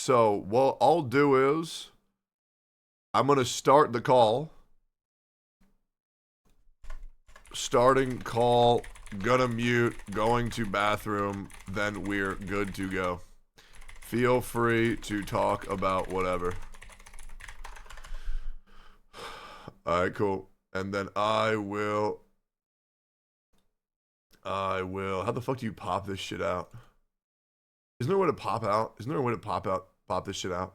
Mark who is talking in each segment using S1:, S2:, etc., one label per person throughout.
S1: So what I'll do is I'm gonna start the call. Starting call. Gonna mute. Going to bathroom. Then we're good to go. Feel free to talk about whatever. All right, cool. And then I will. How the fuck do you pop this shit out? Isn't there a way to pop out? Isn't there a way to pop this shit out?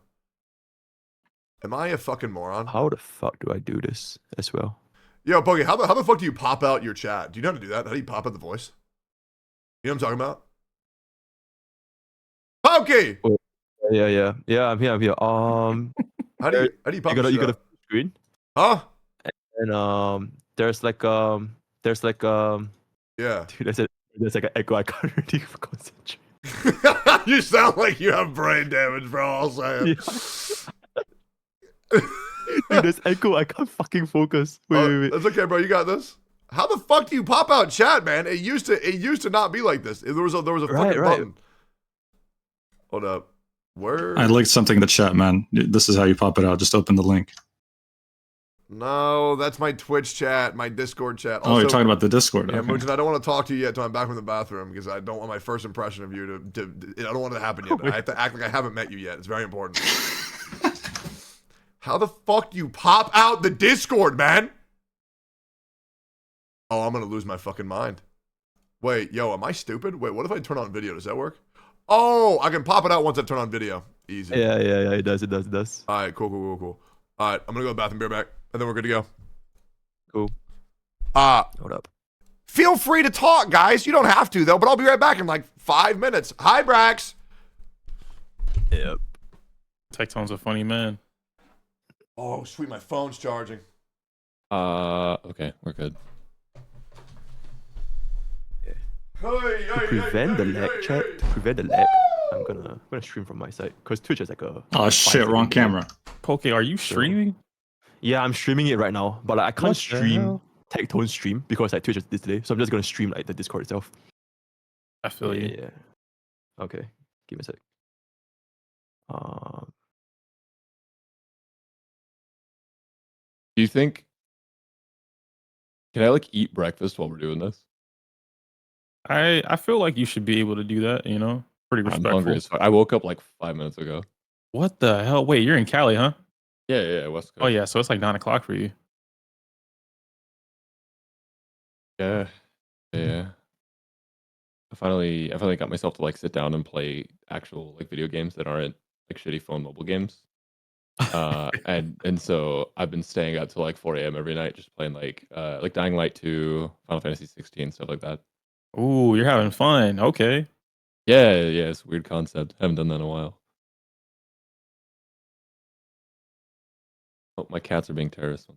S1: Am I a fucking moron?
S2: How the fuck do I do this as well?
S1: Yo, Buggy, how the fuck do you pop out your chat? Do you know how to do that? How do you pop out the voice? You know what I'm talking about? Pokey!
S2: Yeah, I'm here.
S1: How do you pop
S2: you got a screen?
S1: Huh?
S2: And there's like
S1: Yeah.
S2: dude, there's like an echo. I can't really concentrate.
S1: You sound like you have brain damage, bro. I'll say it.
S2: Yeah. Dude, there's echo. I can't fucking focus. Wait.
S1: That's okay, bro. You got this. How the fuck do you pop out chat, man? It used to not be like this. There was a fucking button. Hold up. Where?
S3: I linked something in the chat, man. This is how you pop it out. Just open the link.
S1: No, that's my Twitch chat, my Discord chat.
S3: Also, you're talking about the Discord.
S1: Yeah,
S3: okay.
S1: Moojin, I don't want to talk to you yet until I'm back from the bathroom because I don't want my first impression of you I don't want it to happen yet. I have to act like I haven't met you yet. It's very important. How the fuck do you pop out the Discord, man? Oh, I'm gonna lose my fucking mind. Wait, yo, am I stupid? Wait, what if I turn on video? Does that work? Oh, I can pop it out once I turn on video. Easy.
S2: Yeah, it does.
S1: All right, cool. All right, I'm gonna go to the bathroom, be right back, and then we're good to go.
S2: Cool.
S1: Hold up. Feel free to talk, guys. You don't have to, though, but I'll be right back in like 5 minutes. Hi, Brax.
S2: Yep.
S4: Tectone's a funny man.
S1: Oh, sweet, my phone's charging.
S5: Okay, we're good.
S2: To prevent the lag, chat. To prevent the lag, I'm gonna stream from my side because Twitch is like a.
S3: Oh shit! Wrong camera.
S4: Poke, are you streaming?
S2: Yeah, I'm streaming it right now, but like, I can't stream Tectone stream because like Twitch is this today, so I'm just gonna stream like the Discord itself.
S4: I feel you.
S2: Yeah. Okay, give me a sec.
S5: Do you think? Can I like eat breakfast while we're doing this?
S4: I feel like you should be able to do that. You know, pretty respectful.
S5: I'm hungry as fuck. I woke up like 5 minutes ago.
S4: What the hell? Wait, you're in Cali, huh?
S5: Yeah, West Coast.
S4: Oh yeah, so it's like 9 o'clock for you.
S5: Yeah. I finally got myself to like sit down and play actual like video games that aren't like shitty phone mobile games. And so I've been staying up till like 4 a.m. every night just playing like Dying Light 2, Final Fantasy 16, stuff like that.
S4: Ooh, you're having fun. Okay.
S5: Yeah, it's a weird concept. Haven't done that in a while. Oh, my cats are being terrorists.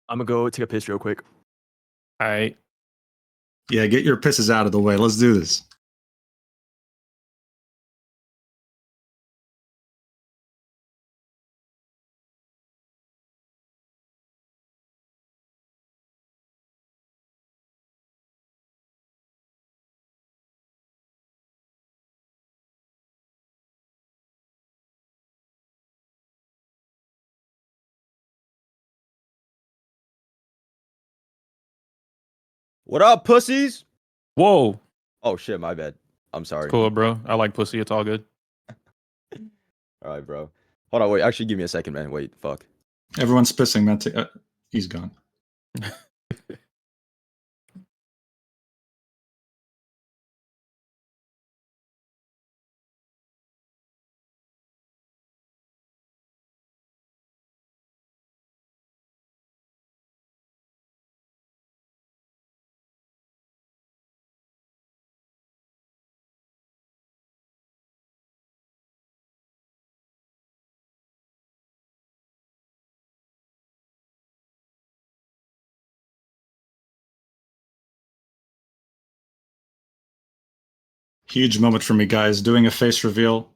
S2: I'm gonna go take a piss real quick.
S4: All right.
S3: Yeah, get your pisses out of the way. Let's do this.
S6: What up, pussies?
S4: Whoa.
S6: Oh shit, my bad. I'm sorry.
S4: Cool, bro. I like pussy. It's all good.
S6: All right, bro. Hold on, wait. Actually, give me a second, man. Wait, fuck.
S3: Everyone's pissing, man. He's gone. Huge moment for me, guys. Doing a face reveal.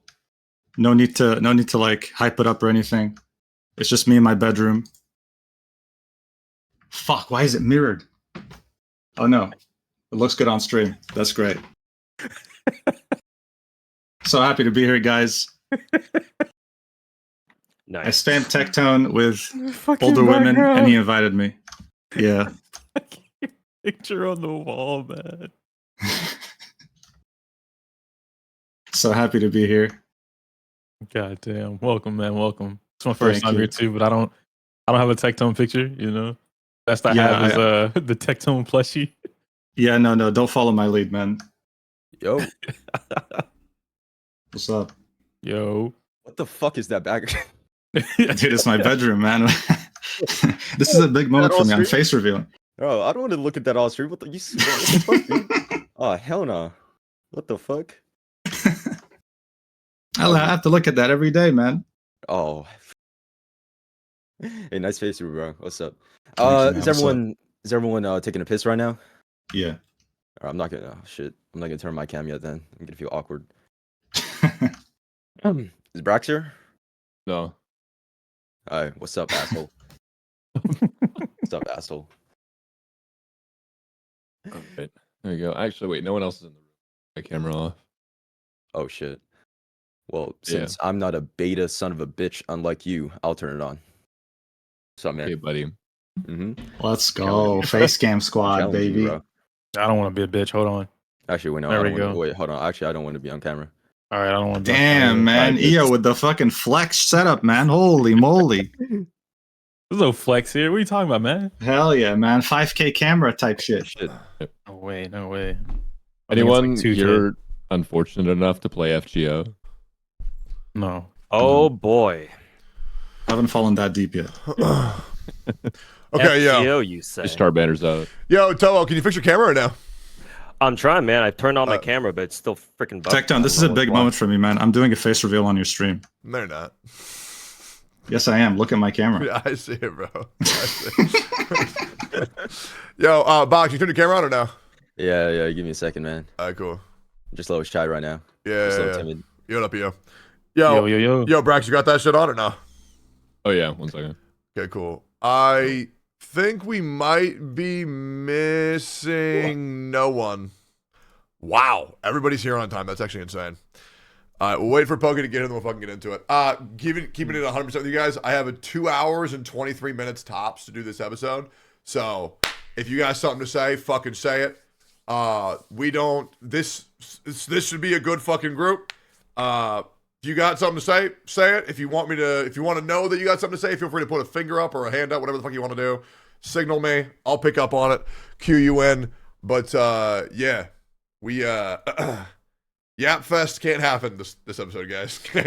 S3: No need to like hype it up or anything. It's just me in my bedroom. Fuck, why is it mirrored? Oh no. It looks good on stream. That's great. So happy to be here, guys. I
S7: Nice.
S3: spammed Tectone with
S4: Fucking
S3: older women,
S4: background.
S3: and he invited me. Yeah.
S4: Picture on the wall, man.
S3: So happy to be here.
S4: God damn. Welcome, man. Welcome. It's my first
S3: Thank
S4: time
S3: you.
S4: here too, but I don't have a Tectone picture, you know. Best I
S3: Yeah,
S4: have is the Tectone plushie.
S3: Yeah, no, don't follow my lead, man.
S6: Yo,
S3: What's up?
S4: Yo.
S6: what the fuck is that back?
S3: Dude, it's my bedroom, man. This is a big moment for me. I'm face revealing.
S6: Bro, I don't want to look at that all stream. What the fuck, dude? Oh, hell no. What the fuck?
S3: I have to look at that every day, man.
S6: Oh. Hey, nice face, bro. What's up?
S3: Thank you, man.
S6: Is
S3: What's up?
S6: everyone taking a piss right now?
S3: Yeah.
S6: Or I'm not gonna. Oh, shit. I'm not gonna turn my cam yet. Then I'm gonna feel awkward. Is Brax here?
S5: No.
S6: Hi. What's up, asshole? What's up, asshole?
S5: Oh, wait. There you go. Actually, wait. No one else is in the room. My camera off.
S6: Oh shit. Well, since I'm not a beta son of a bitch, unlike you, I'll turn it on. What's up, man?
S5: Okay, buddy.
S6: Mm-hmm.
S3: Let's go. Face cam squad, baby.
S6: Bro.
S4: I don't want to be a bitch. Hold on.
S6: Actually, wait, no.
S4: There
S6: I
S4: we
S6: don't wanna,
S4: go.
S6: wait, hold on. Actually, I don't want to be on camera.
S4: All right, I don't want to.
S3: Damn, man. EO with the fucking flex setup, man. Holy moly.
S4: There's no flex here. What are you talking about, man?
S3: Hell yeah, man. 5K camera type shit.
S6: Shit.
S4: No way. No way. I think it's
S5: Anyone
S4: like 2K.
S5: here unfortunate enough to play FGO?
S4: No.
S7: Oh boy.
S3: I haven't fallen that deep yet.
S1: Okay, yo.
S7: FGO, you say?
S5: Just start banners out.
S1: Yo, Toho, can you fix your camera right now?
S7: I'm trying, man. I turned on my camera, but it's still freaking bugged.
S3: Tectone, this is a big moment for me, man. I'm doing a face reveal on your stream.
S1: No, you're not.
S3: Yes, I am. Look at my camera.
S1: Yeah, I see it, bro. I see it. Yo, Box, you turn your camera on or no?
S6: Yeah. Give me a second, man.
S1: All right, cool.
S6: Just a little shy right now.
S1: Yeah,
S6: Just a
S1: yeah,
S6: little
S1: yeah.
S6: timid.
S1: Yo, what up, yo?
S4: Yo.
S1: Brax, you got that shit on or no?
S5: Oh yeah, 1 second.
S1: Okay, cool. I think we might be missing no one. Wow, everybody's here on time. That's actually insane. All right, we'll wait for Poke to get in, then we'll fucking get into it. Keeping it 100% with you guys, I have a 2 hours and 23 minutes tops to do this episode. So if you guys something to say, fucking say it. We don't. This should be a good fucking group. If you got something to say, say it. If you want to know that you got something to say, feel free to put a finger up or a hand up, whatever the fuck you want to do. Signal me. I'll pick up on it. Cue you in. But yeah, we Yap Fest can't happen this episode, guys.
S3: I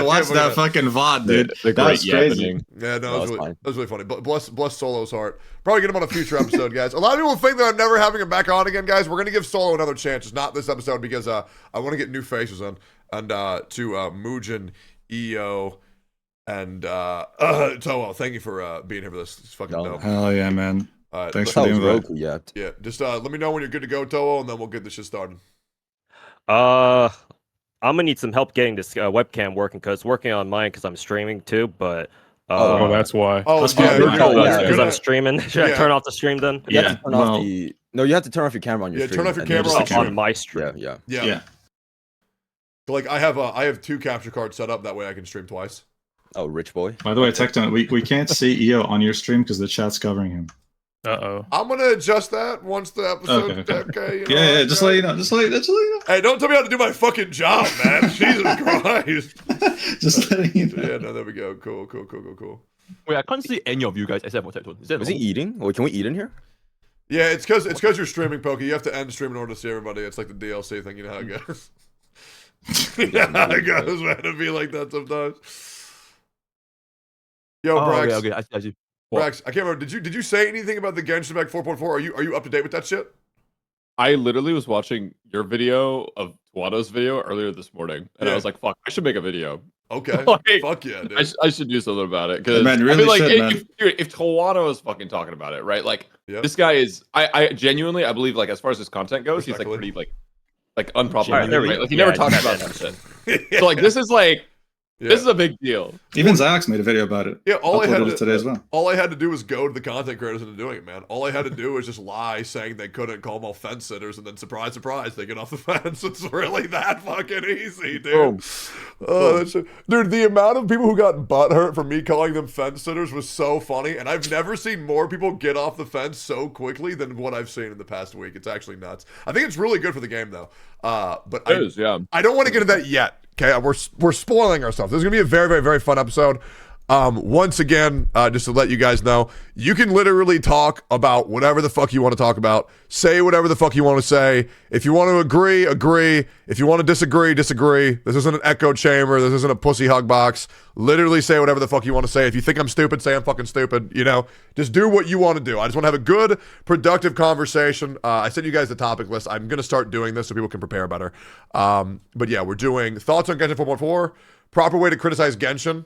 S3: watched that fucking VOD, dude.
S5: The
S3: That was
S5: great
S3: crazy.
S5: yappening.
S1: Yeah, no,
S6: No,
S1: that
S6: it's fine.
S1: was really funny. Bless Solo's heart. Probably get him on a future episode, guys. A lot of people think that I'm never having him back on again, guys. We're gonna give Solo another chance. It's not this episode because I want to get new faces on and to Muujin, EO, and Toho. Thank you for being here for this. It's fucking dope.
S3: Hell yeah, man.
S1: All right,
S3: Thanks
S6: That
S3: for the
S6: was
S3: invite.
S6: Roku, yeah.
S1: yeah, just let me know when you're good to go, Toho, and then we'll get this shit started.
S7: I'm gonna need some help getting this webcam working because it's working on mine because I'm streaming too. But
S4: Oh, that's why.
S1: Oh,
S3: That's
S1: yeah,
S3: fine.
S1: you're
S3: Oh,
S1: good.
S3: yeah,
S7: because
S1: You're
S7: I'm
S1: gonna-
S7: streaming. Should I
S1: Yeah.
S7: turn off the stream then?
S6: You have
S3: Yeah,
S6: to turn off
S3: well-
S6: No, you have to turn off your camera on your
S1: Yeah,
S6: stream.
S1: turn off your
S6: and then
S1: camera
S6: just-
S1: on
S7: On my stream.
S6: Yeah.
S1: yeah. So, like I have 2 capture cards set up. That way I can stream twice.
S6: Oh, rich boy.
S3: By the way, Tectone, we can't see EO on your stream because the chat's covering him.
S4: Uh-oh.
S1: I'm gonna adjust that once the episode.
S3: Okay.
S1: You know,
S3: Yeah, just let you know. Just let you know.
S1: Hey, don't tell me how to do my fucking job, man. Jesus Christ.
S3: Just letting you know.
S1: Yeah, no, there we go. Cool.
S2: Wait, I can't see any of you guys except for Tectone. Is that
S6: Was he
S2: normal?
S6: eating? Wait, can we eat in here?
S1: Yeah, it's because you're streaming, Pokey. You have to end stream in order to see everybody. It's like the DLC thing. You know how it goes. Yeah, it goes, man. It'd be like that sometimes. Yo,
S2: Oh,
S1: Brax.
S2: okay, I see.
S1: Brax, I can't remember. Did you say anything about the Genshin Impact 4.4? Are you up to date with that shit?
S5: I literally was watching your video of Tuato's video earlier this morning, and
S1: Yeah.
S5: I was like, "Fuck, I should make a video.
S1: Okay.
S5: Like,
S1: Fuck yeah, dude.
S5: I should do something about it." Because
S3: Man,
S5: I
S3: really
S5: feel like
S3: should, man.
S5: if Tuato is fucking talking about it, right? Like
S1: Yep.
S5: this guy is. I genuinely I believe like as far as his content goes, he's like
S1: Respectfully.
S5: pretty like unproblematic.
S7: Alright, there we
S5: right?
S7: go.
S5: Like he
S7: Yeah,
S5: never talks
S7: yeah,
S5: about
S7: yeah.
S5: some shit. So like this is like
S1: Yeah.
S5: This is a big deal.
S3: Even Zax made a video about it.
S1: Yeah, all I had
S3: Uploaded
S1: to
S3: it today as well.
S1: All I had to do was goad the content creators into doing it, man. All I had to do was just lie, saying they couldn't call them all fence sitters, and then surprise, surprise, they get off the fence. It's really that fucking easy, dude. Oh, dude, the amount of people who got butthurt for me calling them fence sitters was so funny, and I've never seen more people get off the fence so quickly than what I've seen in the past week. It's actually nuts. I think it's really good for the game, though. But
S5: It is, yeah.
S1: I don't want to get into that yet. Okay, we're spoiling ourselves. This is gonna be a very, very, very fun episode. Once again, just to let you guys know, you can literally talk about whatever the fuck you want to talk about. Say whatever the fuck you want to say. If you want to agree, agree. If you want to disagree, disagree. This isn't an echo chamber. This isn't a pussy hug box. Literally say whatever the fuck you want to say. If you think I'm stupid, say I'm fucking stupid. You know, just do what you want to do. I just want to have a good, productive conversation. I sent you guys the topic list. I'm going to start doing this so people can prepare better. But yeah, we're doing thoughts on Genshin 4.4, proper way to criticize Genshin.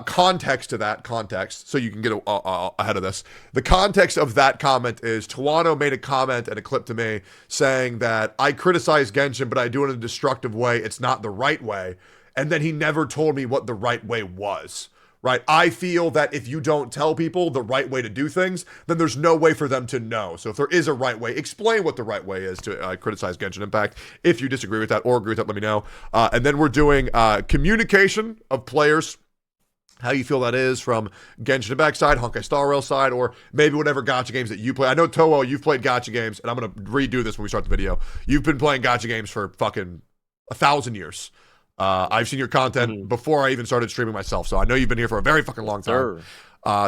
S1: Context to that context, so you can get ahead of this. The context of that comment is Tawano made a comment and a clip to me saying that I criticize Genshin, but I do it in a destructive way. It's not the right way. And then he never told me what the right way was. Right? I feel that if you don't tell people the right way to do things, then there's no way for them to know. So if there is a right way, explain what the right way is to criticize Genshin Impact. If you disagree with that or agree with that, let me know. And then we're doing communication of players. How you feel that is from Genshin Impact side, Honkai Star Rail side, or maybe whatever gacha games that you play. I know, Toho, you've played gacha games, and I'm going to redo this when we start the video. You've been playing gacha games for fucking 1,000 years. I've seen your content before I even started streaming myself, so I know you've been here for a very fucking long time.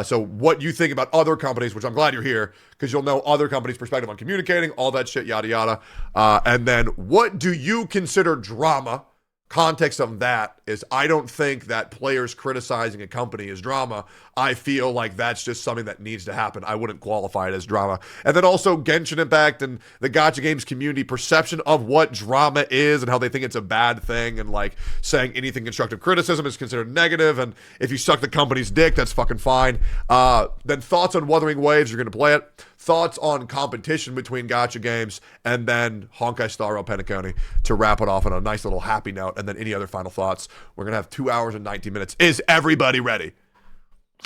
S1: So what you think about other companies, which I'm glad you're here, because you'll know other companies' perspective on communicating, all that shit, yada, yada. And then what do you consider drama? Context of that is I don't think that players criticizing a company is drama. I feel like that's just something that needs to happen. I wouldn't qualify it as drama. And then also Genshin Impact and the gacha games community perception of what drama is and how they think it's a bad thing, and like saying anything constructive criticism is considered negative, and if you suck the company's dick, that's fucking fine. Then thoughts on Wuthering Waves, you're going to play it. Thoughts on competition between gacha games, and then Honkai Star Rail Penacony to wrap it off on a nice little happy note, and then any other final thoughts. We're going to have 2 hours and 19 minutes. Is everybody ready?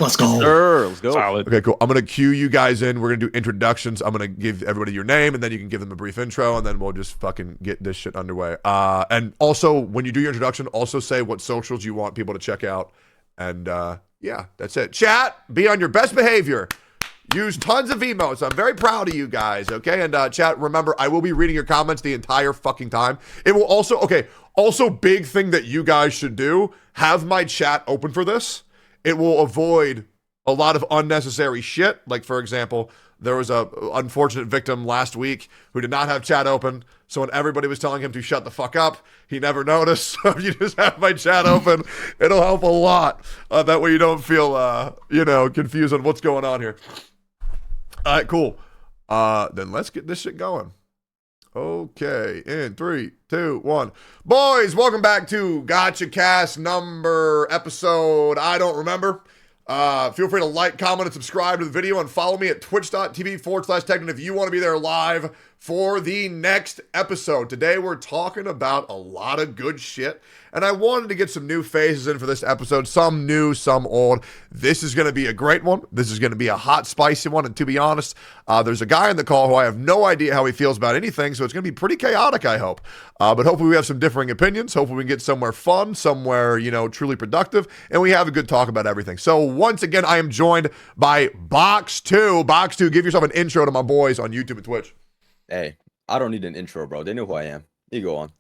S3: Let's go.
S7: Sure, let's go.
S4: Solid.
S1: Okay, cool. I'm going to cue you guys in. We're going to do introductions. I'm going to give everybody your name, and then you can give them a brief intro, and then we'll just fucking get this shit underway. And also, when you do your introduction, also say what socials you want people to check out. And yeah, that's it. Chat, be on your best behavior. Use tons of emotes. I'm very proud of you guys, okay? And chat, remember, I will be reading your comments the entire fucking time. It will also, okay, also big thing that you guys should do, have my chat open for this. It will avoid a lot of unnecessary shit. Like, for example, there was a unfortunate victim last week who did not have chat open. So when everybody was telling him to shut the fuck up, he never noticed. So if you just have my chat open, it'll help a lot. That way you don't feel, confused on what's going on here. All right, cool. Then let's get this shit going. Okay, in 3, 2, 1. Boys, welcome back to Gacha Cast episode, I don't remember. Feel free to like, comment, and subscribe to the video, and follow me at twitch.tv/Tectone if you want to be there live for the next episode. Today we're talking about a lot of good shit, and I wanted to get some new faces in for this episode, some new, some old. This is going to be a great one. This is going to be a hot, spicy one, and to be honest, there's a guy in the call who I have no idea how he feels about anything, so it's going to be pretty chaotic, I hope. But hopefully we have some differing opinions. Hopefully we can get somewhere fun, somewhere, truly productive, and we have a good talk about everything. So once again, I am joined by Box2. Box2, give yourself an intro to my boys on YouTube and Twitch.
S6: Hey, I don't need an intro, bro. They know who I am. You go on.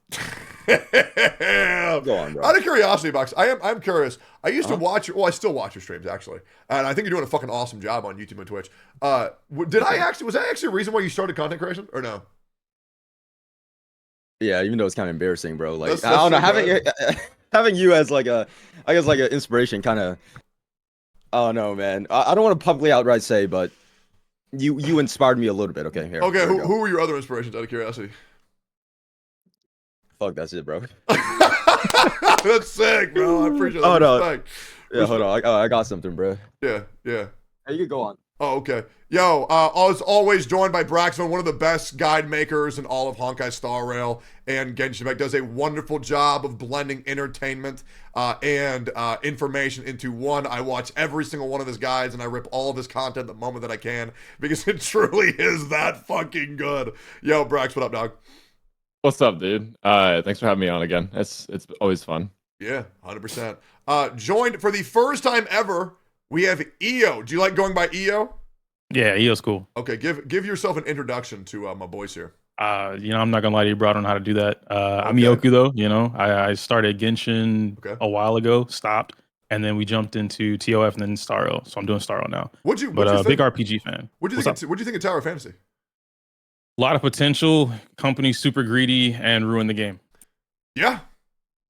S6: Go on, bro.
S1: Out of curiosity, Box, I'm curious. I used to watch, I still watch your streams, actually. And I think you're doing a fucking awesome job on YouTube and Twitch. Was that actually a reason why you started content creation, or no?
S6: Yeah, even though it's kind of embarrassing, bro. Like,
S1: That's
S6: I don't know,
S1: so
S6: having you as like an inspiration kind of, I don't know, man. I don't want to publicly outright say, but you inspired me a little bit. Okay, here.
S1: Okay, who were your other inspirations, out of curiosity?
S6: Fuck, that's it, bro.
S1: That's sick, bro. I appreciate that.
S6: Oh, no.
S1: Respect.
S6: Yeah, hold on. I got something, bro.
S1: Yeah.
S6: Hey, you can go on.
S1: Oh, okay. Yo, as always, joined by Braxton, one of the best guide makers in all of Honkai Star Rail and Genshin Impact. Does a wonderful job of blending entertainment and information into one. I watch every single one of his guides, and I rip all of his content the moment that I can because it truly is that fucking good. Yo, Brax, what up, dog?
S5: What's up, dude? Thanks for having me on again. It's always fun.
S1: Yeah, 100%. Joined for the first time ever, we have EO. Do you like going by EO?
S4: Yeah, EO's cool.
S1: Okay, give yourself an introduction to my boys here.
S4: I'm not gonna lie to you, bro. I don't know how to do that. I'm
S1: Okay.
S4: Yoku though. I started Genshin
S1: Okay.
S4: a while ago, stopped, and then we jumped into TOF and then Starro. So I'm doing Starro now.
S1: What'd you
S4: But
S1: think?
S4: big RPG fan.
S1: What'd you think of Tower of Fantasy?
S4: A lot of potential. Company super greedy and ruin the game.
S1: Yeah,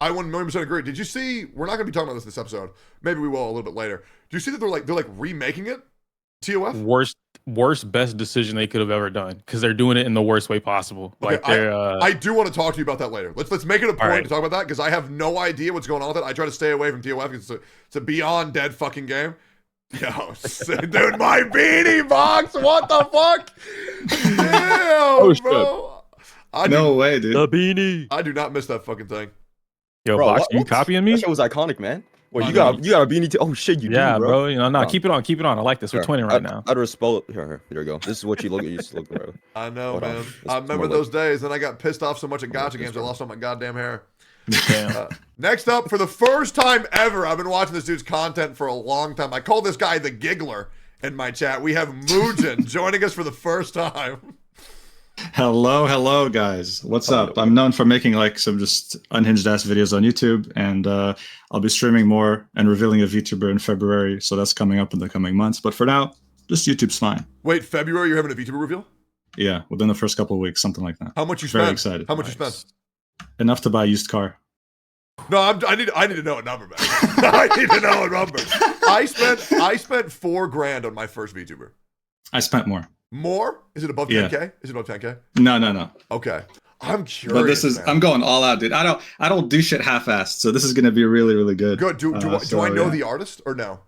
S1: I 1,000,000% agree. Did you see? We're not gonna be talking about this episode. Maybe we will a little bit later. Do you see that they're like remaking it? TOF.
S4: Worst best decision they could have ever done because they're doing it in the worst way possible.
S1: Okay,
S4: Like they're.
S1: I do want to talk to you about that later. Let's make it a point
S4: right.
S1: to talk about that because I have no idea what's going on with it. I try to stay away from TOF because it's a beyond dead fucking game. Yo, dude, my beanie box. What the fuck? Damn,
S5: shit.
S1: bro.
S3: No way, dude.
S7: The beanie.
S1: I do not miss that fucking thing.
S4: Yo,
S6: Bro,
S4: Box,
S6: what-
S4: you
S6: what?
S4: copying me?
S6: That shit was iconic, man. Well,
S1: I
S6: you
S1: know.
S6: got a beanie too. Oh shit, you
S4: Yeah,
S6: do,
S4: bro. No,
S6: Oh.
S4: keep it on. Keep it on. I like this. We're
S6: Here,
S4: twinning right now.
S6: I'd respect. Here you go. This is what you used to look bro.
S1: I know,
S6: Hold on.
S1: man.
S6: This
S1: I
S6: is
S1: remember
S6: more
S1: those days. Then I got pissed off so much at
S6: More like
S1: Gacha
S6: this
S1: games, I
S6: one.
S1: lost all my goddamn hair.
S4: Damn.
S1: Next up, for the first time ever, I've been watching this dude's content for a long time. I call this guy the Giggler in my chat. We have Mugen joining us for the first time.
S3: Hello, guys. What's up? I'm known for making like some just unhinged ass videos on YouTube, and I'll be streaming more and revealing a VTuber in February. So that's coming up in the coming months. But for now, just YouTube's fine.
S1: Wait, February, you're having a VTuber reveal?
S3: Yeah, within the first couple of weeks, something like that.
S1: How much you
S3: Very
S1: spent?
S3: excited.
S1: How much you spent?
S3: Enough to buy a used car.
S1: No, I need to know a number, man. I need to know a number. I spent $4,000 on my first VTuber.
S3: I spent more.
S1: More? Is it above
S3: Yeah.
S1: 10K? Is it above 10K?
S3: No.
S1: Okay. I'm curious.
S3: But this is
S1: man.
S3: I'm going all out, dude. I don't do shit half-assed. So this is gonna be really, really good.
S1: Good. Do I know
S3: yeah.
S1: the artist or no?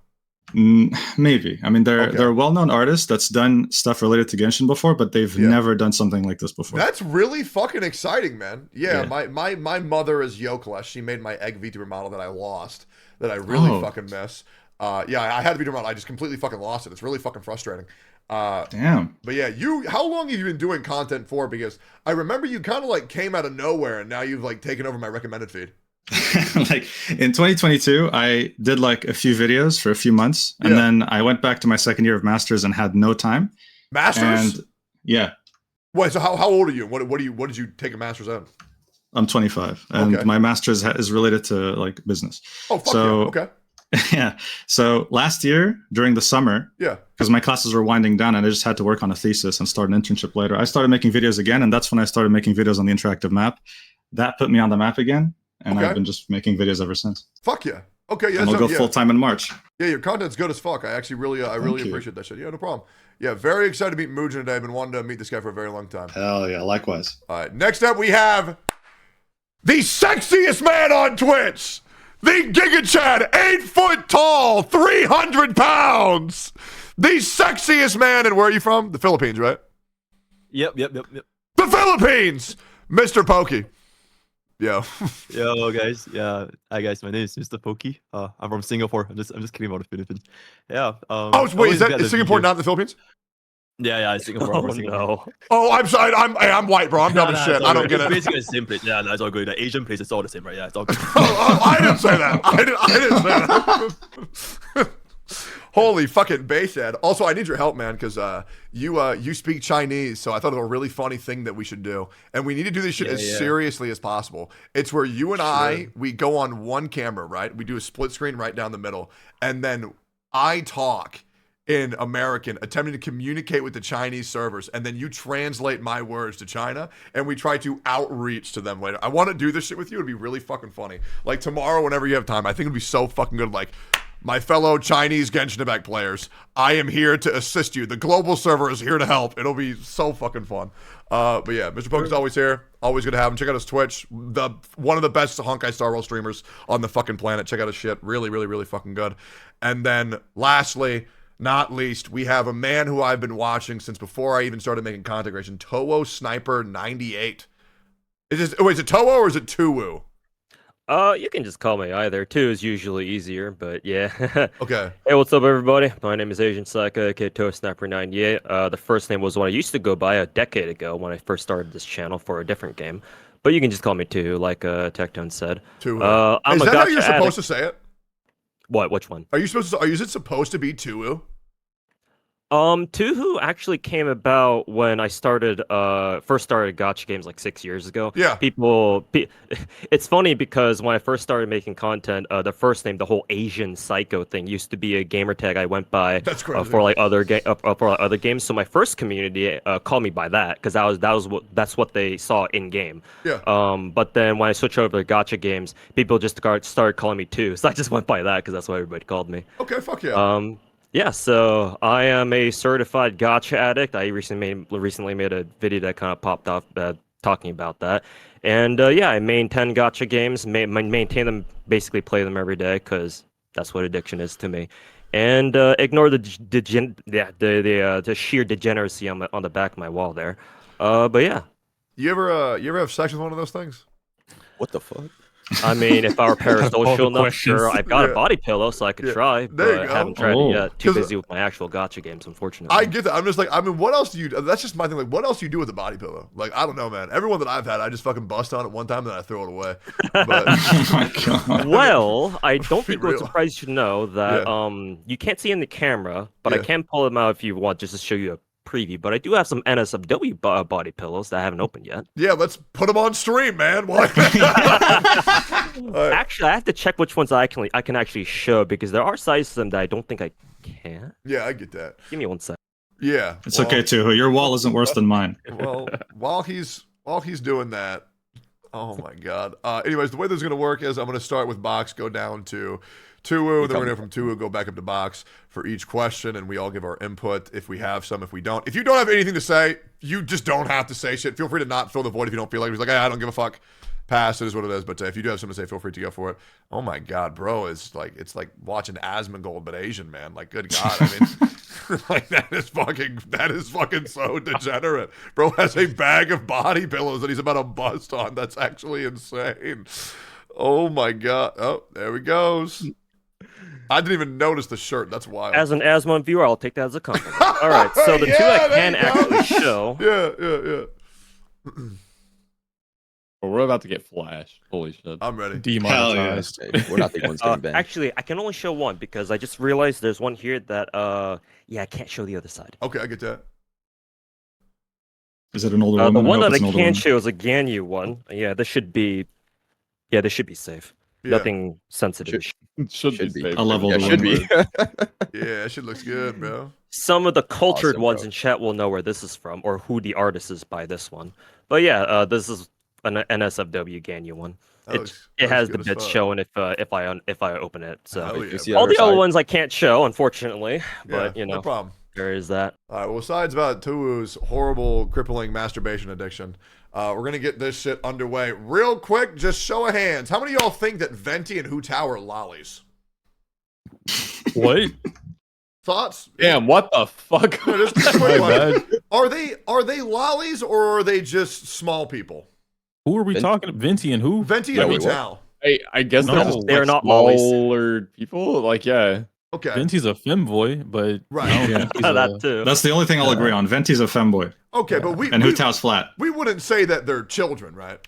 S3: Maybe. I mean, they're
S1: Okay.
S3: they're a well-known artist that's done stuff related to Genshin before, but they've
S1: Yeah.
S3: never done something like this before.
S1: That's really fucking exciting, man. Yeah,
S3: Yeah.
S1: my mother is Yokla. She made my egg VTuber model that I lost, that I really
S3: Oh.
S1: fucking miss. Yeah, I had a VTuber model. I just completely fucking lost it. It's really fucking frustrating.
S3: Damn.
S1: But yeah, how long have you been doing content for? Because I remember you kind of like came out of nowhere and now you've like taken over my recommended feed.
S3: Like in 2022, I did like a few videos for a few months, and
S1: Yeah.
S3: then I went back to my second year of masters and had no time.
S1: Masters?
S3: And yeah,
S1: Wait, so how old are you? What did you take a master's in?
S3: I'm 25, and
S1: Okay.
S3: my master's is related to like business.
S1: Oh, fuck
S3: So-
S1: yeah. Okay.
S3: Yeah. So last year during the summer,
S1: Yeah.
S3: because my classes were winding down and I just had to work on a thesis and start an internship later, I started making videos again, and that's when I started making videos on the interactive map. That put me on the map again, and
S1: Okay.
S3: I've been just making videos ever since.
S1: Fuck yeah. Okay, yeah.
S3: And I'll
S1: so,
S3: go
S1: yeah.
S3: full time in March.
S1: Yeah, your content's good as fuck. I actually really
S3: you.
S1: appreciate that shit. Yeah, no problem. Yeah, very excited to meet Mugen today. I've been wanting to meet this guy for a very long time.
S3: Hell yeah, likewise.
S1: All right, next up we have the sexiest man on Twitch, the Giga Chad, 8 foot tall, 300 pounds, the sexiest man. And where are you from? The Philippines, right?
S8: Yep.
S1: The Philippines, Mr. Pokey. Yo,
S8: Yo, guys. Yeah. Hi, guys. My name is Mr. Pokey. I'm from Singapore. I'm just kidding about the Philippines. Yeah.
S1: oh
S8: I
S1: wait, is
S8: always
S1: that
S8: get
S1: is
S8: the
S1: Singapore
S8: videos.
S1: not the Philippines?
S8: Yeah, Singapore.
S7: Oh
S8: I'm from Singapore.
S7: no.
S1: Oh, I'm sorry. I'm white, bro. I'm dumb as
S8: Nah,
S1: shit.
S8: it's all
S1: I don't
S8: good.
S1: get
S8: It's
S1: it.
S8: basically the same place. Yeah, it's all good. The Asian place is all the same, right? Yeah, it's all good.
S1: Oh, I didn't say that. I didn't say that. Holy fucking basehead. Also, I need your help, man, because you speak Chinese, so I thought of a really funny thing that we should do. And we need to do this shit
S8: Yeah,
S1: as
S8: yeah.
S1: seriously as possible. It's where you and I, we go on one camera, right? We do a split screen right down the middle. And then I talk in American, attempting to communicate with the Chinese servers, and then you translate my words to China, and we try to outreach to them later. I want to do this shit with you. It'd be really fucking funny. Like tomorrow, whenever you have time, I think it'd be so fucking good. Like, my fellow Chinese Genshin Impact players, I am here to assist you. The global server is here to help. It'll be so fucking fun. But yeah, Mr. Poke's always here. Always good to have him. Check out his Twitch. One of the best Honkai Star Rail streamers on the fucking planet. Check out his shit. Really, really, really fucking good. And then lastly, not least, we have a man who I've been watching since before I even started making content creation, Toho Sniper 98. Wait, is it Toho or is it Tuwu?
S7: You can just call me either. Two is usually easier, but yeah.
S1: Okay.
S7: Hey, what's up, everybody? My name is Asian Psycho, aka Toast Snapper 98. The first name was what I used to go by a decade ago when I first started this channel for a different game. But you can just call me Two, like Tectone said.
S1: Tuwu.
S7: I'm
S1: Is
S7: a
S1: that how
S7: Gacha
S1: you're supposed
S7: addict.
S1: to say it?
S7: What? Which one?
S1: Are you supposed to? Is it supposed to be Tuwu?
S7: Tuhu actually came about when I started first started Gacha games like 6 years ago.
S1: Yeah.
S7: It's funny because when I first started making content, the first name, the whole Asian Psycho thing, used to be a gamer tag I went by for like other games. So my first community called me by that because that's what they saw in game.
S1: Yeah.
S7: But then when I switched over to Gacha games, people just started calling me Two, so I just went by that because that's what everybody called me.
S1: Okay, fuck yeah.
S7: Yeah, so I am a certified Gacha addict. I recently made a video that kind of popped off talking about that. And yeah, I main 10 Gacha games, maintain them, basically play them every day because that's what addiction is to me. And ignore the sheer degeneracy on the back of my wall there. But yeah.
S1: You ever have sex with one of those things?
S6: What the fuck?
S7: I mean, if I were parasocial enough,
S4: questions.
S7: sure. I've got
S1: Yeah.
S7: a body pillow, so I could try,
S1: There you
S7: but
S1: go.
S7: I haven't tried
S4: Oh.
S7: it yet. Too
S1: 'Cause-
S7: busy with my actual Gacha games, unfortunately.
S1: I get that. I'm just like, I mean, what else do you? That's just my thing. Like, what else do you do with a body pillow? Like, I don't know, man. Everyone that I've had, I just fucking bust on it one time, and then I throw it away. But
S3: Oh my god.
S7: Well, I don't
S1: Be
S7: think it would
S1: real.
S7: surprise you to know that you can't see in the camera, but I
S1: Yeah.
S7: can pull them out if you want, just to show you a preview. But I do have some NSFW body pillows that I haven't opened yet.
S1: yeah, let's put them on stream, man. Why? All right.
S7: Actually, I have to check which ones I can actually show because there are sizes of them that I don't think I can.
S1: Yeah, I get that.
S7: Give me one sec.
S1: Yeah,
S3: It's okay too. Your wall isn't worse than mine.
S1: Well, while he's doing that, oh my god. Anyways, the way this is gonna work is I'm gonna start with Box, go down to Tuwu, then we're gonna from Tuwu go back up to Box for each question, and we all give our input if we have some. If we don't, if you don't have anything to say, you just don't have to say shit. Feel free to not fill the void if you don't feel like it. It's like, hey, I don't give a fuck. Pass, it is what it is. But if you do have something to say, feel free to go for it. Oh my god, bro, it's like watching Asmongold but Asian, man. Like, good god, I mean, like that is fucking so degenerate. Bro has a bag of body pillows that he's about to bust on. That's actually insane. Oh my god. Oh, there he goes. I didn't even notice the shirt. That's wild.
S7: As an Asmon viewer, I'll take that as a compliment. All right, so the two
S1: Yeah,
S7: I
S1: there
S7: can
S1: you go.
S7: actually show.
S1: Yeah.
S5: But we're about to get flashed. Holy shit.
S1: I'm ready.
S4: Demonetized.
S6: Hey, we're not the ones getting banned.
S7: Actually, I can only show one because I just realized there's one here that yeah, I can't show the other side.
S1: Okay, I get that.
S3: Is it an older
S7: The
S3: woman?
S7: one
S3: hope
S7: that I
S3: it's an older
S7: can
S3: woman.
S7: show is a Ganyu one. Yeah, this should be safe.
S1: Yeah.
S7: Nothing sensitive.
S5: It should,
S6: Should
S5: be.
S6: be.
S5: safe.
S3: I love older
S6: Yeah, should
S3: women.
S6: be.
S1: Yeah, that shit looks good, bro.
S7: Some of the cultured
S6: Awesome,
S7: ones
S6: bro.
S7: in chat will know where this is from or who the artist is by this one. But yeah, this is an NSFW Ganyu one.
S1: That
S7: It
S1: looks
S7: has the
S1: good as
S7: bits
S1: fuck.
S7: showing if I open it. So
S1: Hell
S6: You
S1: yeah.
S6: see
S7: all
S6: other
S7: the other
S6: side?
S7: ones I can't show, unfortunately. But
S1: Yeah,
S7: you
S1: no
S7: know,
S1: problem.
S7: there is that.
S1: All right, well, besides about Tuwu's horrible, crippling masturbation addiction, we're going to get this shit underway. Real quick, just show of hands. How many of y'all think that Venti and Hu Tao are lollies?
S4: What?
S1: Thoughts?
S5: Damn, what the fuck?
S1: No, just a quick
S4: My
S1: question.
S4: bad.
S1: Are they lollies or are they just small people?
S4: Who are we talking? Venti and who?
S1: Venti
S6: Yeah,
S1: and Hu
S6: wait, what?
S1: Tao.
S5: I guess
S4: No,
S5: they're just
S7: they're
S5: like,
S7: not lollies.
S5: smaller people. Like, yeah.
S1: Okay.
S4: Venti's a femboy, but
S1: Right.
S4: I don't
S3: Yeah.
S4: think he's
S7: that
S4: a-
S7: too.
S3: That's the only thing I'll agree on. Venti's a femboy,
S1: Okay, but
S3: and Hu Tao's flat.
S1: we wouldn't say that they're children, right?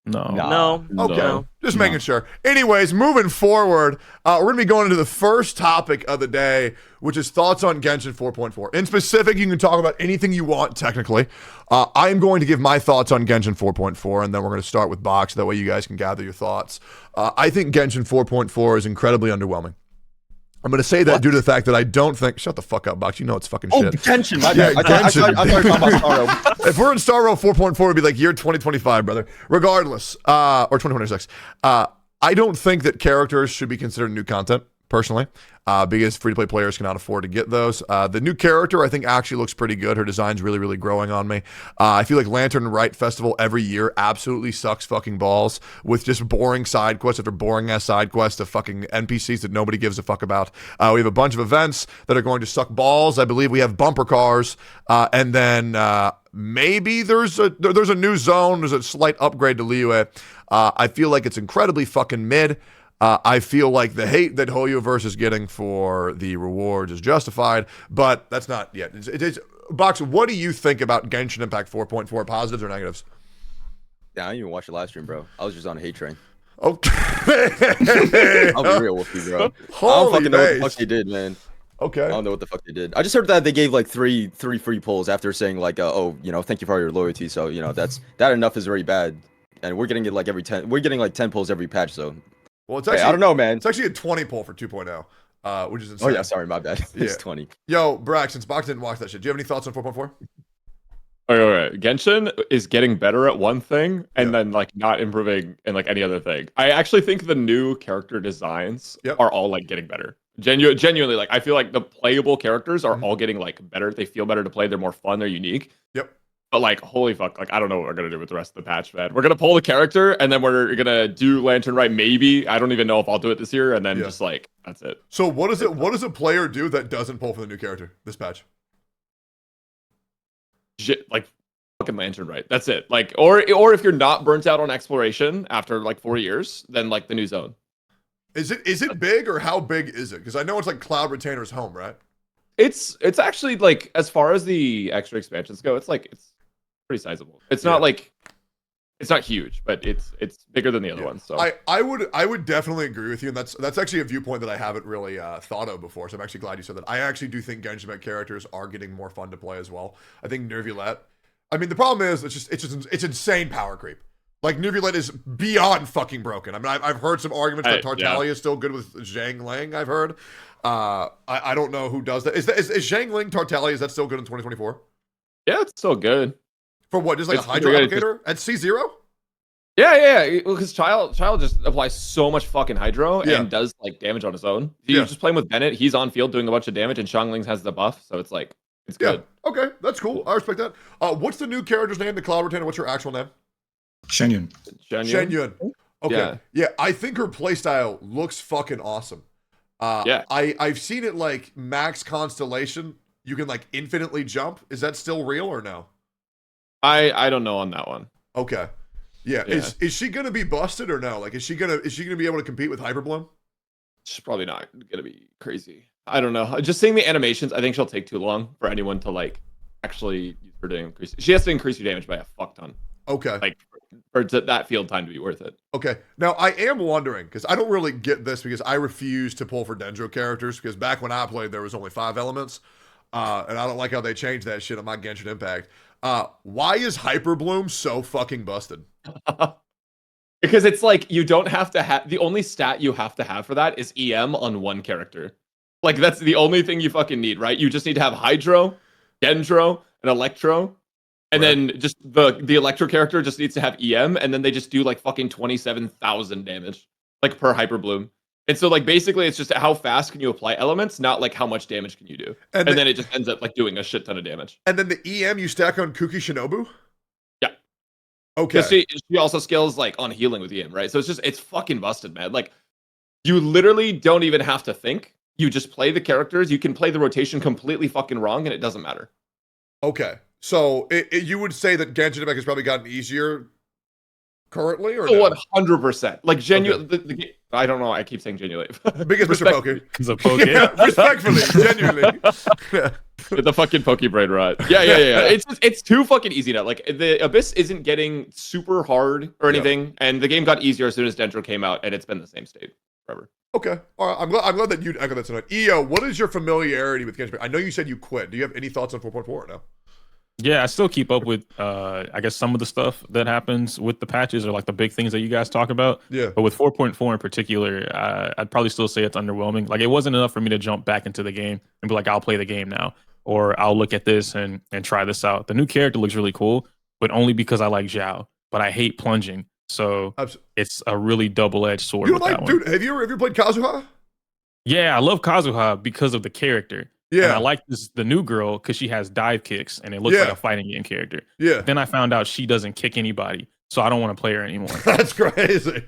S4: No.
S6: Nah.
S7: No.
S1: Okay,
S5: No.
S1: just making sure. Anyways, moving forward, we're going to be going into the first topic of the day, which is thoughts on Genshin 4.4. In specific, you can talk about anything you want, technically. I am going to give my thoughts on Genshin 4.4, and then we're going to start with Box. That way you guys can gather your thoughts. I think Genshin 4.4 is incredibly underwhelming. I'm going to say that due to the fact that I don't think... Shut the fuck up, Box. You know it's fucking
S6: Oh,
S1: shit.
S6: Genshin, my
S1: Yeah,
S6: bad. I thought you were talking about Starro.
S1: If we're in Star Rail 4.4, it'd be like year 2025, brother. Regardless, or 2026. I don't think that characters should be considered new content personally, because free-to-play players cannot afford to get those. The new character, I think, actually looks pretty good. Her design's really, really growing on me. I feel like Lantern Rite Festival every year absolutely sucks fucking balls with just boring side quests after boring-ass side quests of fucking NPCs that nobody gives a fuck about. We have a bunch of events that are going to suck balls. I believe we have bumper cars, and then maybe there's a new zone. There's a slight upgrade to Liyue. I feel like it's incredibly fucking mid. I feel like the hate that Hoyoverse is getting for the rewards is justified, but that's not yet. Box, what do you think about Genshin Impact 4.4? Positives or negatives?
S6: Yeah, I didn't even watch the live stream, bro. I was just on a hate train.
S1: Okay.
S6: I'll be real with you, bro. I don't
S1: Holy
S6: fucking know what the
S1: days.
S6: fuck they did, man.
S1: Okay.
S6: I don't know what the fuck they did. I just heard that they gave like three free polls after saying like, oh, you know, thank you for all your loyalty. So you know, that enough is very bad, and we're getting it like every 10. We're getting like 10 polls every patch. So
S1: Well, it's actually,
S6: I don't know, man.
S1: It's actually a 20 poll for 2.0, which is insane.
S6: Oh yeah, sorry, my bad. It's
S1: Yeah.
S6: 20.
S1: Yo, Brax, since Box didn't watch that shit, do you have any thoughts on 4.4?
S5: Okay. Genshin is getting better at one thing and
S1: Yeah.
S5: then like not improving in like any other thing. I actually think the new character designs
S1: Yep.
S5: are all like getting better. Genuinely, like I feel like the playable characters are
S1: Mhm.
S5: all getting like better. They feel better to play. They're more fun. They're unique.
S1: Yep.
S5: But like, holy fuck! Like I don't know what we're gonna do with the rest of the patch, man. We're gonna pull the character and then we're gonna do Lantern Rite. Maybe I don't even know if I'll do it this year. And then
S1: Yeah.
S5: just like that's it.
S1: So what does a player do that doesn't pull for the new character this patch?
S5: Like fucking Lantern Rite. That's it. Like or if you're not burnt out on exploration after like 4 years, then like the new zone.
S1: Is it big or how big is it? Because I know it's like Cloud Retainer's home, right?
S5: It's actually like as far as the extra expansions go, it's pretty sizable. It's not like it's not huge, but it's bigger than the other ones. So
S1: I would definitely agree with you, and that's actually a viewpoint that I haven't really thought of before. So I'm actually glad you said that. I actually do think Genshin Impact characters are getting more fun to play as well. I think Nervulette. I mean, the problem is it's insane power creep. Like Nervulette is beyond fucking broken. I mean, I've heard some arguments that Tartaglia is still good with Zhang Ling. I've heard. I don't know who does that. Is Zhang Ling Tartaglia? Is that still good in 2024?
S5: yeah, it's still good.
S1: For what? Just like
S5: It's
S1: a Hydro
S5: pretty good.
S1: applicator at C0?
S5: Yeah. Because Child just applies so much fucking hydro
S1: Yeah.
S5: and does like damage on his own. You just play him with Bennett. He's on field doing a bunch of damage, and Xiangling's has the buff, so it's like it's good.
S1: Yeah. Okay, that's cool. I respect that. What's the new character's name? The Cloud Retainer. What's your actual name?
S3: Shenyun.
S5: Genuine.
S1: Shenyun. Okay. Yeah, I think her playstyle looks fucking awesome. I've seen it like max constellation. You can like infinitely jump. Is that still real or no?
S5: I don't know on that one.
S1: Okay. Yeah. Is she gonna be busted or no? Like is she gonna be able to compete with Hyperbloom?
S5: She's probably not gonna be crazy. I don't know. Just seeing the animations, I think she'll take too long for anyone to like actually use her to increase. She has to increase your damage by a fuck ton.
S1: Okay.
S5: Like for that field time to be worth it.
S1: Okay. Now I am wondering because I don't really get this because I refuse to pull for Dendro characters because back when I played there was only 5 elements, and I don't like how they changed that shit on my Genshin Impact. Why is Hyperbloom so fucking busted?
S5: Because it's like you don't have to have the only stat you have to have for that is EM on one character. Like that's the only thing you fucking need, right? You just need to have Hydro, Dendro, and Electro. And then just the Electro character just needs to have EM, and then they just do like fucking 27,000 damage, like per Hyperbloom. And so like basically it's just how fast can you apply elements, not like how much damage can you do. And then it just ends up like doing a shit ton of damage.
S1: And then the EM you stack on Kuki Shinobu?
S5: Yeah.
S1: Okay.
S5: She also scales like on healing with EM, right? So it's fucking busted, man. Like you literally don't even have to think. You just play the characters. You can play the rotation completely fucking wrong, and it doesn't matter.
S1: Okay. So you would say that Genshin Impact has probably gotten easier currently, or
S5: Oh,
S1: no?
S5: 100%. Like genuine. I don't know. I keep saying genuinely.
S1: Biggest Mr. Pokey.
S4: It's a poke.
S1: Yeah, respectfully, genuinely.
S5: The fucking Pokebrain rot. Yeah. It's too fucking easy now. Like the Abyss isn't getting super hard or anything, and the game got easier as soon as Dendro came out, and it's been the same state forever.
S1: Okay. All right. I'm glad that you echo that tonight. EO, what is your familiarity with Genshin Impact? I know you said you quit. Do you have any thoughts on 4.4 or no?
S4: Yeah, I still keep up with I guess some of the stuff that happens with the patches or like the big things that you guys talk about.
S1: Yeah.
S4: But with 4.4 in particular, I'd probably still say it's underwhelming. Like it wasn't enough for me to jump back into the game and be like, I'll play the game now, or I'll look at this and try this out. The new character looks really cool, but only because I like Zhao. But I hate plunging, so it's a really double-edged sword.
S1: You don't
S4: with
S1: like,
S4: that one.
S1: dude? Have you ever played Kazuha?
S4: Yeah, I love Kazuha because of the character. And I
S1: Yeah.
S4: like the new girl because she has dive kicks and it looks like
S1: Yeah.
S4: a fighting game character.
S1: Yeah.
S4: But then I found out she doesn't kick anybody, so I don't want to play her anymore.
S1: That's crazy.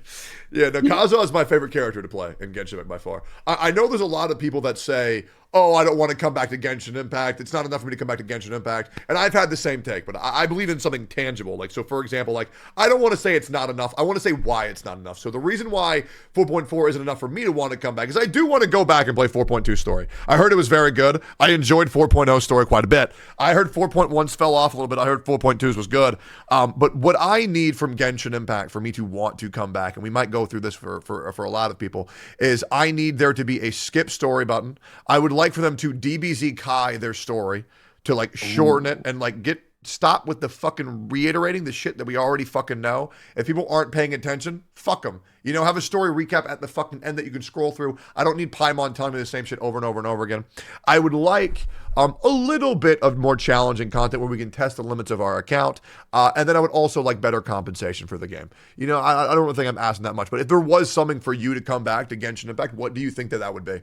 S1: Yeah, no, Kazuha is my favorite character to play in Genshin Impact by far. I know there's a lot of people that say, oh, I don't want to come back to Genshin Impact. It's not enough for me to come back to Genshin Impact. And I've had the same take, but I believe in something tangible. Like, so for example, like, I don't want to say it's not enough. I want to say why it's not enough. So the reason why 4.4 isn't enough for me to want to come back is I do want to go back and play 4.2 story. I heard it was very good. I enjoyed 4.0 story quite a bit. I heard 4.1's fell off a little bit. I heard 4.2's was good. But what I need from Genshin Impact for me to want to come back, and we might go through this for a lot of people, is I need there to be a skip story button. I would like for them to DBZ Kai their story, to like shorten it and like stop with the fucking reiterating the shit that we already fucking know. If people aren't paying attention, fuck them. You know, have a story recap at the fucking end that you can scroll through. I don't need Paimon telling me the same shit over and over and over again. I would like a little bit of more challenging content where we can test the limits of our account. And then I would also like better compensation for the game. You know, I don't think I'm asking that much, but if there was something for you to come back to Genshin Impact, what do you think that would be?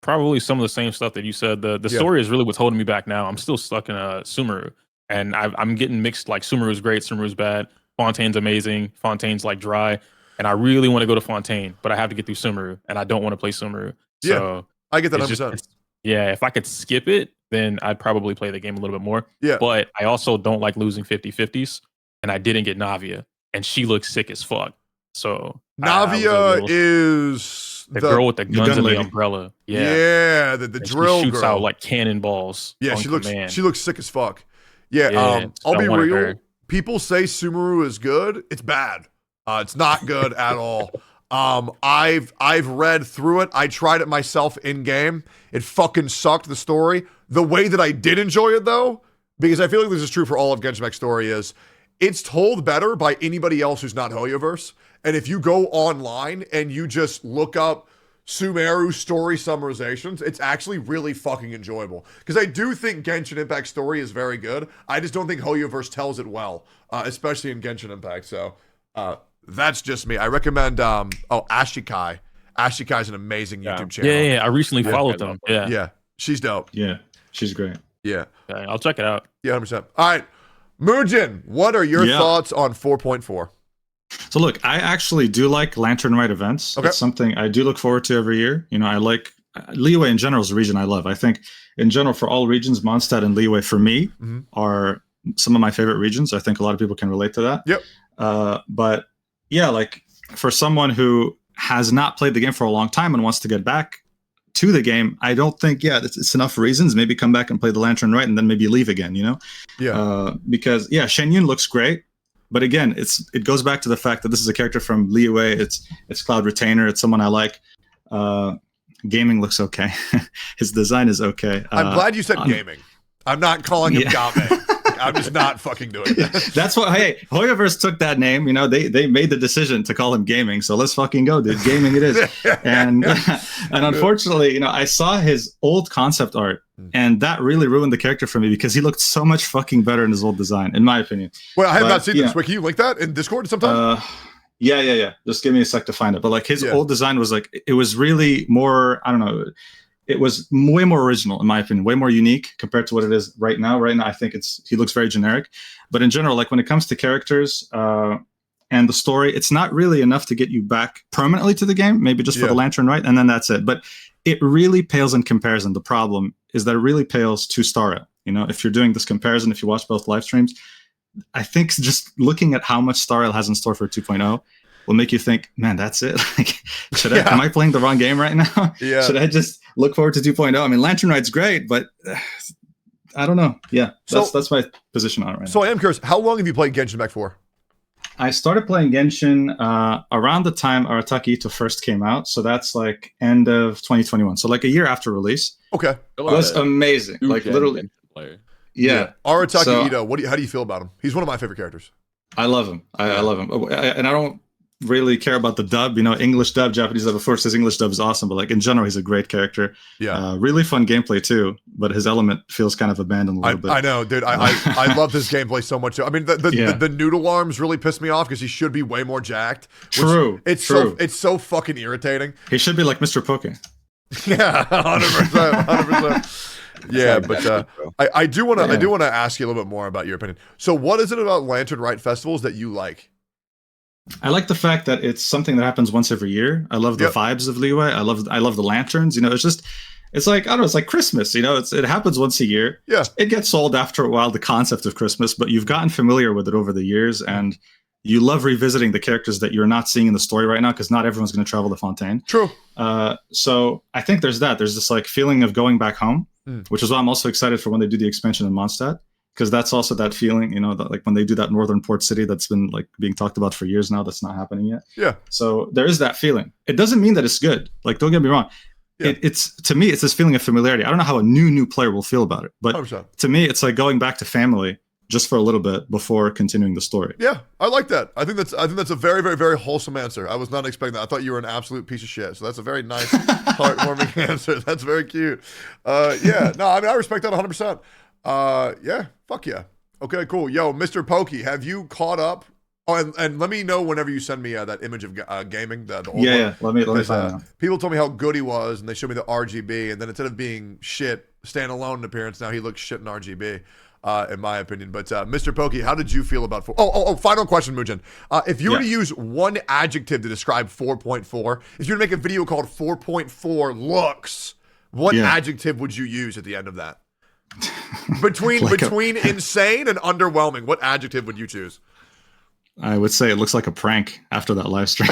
S4: Probably some of the same stuff that you said. The story is really what's holding me back now. I'm still stuck in Sumeru. And I'm getting mixed, like Sumeru's great, Sumeru's bad. Fontaine's amazing. Fontaine's like dry. And I really want to go to Fontaine, but I have to get through Sumeru. And I don't want to play Sumeru. So
S1: I get that
S4: it's
S1: 100%.
S4: yeah, if I could skip it, then I'd probably play the game a little bit more.
S1: Yeah.
S4: But I also don't like losing 50-50s. And I didn't get Navia. And she looks sick as fuck. So
S1: Navia is
S4: the girl with the guns and the
S3: lady.
S4: umbrella.
S1: Yeah, the
S4: And
S1: drill
S4: she shoots
S1: girl.
S4: out like cannonballs.
S1: Yeah,
S4: on
S1: she
S4: command.
S1: looks sick as fuck. Yeah,
S4: Yeah,
S1: I'll
S4: so
S1: be
S4: I wanted
S1: real.
S4: her.
S1: People say Sumeru is good. It's bad. It's not good at all. I've read through it. I tried it myself in game. It fucking sucked, the story. The way that I did enjoy it though, because I feel like this is true for all of Genshin Impact's story, is it's told better by anybody else who's not Hoyoverse. And if you go online and you just look up Sumeru story summarizations, it's actually really fucking enjoyable. Because I do think Genshin Impact story is very good. I just don't think Hoyoverse tells it well, especially in Genshin Impact. So that's just me. I recommend, Ashikai. Ashikai is an amazing YouTube channel.
S4: Yeah. I recently followed them. Yeah.
S1: Yeah, she's dope.
S3: Yeah, she's great.
S1: Yeah.
S4: Okay, I'll check it out.
S1: Yeah, 100%. All right. Muujin, what are your
S3: Yeah.
S1: thoughts on 4.4?
S3: So look, I actually do like Lantern Rite events.
S1: Okay.
S3: It's something I do look forward to every year. You know, I like Liyue in general is a region I love. I think in general for all regions, Mondstadt and Liyue for me are some of my favorite regions. I think a lot of people can relate to that.
S1: Yep.
S3: But yeah, like for someone who has not played the game for a long time and wants to get back to the game, I don't think, it's enough reasons. Maybe come back and play the Lantern Rite and then maybe leave again, you know?
S1: Yeah.
S3: Because, yeah, Shenyun looks great. But again, it goes back to the fact that this is a character from Liyue. It's Cloud Retainer. It's someone I like. Gaming looks okay. His design is okay.
S1: I'm glad you said gaming. I'm not calling him Game. I'm just not fucking doing that.
S3: That's what. Hey, Hoyoverse took that name. You know, they made the decision to call him Gaming. So let's fucking go, dude. Gaming it is. And unfortunately, you know, I saw his old concept art, and that really ruined the character for me because he looked so much fucking better in his old design, in my opinion.
S1: Well, I have
S3: But,
S1: not seen
S3: yeah.
S1: this. Wait, can you link that in Discord sometime?
S3: Yeah. Just give me a sec to find it. But like his old design was like, it was really more, I don't know, it was way more original in my opinion, way more unique compared to what it is right now. Right now, I think he looks very generic. But in general, like when it comes to characters and the story, it's not really enough to get you back permanently to the game, maybe just for the Lantern Rite, and then that's it. But it really pales in comparison. The problem is that it really pales to Starra. You know, if you're doing this comparison, if you watch both live streams, I think just looking at how much Starra has in store for 2.0 will make you think, man, that's it. Like, am I playing the wrong game right now?
S1: Yeah.
S3: Should I just look forward to 2.0? I mean, Lantern Rite's great, but I don't know. Yeah, that's my position on it right now.
S1: So I am curious, how long have you played Genshin Impact for?
S3: I started playing Genshin around the time Arataki Ito first came out. So that's like end of 2021. So like a year after release.
S1: Okay.
S3: It was amazing. Like literally.
S5: Player.
S3: Yeah.
S1: Arataki Ito, how do you feel about him? He's one of my favorite characters.
S3: I love him. I love him. And I don't really care about the dub, you know, English dub, Japanese dub. Of course, his English dub is awesome, but like in general, he's a great character.
S1: Yeah.
S3: Really fun gameplay too, but his element feels kind of abandoned a little bit.
S1: I know, dude. I love his gameplay so much. I mean, the noodle arms really piss me off because he should be way more jacked.
S3: True.
S1: It's so fucking irritating.
S3: He should be like Mr. Poke.
S1: Yeah, 100%, 100%. Yeah, but I do want to ask you a little bit more about your opinion. So, what is it about Lantern Rite festivals that you like?
S3: I like the fact that it's something that happens once every year. I love the vibes of Leeway. I love the lanterns. You know, it's like, I don't know, it's like Christmas. You know, it happens once a year.
S1: Yeah,
S3: it gets old after a while, the concept of Christmas, but you've gotten familiar with it over the years, and you love revisiting the characters that you're not seeing in the story right now, because not everyone's going to travel to Fontaine.
S1: True.
S3: So I think there's this like feeling of going back home, which is why I'm also excited for when they do the expansion in Mondstadt, because that's also that feeling, you know, that like when they do that northern port city that's been like being talked about for years now, that's not happening yet.
S1: Yeah.
S3: So there is that feeling. It doesn't mean that it's good. Like, don't get me wrong. Yeah. It's to me, it's this feeling of familiarity. I don't know how a new player will feel about it, but 100%. To me, it's like going back to family just for a little bit before continuing the story.
S1: Yeah, I like that. I think that's a very, very, very wholesome answer. I was not expecting that. I thought you were an absolute piece of shit. So that's a very nice, heartwarming answer. That's very cute. Yeah, no, I mean, I respect that 100%. Yeah, fuck yeah. Okay, cool. Yo, Mr. Pokey, have you caught up? Oh, and let me know whenever you send me that image of gaming. The old one.
S3: Yeah. Let me find out.
S1: People told me how good he was, and they showed me the RGB, and then instead of being shit standalone in appearance, now he looks shit in RGB. In my opinion. But Mr. Pokey, how did you feel about final question, Mugen. If you were to use one adjective to describe 4.4, if you were to make a video called 4.4 looks, what adjective would you use at the end of that? Between insane and underwhelming, what adjective would you choose?
S3: I would say it looks like a prank after that live stream.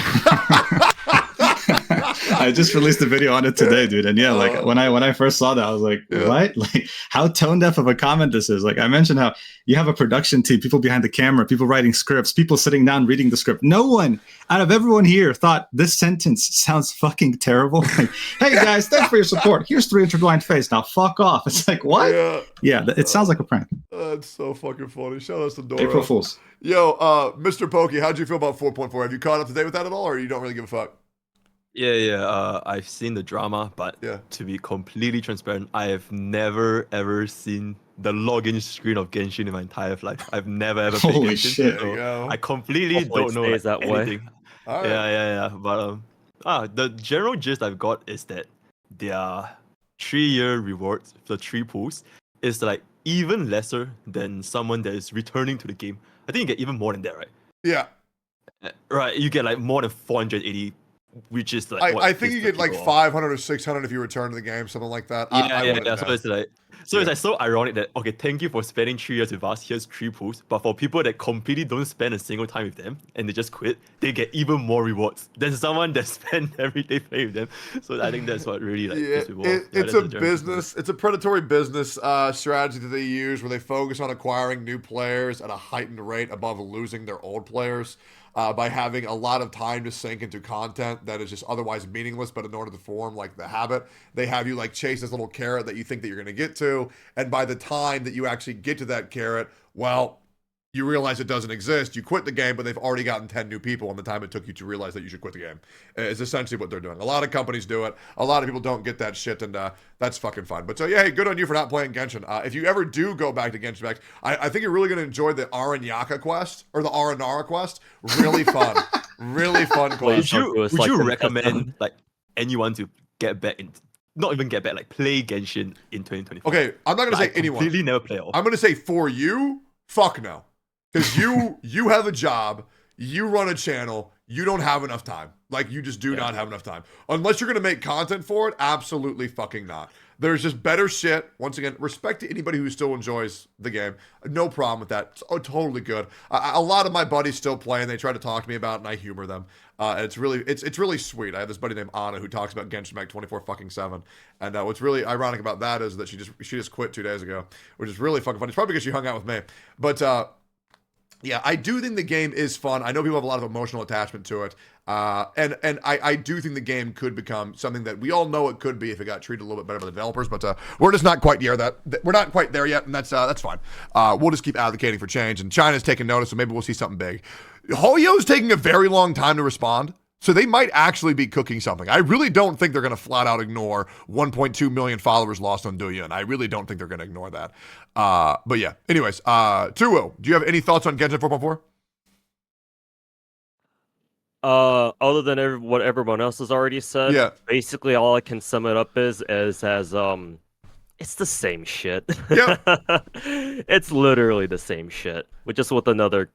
S3: I just released a video on it today, dude. And yeah, like when I first saw that, I was like, what? Like, how tone deaf of a comment this is. Like, I mentioned how you have a production team, people behind the camera, people writing scripts, people sitting down reading the script. No one out of everyone here thought this sentence sounds fucking terrible. Like, hey guys, thanks for your support. Here's 3 intertwined face. Now fuck off. It's like, what? Yeah, it sounds like a prank.
S1: That's so fucking funny. Shout out to Dora.
S3: April Fools.
S1: Yo, Mr. Pokey, how'd you feel about 4.4? Have you caught up to date with that at all, or you don't really give a fuck?
S8: Yeah. I've seen the drama, but to be completely transparent, I have never ever seen the login screen of Genshin in my entire life. I've never ever played
S3: Holy
S8: Genshin.
S3: Shit.
S8: So I completely don't know
S7: that
S8: anything.
S7: way.
S1: Right.
S8: Yeah. But the general gist I've got is that their 3-year rewards, the 3 pools, is like even lesser than someone that is returning to the game. I think you get even more than that, right?
S1: Yeah.
S8: Right, you get like more than 480, which is like
S1: I think you get like 500 or 600 if you return to the game, something like that.
S8: Yeah. So it's like so ironic that, okay, thank you for spending 3 years with us, here's 3 pools, but for people that completely don't spend a single time with them and they just quit, they get even more rewards than someone that spent every day playing with them. So I think that's what really like people.
S1: It's a business, it's a predatory business strategy that they use where they focus on acquiring new players at a heightened rate above losing their old players. By having a lot of time to sink into content that is just otherwise meaningless, but in order to form like the habit, they have you like chase this little carrot that you think that you're going to get to, and by the time that you actually get to that carrot, well, you realize it doesn't exist. You quit the game, but they've already gotten 10 new people in the time it took you to realize that you should quit the game. Is essentially what they're doing. A lot of companies do it. A lot of people don't get that shit, and that's fucking fun. But so yeah, hey, good on you for not playing Genshin. If you ever do go back to Genshin Impact, I think you're really going to enjoy the Aranyaka quest or the Aranara quest. Really fun, really fun quest.
S8: Would you recommend like anyone to get back in? Not even get back, like play Genshin in 2024.
S1: Okay, I'm not going to say anyone.
S8: Completely never play off.
S1: I'm going to say for you, fuck no. Because you have a job, you run a channel, you don't have enough time. Like, you just do not have enough time. Unless you're going to make content for it, absolutely fucking not. There's just better shit. Once again, respect to anybody who still enjoys the game. No problem with that. It's totally good. A lot of my buddies still play, and they try to talk to me about it, and I humor them. It's really sweet. I have this buddy named Anna who talks about Genshin Impact 24/7. And what's really ironic about that is that she just quit 2 days ago, which is really fucking funny. It's probably because she hung out with me. But yeah, I do think the game is fun. I know people have a lot of emotional attachment to it. And I do think the game could become something that we all know it could be if it got treated a little bit better by the developers, but we're just not quite we're not quite there yet, and that's fine. We'll just keep advocating for change, and China's taking notice, so maybe we'll see something big. Hoyo's taking a very long time to respond, so they might actually be cooking something. I really don't think they're going to flat out ignore 1.2 million followers lost on Douyin. I really don't think they're going to ignore that. But yeah, anyways, Tuwo, do you have any thoughts on Genshin 4.4?
S7: Other than what everyone else has already said,
S1: Yeah.
S7: basically all I can sum it up is as it's the same shit.
S1: Yep.
S7: It's literally the same shit, just with another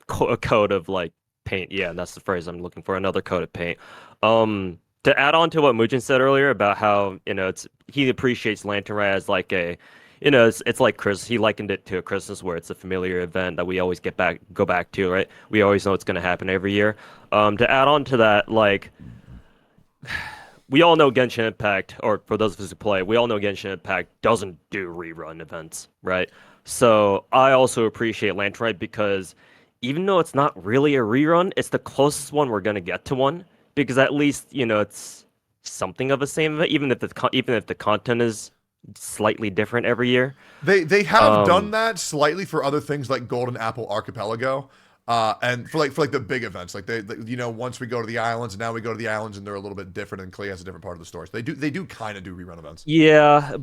S7: coat of like paint. Yeah, that's the phrase I'm looking for. Another coat of paint. To add on to what Mujin said earlier about how he appreciates Lantern Ray as like a, it's like Chris. He likened it to a Christmas where it's a familiar event that we always go back to, right? We always know it's going to happen every year. To add on to that, like. We all know Genshin Impact, or for those of us who play, we all know Genshin Impact doesn't do rerun events, right? So I also appreciate Lantern Ray because even though it's not really a rerun, it's the closest one we're gonna get to one because at least it's something of a same event, even if the content is slightly different every year.
S1: They have done that slightly for other things like Golden Apple Archipelago. And for like the big events, like once we go to the islands, now we go to the islands, and they're a little bit different, and Clay has a different part of the story. So they do kind of do rerun events.
S7: Yeah,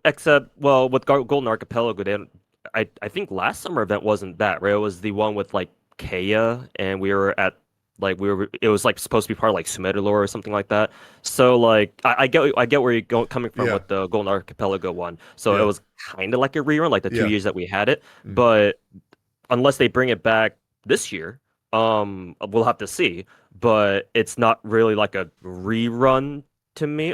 S7: except well, with Golden Archipelago, I think last summer event wasn't that, right? It was the one with like Kaya, and we were at it was like supposed to be part of like Sumedalore or something like that. So like I get where you're coming from with the Golden Archipelago one. So it was kind of like a rerun, like the 2 years that we had it.
S1: Mhm.
S7: But unless they bring it back this year, we'll have to see. But it's not really like a rerun to me.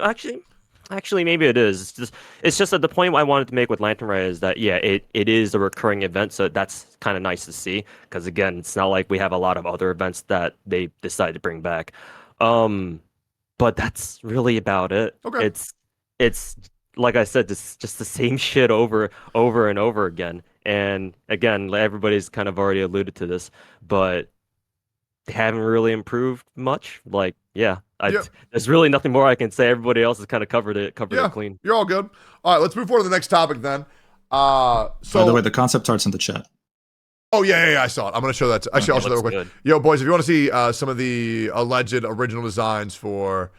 S7: Actually, maybe it is. It's just that the point I wanted to make with Lantern Ray is that it is a recurring event, so that's kind of nice to see. Because again, it's not like we have a lot of other events that they decide to bring back. But that's really about it.
S1: Okay.
S7: It's like I said, just the same shit over and over again. And again, everybody's kind of already alluded to this, but they haven't really improved much. Like, there's really nothing more I can say. Everybody else has kind of covered it clean.
S1: You're all good. All right, let's move forward to the next topic then.
S3: By the way, the concept art's in the chat.
S1: Oh yeah, I saw it. I'm gonna show that. Actually, I'll show that real quick.
S7: Good.
S1: Yo, boys, if you want to see some of the alleged original designs for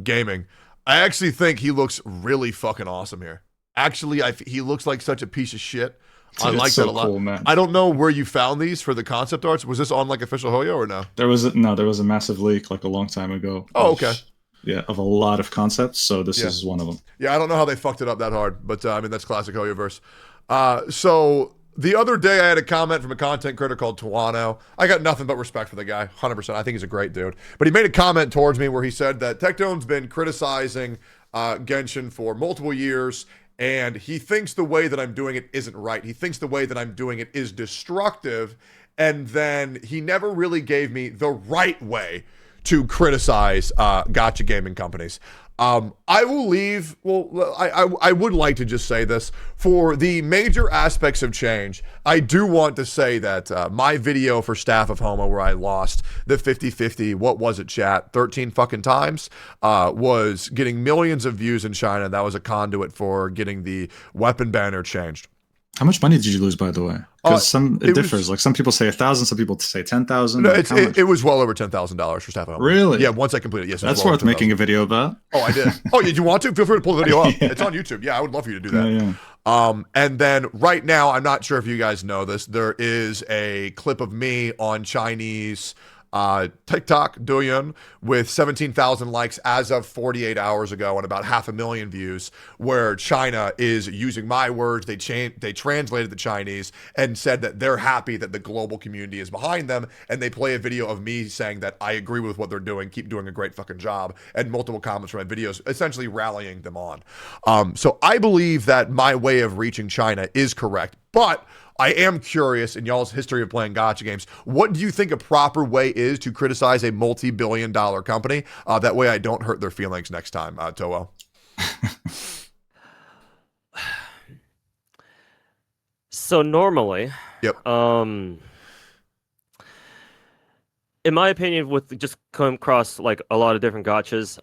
S1: gaming, I actually think he looks really fucking awesome here. Actually, he looks like such a piece of shit. I like that a lot.
S3: Cool, man.
S1: I don't know where you found these for the concept arts. Was this on like official Hoyo or no?
S3: There was a massive leak like a long time ago.
S1: Oh, okay.
S3: Yeah, of a lot of concepts. So this is one of them.
S1: Yeah, I don't know how they fucked it up that hard, but I mean that's classic Hoyoverse. So the other day I had a comment from a content creator called Tuano. I got nothing but respect for the guy, 100%. I think he's a great dude. But he made a comment towards me where he said that Tectone's been criticizing Genshin for multiple years, and he thinks the way that I'm doing it isn't right. He thinks the way that I'm doing it is destructive, and then he never really gave me the right way to criticize gacha gaming companies. I will leave. Well, I would like to just say this. For the major aspects of change, I do want to say that my video for Staff of Homo, where I lost the 50-50, what was it, chat, 13 fucking times, was getting millions of views in China. That was a conduit for getting the weapon banner changed.
S3: How much money did you lose, by the way? Because it differs. Like some people say 1,000, some people say 10,000.
S1: No, it was well over $10,000 for Staff of Homo.
S3: Really?
S1: Yeah, once I completed it, yes.
S3: That's worth making a video about.
S1: Oh, I did. Oh, did you want to? Feel free to pull the video up. It's on YouTube. Yeah, I would love for you to do that.
S3: Yeah.
S1: And then right now, I'm not sure if you guys know this, there is a clip of me on Chinese TikTok, Douyin, with 17,000 likes as of 48 hours ago and about 500,000 views, where China is using my words. They translated the Chinese and said that they're happy that the global community is behind them, and they play a video of me saying that I agree with what they're doing, keep doing a great fucking job, and multiple comments from my videos essentially rallying them on. So I believe that my way of reaching China is correct, but I am curious, in y'all's history of playing gacha games, what do you think a proper way is to criticize a multi-billion-dollar company? That way I don't hurt their feelings next time, Towo.
S7: So normally,
S1: Yep.
S7: in my opinion, with just come across like a lot of different gachas,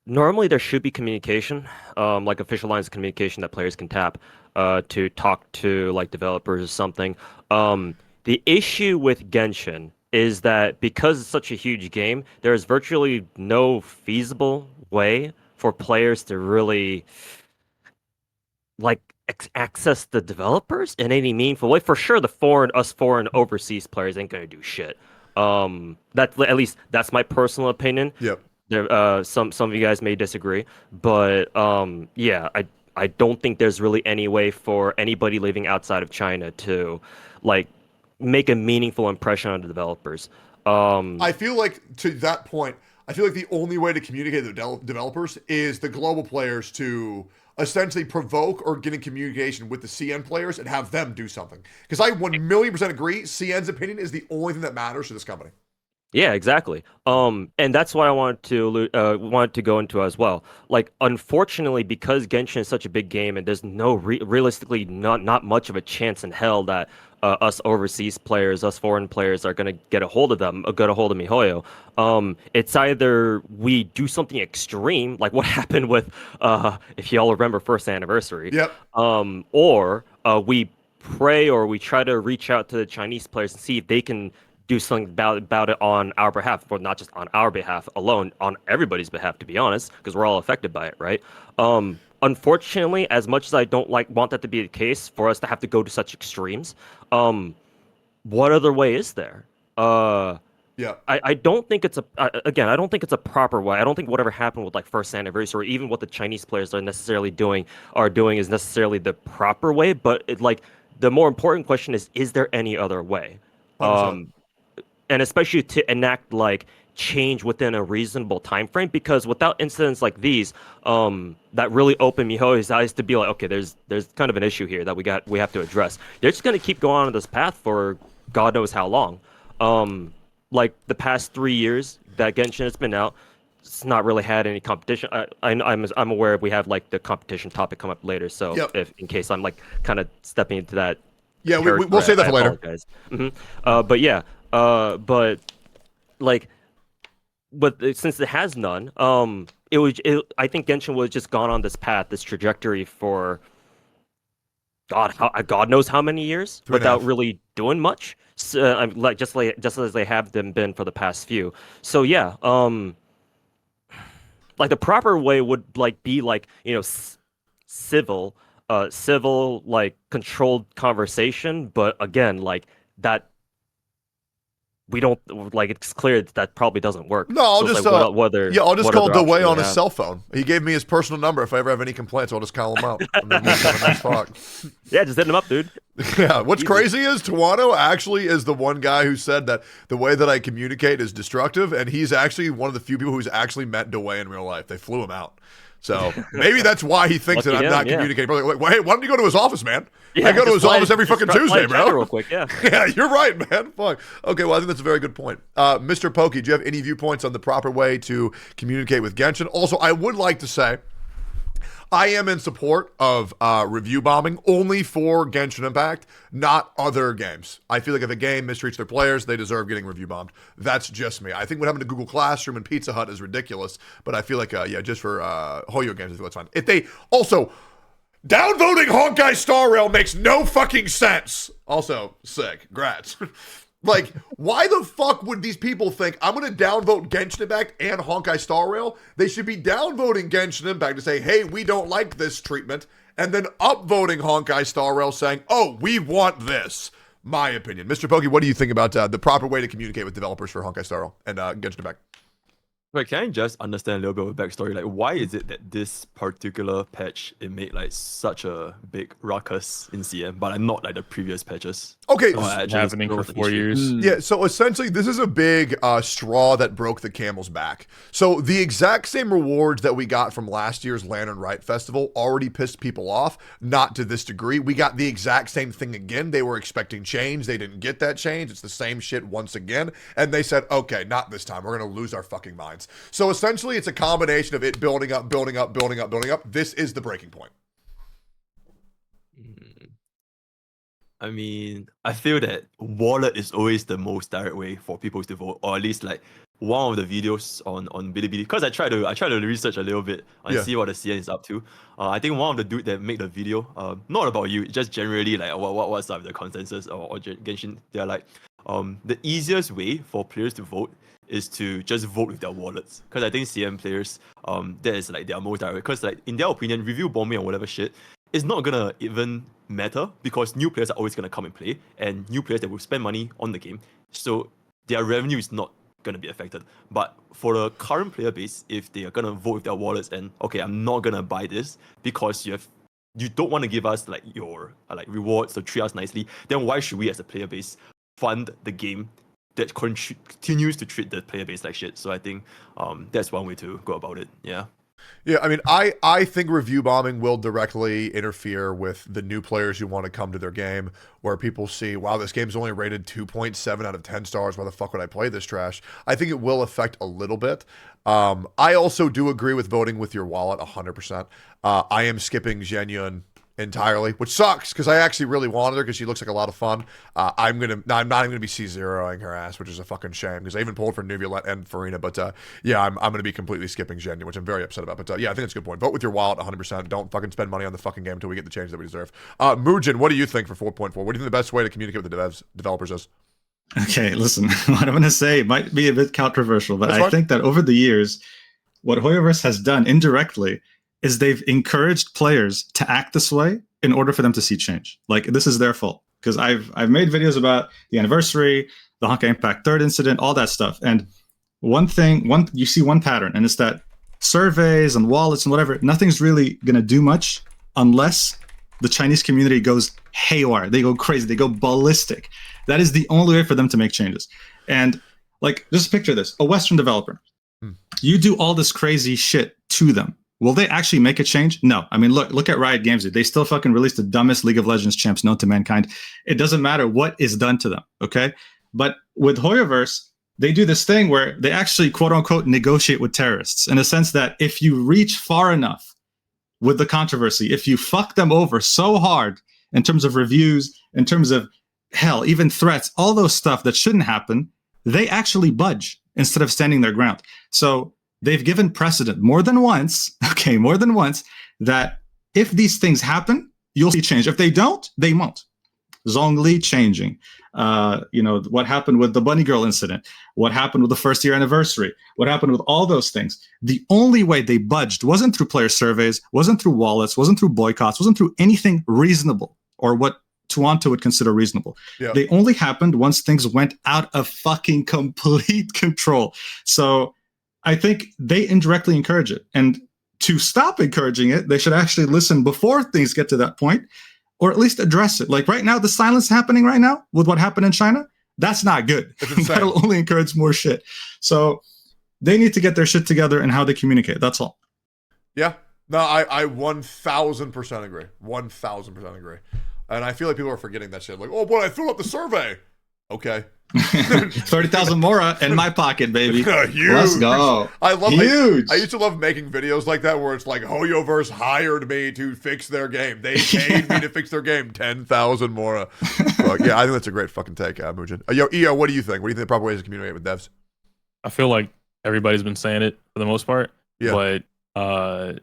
S7: normally there should be communication, like official lines of communication that players can tap to talk to like developers or something. The issue with Genshin is that because it's such a huge game, there is virtually no feasible way for players to really like access the developers in any meaningful way. For sure, the foreign overseas players ain't gonna do shit. That at least that's my personal opinion.
S1: Yep.
S7: There, some of you guys may disagree, but yeah, I don't think there's really any way for anybody living outside of China to like make a meaningful impression on the developers.
S1: I feel like to that point, I feel like the only way to communicate with developers is the global players to essentially provoke or get in communication with the CN players and have them do something. Because I 1,000,000% agree, CN's opinion is the only thing that matters to this company.
S7: Yeah, exactly. And that's what I wanted to go into as well. Like, unfortunately, because Genshin is such a big game, and there's no realistically not much of a chance in hell that us overseas players, us foreign players, are gonna get a hold of them, get a hold of MiHoYo. It's either we do something extreme, like what happened with, if y'all remember, first anniversary.
S1: Yep.
S7: Or we pray or we try to reach out to the Chinese players and see if they can do something about it on our behalf, or not just on our behalf alone, on everybody's behalf, to be honest, because we're all affected by it, right? Unfortunately, as much as I don't want that to be the case, for us to have to go to such extremes, what other way is there?
S1: Yeah.
S7: I don't think it's again, I don't think it's a proper way. I don't think whatever happened with like first anniversary, or even what the Chinese players are doing is necessarily the proper way. But like the more important question is there any other way?
S1: 100%.
S7: And especially to enact like change within a reasonable time frame, because without incidents like these, that really open MiHoYo's eyes to be like, okay, there's kind of an issue here that we have to address. They're just gonna keep going on this path for God knows how long. Like the past 3 years that Genshin has been out, it's not really had any competition. I'm aware we have like the competition topic come up later, so
S1: Yep.
S7: if in case I'm like kind of stepping into that.
S1: Yeah, we'll save that for later.
S7: But yeah, but like, since it has none, I think Genshin was just gone on this path, this trajectory for God knows how many years
S1: 3.5.
S7: without really doing much. So, just as they have been for the past few. So yeah, like the proper way would like be like, you know, civil like controlled conversation, but again, like that we don't like, it's clear that probably doesn't work.
S1: No, I'll
S7: So it's
S1: just
S7: like,
S1: I'll just call
S7: other
S1: DeWay
S7: options
S1: on
S7: we
S1: his
S7: have?
S1: cell phone. He gave me his personal number. If I ever have any complaints, I'll just call him out. And then we'll get him next talk.
S7: Yeah, just hit him up, dude.
S1: Yeah, what's
S7: Easy.
S1: crazy is Tawano actually is the one guy who said that the way that I communicate is destructive, and he's actually one of the few people who's actually met DeWay in real life. They flew him out. So maybe that's why he thinks that
S7: Lucky
S1: I'm
S7: him,
S1: not
S7: yeah.
S1: communicating. Like, well, hey, why don't you go to his office, man?
S7: Yeah,
S1: I go to
S7: just
S1: his
S7: fly-
S1: office every
S7: just
S1: fucking
S7: fly
S1: Tuesday,
S7: China
S1: bro.
S7: real quick, yeah.
S1: Yeah, you're right, man. Fuck. Okay, well, I think that's a very good point. Mr. Pokey, do you have any viewpoints on the proper way to communicate with Genshin? Also, I would like to say I am in support of review bombing only for Genshin Impact, not other games. I feel like if a game mistreats their players, they deserve getting review bombed. That's just me. I think what happened to Google Classroom and Pizza Hut is ridiculous, but I feel like, just for Hoyo games, I think that's fine. If they also... Downvoting Honkai Star Rail makes no fucking sense. Also, sick. Grats. Like, why the fuck would these people think I'm going to downvote Genshin Impact and Honkai Star Rail? They should be downvoting Genshin Impact to say, hey, we don't like this treatment, and then upvoting Honkai Star Rail saying, oh, we want this. My opinion. Mr. Pokey, what do you think about the proper way to communicate with developers for Honkai Star Rail and Genshin Impact?
S8: Wait, can I just understand a little bit of a backstory? Like, why is it that this particular patch, it made like such a big ruckus in CM, but not like the previous patches?
S1: Okay.
S8: Oh,
S4: It's been happening for 4 years.
S1: Yeah, so essentially, this is a big straw that broke the camel's back. So the exact same rewards that we got from last year's Lantern Rite Festival already pissed people off, not to this degree. We got the exact same thing again. They were expecting change. They didn't get that change. It's the same shit once again. And they said, okay, not this time. We're going to lose our fucking minds. So essentially, it's a combination of it building up, building up, building up, building up. This is the breaking point.
S8: I mean, I feel that wallet is always the most direct way for people to vote, or at least like one of the videos on Bilibili. Because I try to research a little bit and see what the CN is up to. I think one of the dude that made the video, not about you, just generally like what's up the consensus or Genshin. They're like, the easiest way for players to vote is to just vote with their wallets. Because I think CM players, that is like their most direct. Because like in their opinion, review bombing or whatever shit it's not gonna even matter because new players are always gonna come and play, and new players that will spend money on the game, so their revenue is not gonna be affected. But for the current player base, if they are gonna vote with their wallets and okay, I'm not gonna buy this because you don't want to give us like your like rewards or treat us nicely, then why should we as a player base fund the game that continues to treat the player base like shit? So I think that's one way to go about it. Yeah.
S1: Yeah, I mean, I think review bombing will directly interfere with the new players who want to come to their game, where people see, wow, this game's only rated 2.7 out of 10 stars. Why the fuck would I play this trash? I think it will affect a little bit. I also do agree with voting with your wallet 100%. I am skipping Genyun entirely, which sucks because I actually really wanted her because she looks like a lot of fun. I'm not even gonna be C0ing her ass, which is a fucking shame because I even pulled for Nuvula and Farina. But yeah, I'm gonna be completely skipping Genyun, which I'm very upset about. But yeah, I think it's a good point. Vote with your wallet 100%. Don't fucking spend money on the fucking game until we get the change that we deserve. Muujin, what do you think for 4.4? What do you think the best way to communicate with the developers is?
S3: Okay, listen, what I'm going to say might be a bit controversial, but I think that over the years, what Hoyoverse has done indirectly is they've encouraged players to act this way in order for them to see change. Like, this is their fault. Because I've made videos about the anniversary, the Honkai Impact 3rd incident, all that stuff. And you see one pattern, and it's that surveys and wallets and whatever, nothing's really going to do much unless the Chinese community goes haywire. They go crazy. They go ballistic. That is the only way for them to make changes. And like, just picture this, a Western developer. You do all this crazy shit to them. Will they actually make a change? No. I mean, look at Riot Games. They still fucking released the dumbest League of Legends champs known to mankind. It doesn't matter what is done to them, okay? But with Hoyoverse, they do this thing where they actually, quote unquote, negotiate with terrorists in a sense that if you reach far enough with the controversy, if you fuck them over so hard in terms of reviews, in terms of, hell, even threats, all those stuff that shouldn't happen, they actually budge instead of standing their ground. So they've given precedent more than once, that if these things happen, you'll see change. If they don't, they won't. Zhongli changing. What happened with the Bunny Girl incident, what happened with the first year anniversary, what happened with all those things. The only way they budged wasn't through player surveys, wasn't through wallets, wasn't through boycotts, wasn't through anything reasonable or what Toronto would consider reasonable. Yeah. They only happened once things went out of fucking complete control. So I think they indirectly encourage it. And to stop encouraging it, they should actually listen before things get to that point, or at least address it. Like right now, the silence happening right now with what happened in China, that's not good. That'll only encourage more shit. So they need to get their shit together and how they communicate. That's all.
S1: Yeah. No, I 1,000% agree. 1,000% agree. And I feel like people are forgetting that shit. Like, oh, boy, I filled out the survey. Okay.
S3: 30,000 Mora in my pocket, baby.
S1: Huge.
S3: Let's go.
S1: I love
S3: Huge.
S1: I used to love making videos like that where it's like Hoyoverse hired me to fix their game. They paid me to fix their game. 10,000 Mora. Yeah, I think that's a great fucking take, Muujin. Yo, EO, what do you think? What do you think the proper way is to communicate with devs?
S4: I feel like everybody's been saying it for the most part.
S1: Yeah.
S4: But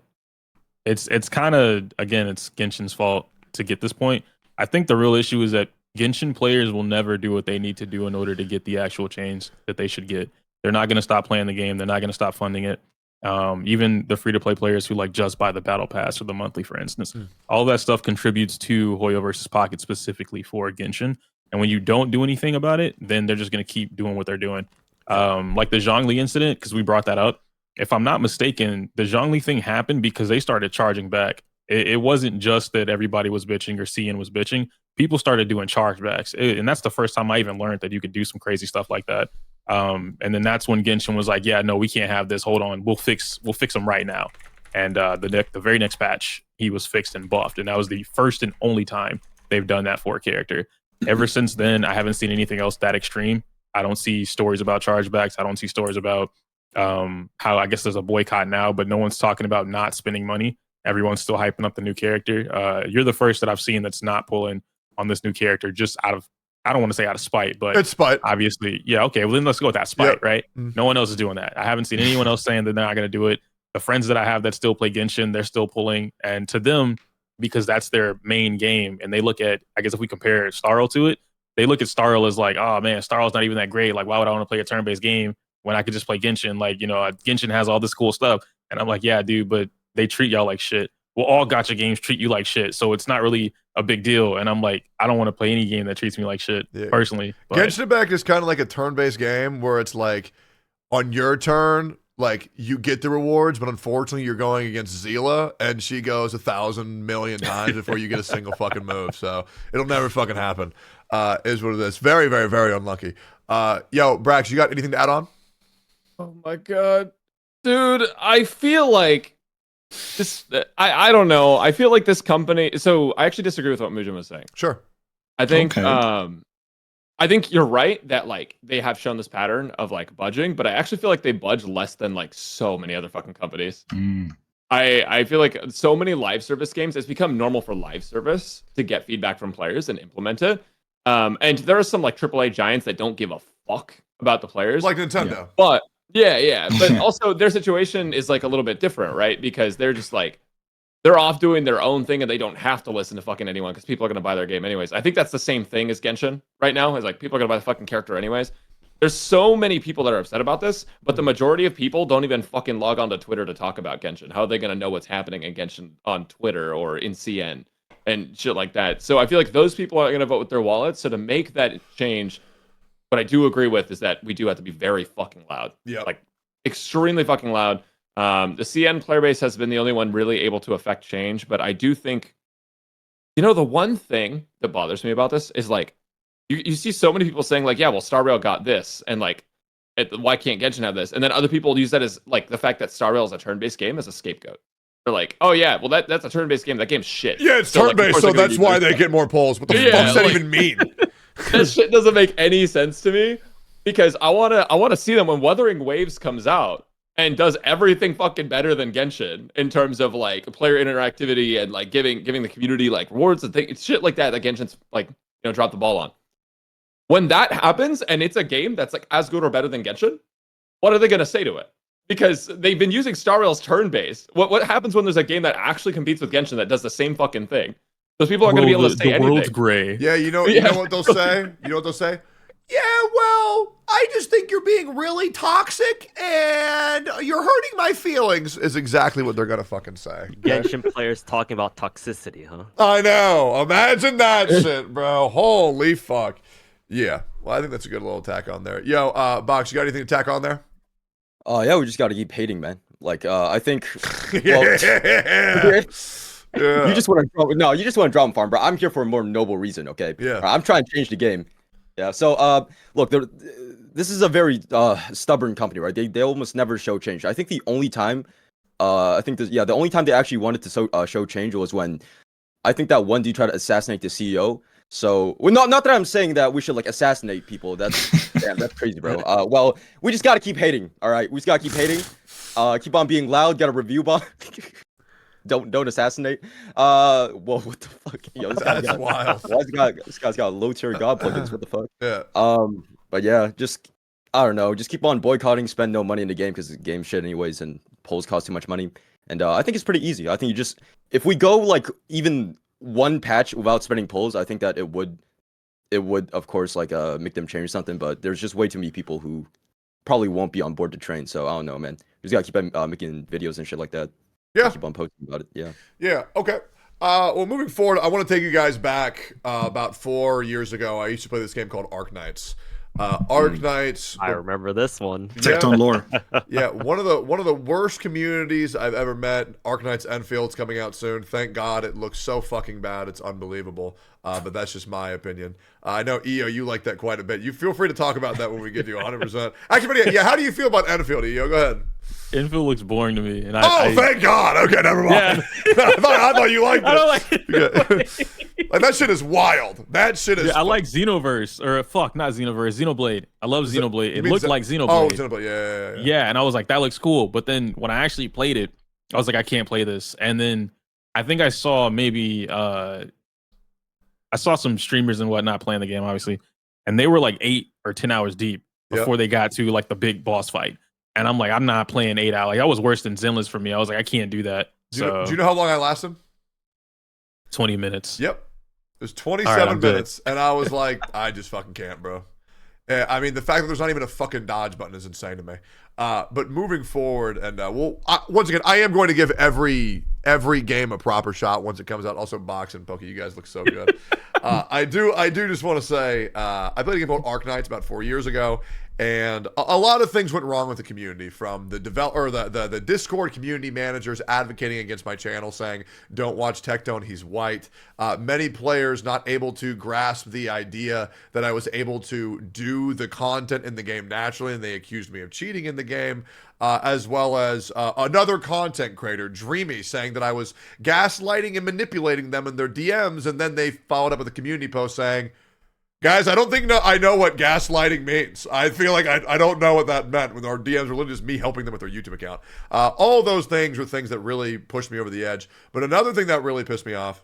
S4: it's kind of, again, it's Genshin's fault to get this point. I think the real issue is that Genshin players will never do what they need to do in order to get the actual change that they should get. They're not going to stop playing the game. They're not going to stop funding it. Even the free-to-play players who like just buy the battle pass or the monthly, for instance, all that stuff contributes to Hoyoverse's pocket specifically for Genshin. And when you don't do anything about it, then they're just going to keep doing what they're doing. Like the Zhongli incident, because we brought that up. If I'm not mistaken, the Zhongli thing happened because they started charging back. It wasn't just that everybody was bitching or CN was bitching. People started doing chargebacks. And that's the first time I even learned that you could do some crazy stuff like that. And then that's when Genshin was like, yeah, no, we can't have this. Hold on. We'll fix them right now. And the very next patch, he was fixed and buffed. And that was the first and only time they've done that for a character. Ever since then, I haven't seen anything else that extreme. I don't see stories about chargebacks. I don't see stories about how I guess there's a boycott now, but no one's talking about not spending money. Everyone's still hyping up the new character. You're the first that I've seen that's not pulling on this new character just out of, I don't want to say out of spite, but
S1: it's spite.
S4: Obviously. Yeah, okay, well then let's go with that spite, right? No one else is doing that. I haven't seen anyone else saying that they're not going to do it. The friends that I have that still play Genshin, they're still pulling. And to them, because that's their main game, and they look at, I guess if we compare Starl to it, they look at Starl as like, oh man, Starl's not even that great. Like, why would I want to play a turn-based game when I could just play Genshin? Like, Genshin has all this cool stuff. And I'm like, yeah, dude, but they treat y'all like shit. well, all gacha games treat you like shit, so it's not really a big deal. And I'm like, I don't want to play any game that treats me like shit personally. But
S1: Genshin Impact is kind of like a turn-based game where it's like on your turn, like you get the rewards, but unfortunately you're going against Zila and she goes 1,000 million times before you get a single fucking move. So it'll never fucking happen. Is what it is. Very, very, very unlucky. Yo, Brax, you got anything to add on?
S5: Oh my god, dude! I feel like this. I don't know. I feel like this company. So I actually disagree with what Mujin was saying.
S1: Sure.
S5: I think.
S3: Okay.
S5: I think you're right that like they have shown this pattern of like budging, but I actually feel like they budge less than like so many other fucking companies. I feel like so many live service games, it's become normal for live service to get feedback from players and implement it. And there are some like AAA giants that don't give a fuck about the players,
S1: Like Nintendo.
S5: but yeah. But also their situation is like a little bit different, right? Because they're just like they're off doing their own thing and they don't have to listen to fucking anyone because people are gonna buy their game anyways. I think that's the same thing as Genshin right now. Is like people are gonna buy the fucking character anyways. There's so many people that are upset about this, but the majority of people don't even fucking log on to Twitter to talk about Genshin. How are they gonna know what's happening in Genshin on Twitter or in CN and shit like that? So I feel like those people are gonna vote with their wallets. So to make that change, what I do agree with is that we do have to be very fucking loud.
S1: Yeah.
S5: Like extremely fucking loud. The CN player base has been the only one really able to affect change, but I do think, you know, the one thing that bothers me about this is like, you see so many people saying like, yeah, well, Star Rail got this, and like, why can't Genshin have this? And then other people use that as like the fact that Star Rail is a turn-based game as a scapegoat. They're like, oh yeah, well that's a turn-based game. That game's shit.
S1: Yeah, it's
S5: So, like, of
S1: turn-based,
S5: course
S1: so
S5: they're gonna
S1: that's
S5: use
S1: why
S5: this.
S1: they get more polls. What the
S5: Yeah,
S1: fuck does that
S5: like-
S1: even mean?
S5: That shit doesn't make any sense to me because I wanna see them when Wuthering Waves comes out and does everything fucking better than Genshin in terms of like player interactivity and like giving the community like rewards and things, shit like that Genshin's like, you know, dropped the ball on. When that happens and it's a game that's like as good or better than Genshin, what are they gonna say to it? Because they've been using Star Rail's turn-based. What happens when there's a game that actually competes with Genshin that does the same fucking thing? Those people aren't gonna be able to say
S4: the world's
S5: anything.
S4: gray.
S1: Yeah, you know what they'll say? You know what they'll say? Yeah, well, I just think you're being really toxic and you're hurting my feelings is exactly what they're gonna fucking say. okay?
S7: Genshin players talking about toxicity, huh?
S1: I know. Imagine that shit, bro. Holy fuck. Yeah. Well, I think that's a good little tack on there. Yo, Box, you got anything to tack on there?
S6: Yeah, we just gotta keep hating, man. Like, I think.
S1: Yeah. Yeah.
S6: You just want to drop farm, bro. I'm here for a more noble reason, okay?
S1: Yeah.
S6: I'm trying to change the game. Yeah. So, look, this is a very stubborn company, right? They almost never show change. I think the only time, the only time they actually wanted to show change was when, I think that one dude tried to assassinate the CEO. So, well, not that I'm saying that we should like assassinate people. That's damn, that's crazy, bro. Well, we just gotta keep hating. All right, we just gotta keep hating. Keep on being loud. Get a review bomb. Don't assassinate. Well, what the fuck? Yo,
S1: That's wild.
S6: This guy's got low tier god plugins. What the fuck?
S1: Yeah.
S6: But yeah, just I don't know. Just keep on boycotting. Spend no money in the game because the game's shit anyways, and polls cost too much money. And I think it's pretty easy. I think if we go like even one patch without spending polls, I think that it would of course like make them change something. But there's just way too many people who probably won't be on board to train. So I don't know, man. We just gotta keep making videos and shit like that.
S1: Yeah.
S6: Keep on posting about it. Yeah.
S1: Yeah. Okay. Well, moving forward, I want to take you guys back about 4 years ago. I used to play this game called Arc Knights. Arc Knights.
S7: I remember this one.
S3: Tectone lore.
S1: Yeah, one of the worst communities I've ever met. Arc Knights Enfield's coming out soon. Thank God, it looks so fucking bad. It's unbelievable. But that's just my opinion. I know EO, you like that quite a bit. You feel free to talk about that when we get to you 100%. Actually, but yeah, how do you feel about Enfield, EO? Go ahead.
S4: Enfield looks boring to me, and
S1: Thank God. Okay, never mind.
S4: Yeah.
S1: I thought you liked it.
S4: I don't like it.
S1: Yeah. Like that shit is wild. That shit is.
S4: Yeah, I like Xenoverse, or fuck, not Xenoverse, Xenoblade. I love Xenoblade. It
S1: mean
S4: looked like Xenoblade.
S1: Oh, Xenoblade. Yeah.
S4: Yeah, and I was like, that looks cool. But then when I actually played it, I was like, I can't play this. And then I think I saw maybe I saw some streamers and whatnot playing the game, obviously, and they were like 8 or 10 hours deep before they got to like the big boss fight. And I'm like, I'm not playing 8 hours. Like that was worse than Zenless for me. I was like, I can't do that.
S1: Do you know how long I lasted?
S4: 20 minutes.
S1: Yep. It was 27
S4: I'm good.
S1: minutes, and I was like, I just fucking can't, bro. I mean, the fact that there's not even a fucking dodge button is insane to me. But moving forward, and once again, I am going to give every every game a proper shot once it comes out. Also, Box and Pokey, you guys look so good. I do just want to say I played a game called Arknights about 4 years ago, and a lot of things went wrong with the community, from the the Discord community managers advocating against my channel, saying don't watch Tectone, he's white. Many players not able to grasp the idea that I was able to do the content in the game naturally, and they accused me of cheating in the game. As well as another content creator, Dreamy, saying that I was gaslighting and manipulating them in their DMs, and then they followed up with a community post saying, guys, I don't think I know what gaslighting means. I feel like I don't know what that meant when our DMs were literally just me helping them with their YouTube account. All those things were things that really pushed me over the edge. But another thing that really pissed me off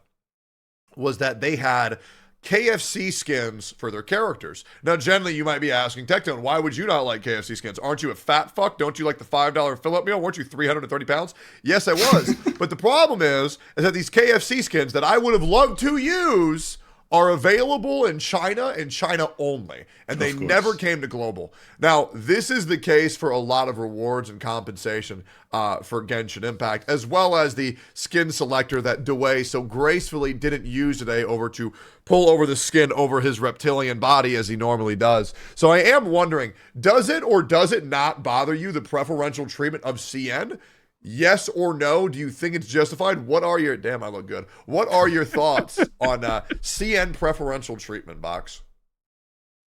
S1: was that they had KFC skins for their characters. Now, generally, you might be asking, Tectone, why would you not like KFC skins? Aren't you a fat fuck? Don't you like the $5 fill-up meal? Weren't you 330 pounds? Yes, I was. But the problem is that these KFC skins that I would have loved to use are available in China and China only, and they never came to global. Now, this is the case for a lot of rewards and compensation for Genshin Impact, as well as the skin selector that Dway so gracefully didn't use today over to pull over the skin over his reptilian body as he normally does. So I am wondering, does it or does it not bother you, the preferential treatment of CN? Yes or no? Do you think it's justified? What are your... Damn, I look good. What are your thoughts on CN preferential treatment, Box?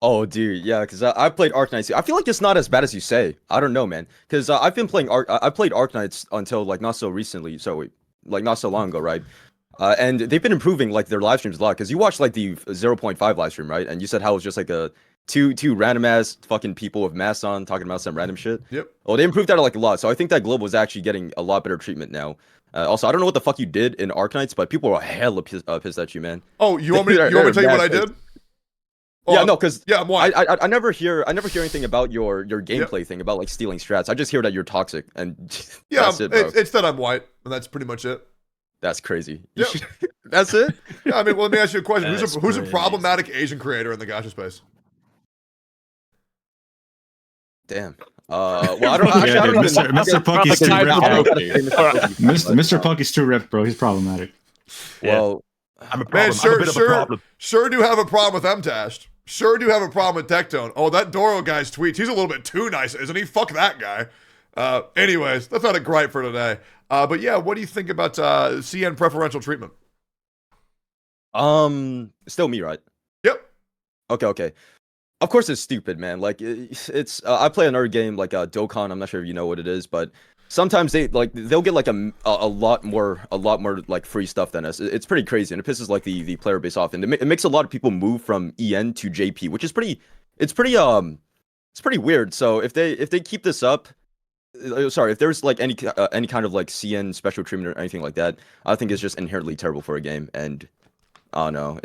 S6: Oh, dude, yeah, because I played Arknights. I feel like it's not as bad as you say. I don't know, man. Because I've been playing I played Arknights until, like, not so recently. So, like, not so long ago, right? And they've been improving, like, their live streams a lot. Because you watched, like, the 0.5 live stream, right? And you said how it was just, like, a... Two random ass fucking people with masks on talking about some random shit.
S1: Yep.
S6: Oh, they improved that like a lot. So I think that Global is actually getting a lot better treatment now. Also, I don't know what the fuck you did in Arknights, but people are hella pissed at you, man.
S1: Oh, you want me to tell you what I did? Oh,
S6: yeah, no, because
S1: I'm white.
S6: I never hear anything about your gameplay thing about like stealing strats. I just hear that you're toxic, and
S1: yeah,
S6: that's it, bro.
S1: It's that I'm white, and that's pretty much it.
S6: That's crazy.
S1: Yep.
S6: That's it.
S1: Yeah, I mean, well, let me ask you a question.
S8: That's
S1: Who's a
S8: crazy.
S1: problematic Asian creator in the gacha space?
S6: Damn. Well, I don't. Actually,
S3: Yeah,
S6: I don't
S3: dude,
S6: know.
S3: Mr. Punky's too ripped, bro.
S6: Mr.
S3: Mr. Punky's too ripped, bro. He's problematic.
S6: Well,
S8: I'm a problem.
S1: Man,
S8: I'm a
S1: sure,
S8: bit of a problem.
S1: sure do have a problem with MTashed. Sure do have a problem with Tectone. Oh, that Doro guy's tweets. He's a little bit too nice, isn't he? Fuck that guy. Anyways, that's not a gripe for today. But yeah, what do you think about CN preferential treatment?
S6: still me, right?
S1: Yep.
S6: Okay. Of course it's stupid, man. Like it's I play another game like Dokkan. I'm not sure if you know what it is, but sometimes they'll get like a lot more like free stuff than us. It's pretty crazy, and it pisses like the player base off, and it makes a lot of people move from EN to JP, which is pretty weird. So if they keep this up, sorry, if there's like any kind of like CN special treatment or anything like that, I think it's just inherently terrible for a game, and I don't know,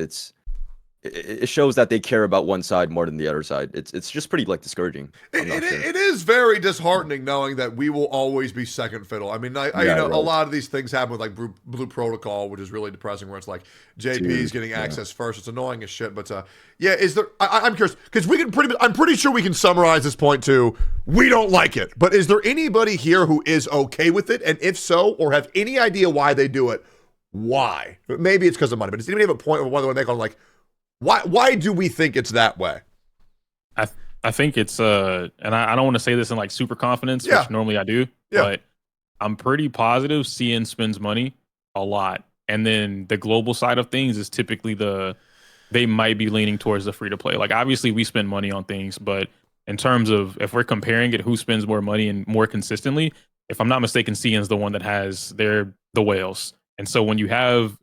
S6: it shows that they care about one side more than the other side. It's just pretty like discouraging.
S1: It is very disheartening knowing that we will always be second fiddle. I mean, I you know,
S6: right.
S1: a lot of these things happen with like Blue Protocol, which is really depressing, where it's like JP's getting access first. It's annoying as shit. But yeah, is there? I'm curious because I'm pretty sure we can summarize this point to we don't like it. But is there anybody here who is okay with it? And if so, or have any idea why they do it? Why? Maybe it's because of money. But does anybody have a point where they make on like? Why do we think it's that way?
S4: I think it's and I don't want to say this in like super confidence, which normally I do, but I'm pretty positive CN spends money a lot. And then the global side of things is typically they might be leaning towards the free to play. Like obviously we spend money on things, but in terms of if we're comparing it, who spends more money and more consistently, if I'm not mistaken, CN's the one that has the whales. And so when you have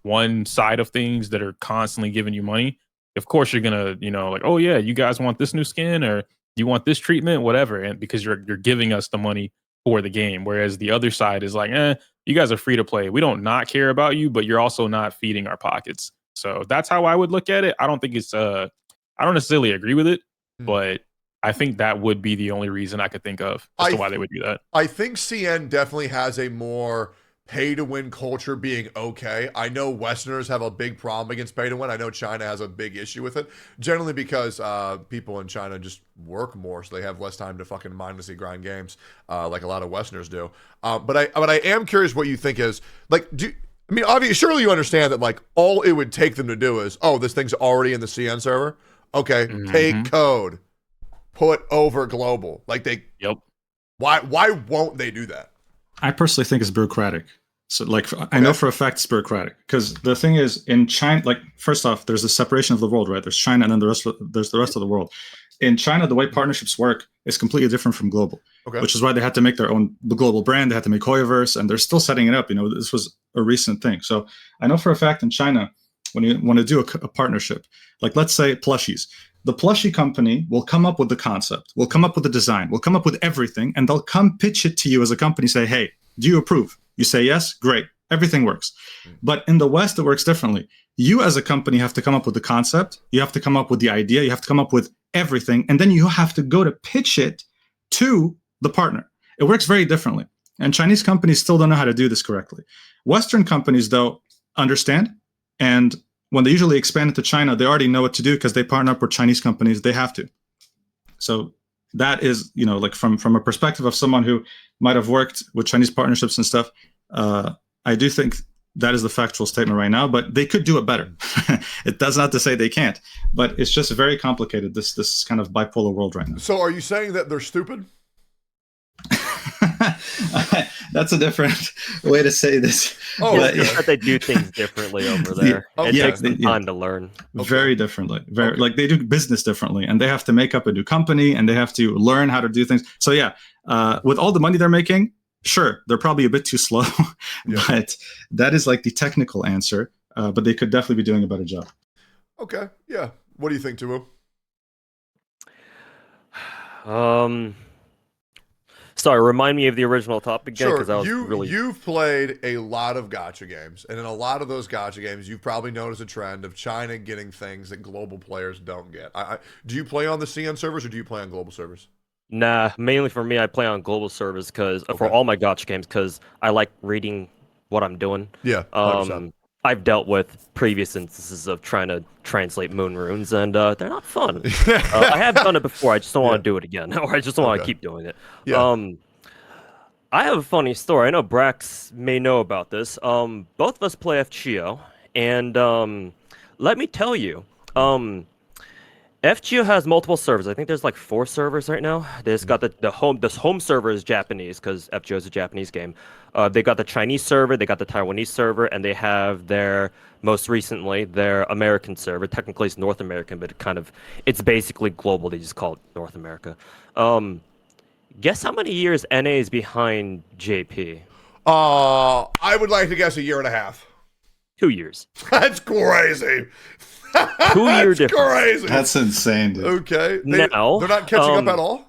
S4: one side of things that are constantly giving you money, of course you're gonna, like, oh yeah, you guys want this new skin or you want this treatment, whatever, and because you're giving us the money for the game. Whereas the other side is like, you guys are free to play. We don't not care about you, but you're also not feeding our pockets. So that's how I would look at it. I don't think it's I don't necessarily agree with it, but I think that would be the only reason I could think of as to why they would do that.
S1: I think CN definitely has a more pay to win culture being okay. I know Westerners have a big problem against pay to win. I know China has a big issue with it, generally because people in China just work more, so they have less time to fucking mindlessly grind games, like a lot of Westerners do. But I am curious what you think is like. I mean, obviously, surely you understand that like all it would take them to do is, oh, this thing's already in the CN server. Okay, take code, put over global. Like they.
S4: Yep.
S1: Why won't they do that?
S3: I personally think it's bureaucratic. So, like, I know for a fact it's bureaucratic because the thing is, in China, like, first off, there's a separation of the world, right? There's China, and then there's the rest of the world. In China, the way partnerships work is completely different from global, which is why they had to make their own global brand. They had to make Hoyoverse, and they're still setting it up. You know, this was a recent thing. So I know for a fact in China, when you want to do a partnership, like let's say plushies, the plushie company will come up with the concept, will come up with the design, will come up with everything, and they'll come pitch it to you as a company, say, hey, do you approve? You say yes, great, everything works. But in the West, it works differently. You as a company have to come up with the concept, you have to come up with the idea, you have to come up with everything, and then you have to go to pitch it to the partner. It works very differently. And Chinese companies still don't know how to do this correctly. Western companies, though, understand, and when they usually expand into China, they already know what to do because they partner up with Chinese companies. They have to. So that is, you know, like from a perspective of someone who might have worked with Chinese partnerships and stuff, I do think that is the factual statement right now, but they could do it better. It does not to say they can't, but it's just very complicated, this kind of bipolar world right now.
S1: So are you saying that they're stupid?
S3: That's a different way to say this.
S7: Oh, but they do things differently over there. It takes them time to learn.
S3: Very differently. Like they do business differently, and they have to make up a new company, and they have to learn how to do things. So yeah, with all the money they're making, sure, they're probably a bit too slow, but that is like the technical answer. But they could definitely be doing a better job.
S1: Okay, yeah. What do you think, Tumu?
S7: Sorry, remind me of the original topic again, because
S1: sure. You've played a lot of gacha games, and in a lot of those gacha games, you've probably noticed a trend of China getting things that global players don't get. Do you play on the CN servers, or do you play on global servers?
S7: Nah, mainly for me, I play on global servers because for all my gacha games, because I like reading what I'm doing.
S1: Yeah, 100%.
S7: I've dealt with previous instances of trying to translate moon runes, and they're not fun. I have done it before. I just don't want to do it again, or I just don't want to keep doing it. Yeah. I have a funny story. I know Brax may know about this. Both of us play FGO, and let me tell you, FGO has multiple servers. I think there's like 4 servers right now. There's got the home server is Japanese because FGO is a Japanese game. They got the Chinese server, they got the Taiwanese server, and they have most recently their American server. Technically it's North American, but it's basically global. They just call it North America. Guess how many years NA is behind JP?
S1: I would like to guess 1.5 years.
S7: 2 years.
S1: That's crazy.
S7: 2-year difference.
S1: Crazy.
S3: That's insane, dude.
S1: Okay. They're not catching up at all?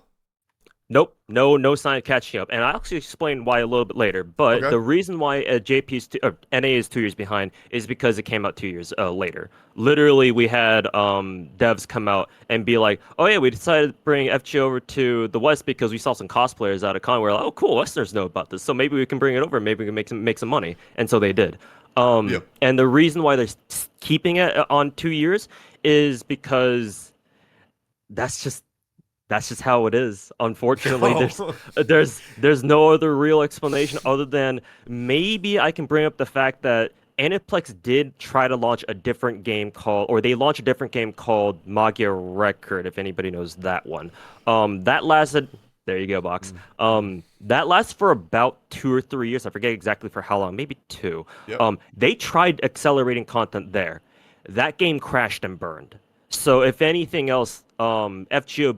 S7: Nope. No sign of catching up. And I'll actually explain why a little bit later. But the reason why NA is 2 years behind is because it came out 2 years later. Literally, we had devs come out and be like, oh yeah, we decided to bring FG over to the West because we saw some cosplayers out of con. We're like, oh cool, Westerners know about this. So maybe we can bring it over. Maybe we can make some money. And so they did. And the reason why they're keeping it on 2 years is because that's just how it is. Unfortunately, there's no other real explanation other than maybe I can bring up the fact that Aniplex did try to launch a different game called Magia Record, if anybody knows that one. That lasted. There you go, Box. That lasted for about 2 or 3 years. I forget exactly for how long, maybe 2. Yep. They tried accelerating content there. That game crashed and burned. So if anything else, FGO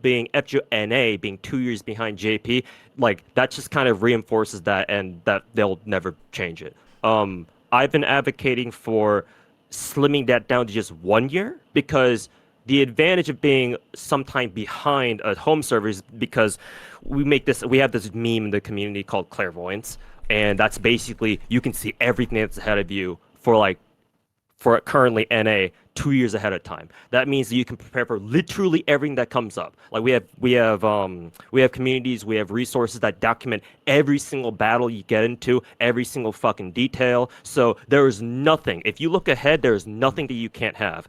S7: NA being 2 years behind JP, like that just kind of reinforces that, and that they'll never change it. I've been advocating for slimming that down to just 1 year because the advantage of being sometime behind a home server is because we have this meme in the community called clairvoyance, and that's basically you can see everything that's ahead of you for currently NA 2 years ahead of time. That means that you can prepare for literally everything that comes up. Like we have communities, we have resources that document every single battle you get into, every single fucking detail. So there is nothing. If you look ahead, there is nothing that you can't have.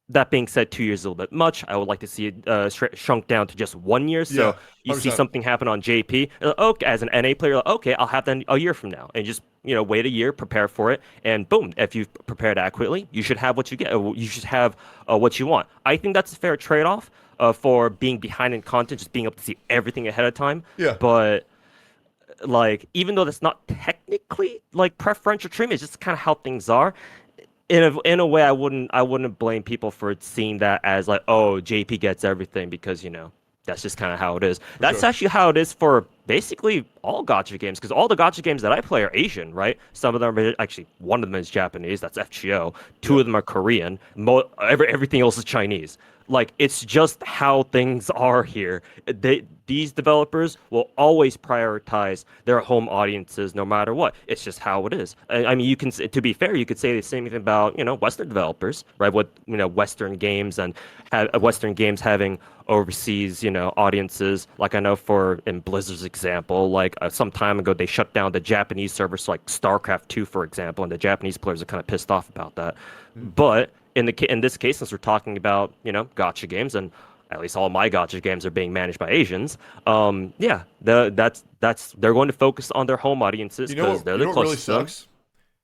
S7: That being said, 2 years is a little bit much. I would like to see it shrunk down to just 1 year. So
S1: Yeah,
S7: you see
S1: 100%.
S7: something happen on JP. Okay, as an NA player, okay, I'll have that a year from now, and just wait a year, prepare for it, and boom. If you've prepared adequately, you should have what you get. You should have what you want. I think that's a fair trade-off for being behind in content, just being able to see everything ahead of time.
S1: Yeah.
S7: But like, even though that's not technically like preferential treatment, it's just kind of how things are. In a way, I wouldn't blame people for seeing that as like, oh, JP gets everything because that's just kind of how it is. That's
S1: sure.
S7: actually how it is for basically all Gacha games, because all the Gacha games that I play are Asian, right? Some of them are actually, one of them is Japanese, that's FGO. Two of them are Korean. Everything else is Chinese. Like, it's just how things are here. These developers will always prioritize their home audiences no matter what. It's just how it is. I mean, to be fair, you could say the same thing about, Western developers, right? With, Western games and Western games having overseas, audiences. Like I know in Blizzard's example, like some time ago, they shut down the Japanese servers, like StarCraft 2, for example, and the Japanese players are kind of pissed off about that. But in this case, since we're talking about Gacha games, and at least all my Gacha games are being managed by Asians, they're going to focus on their home audiences because they're the
S1: what really
S7: closest to them.
S1: sucks?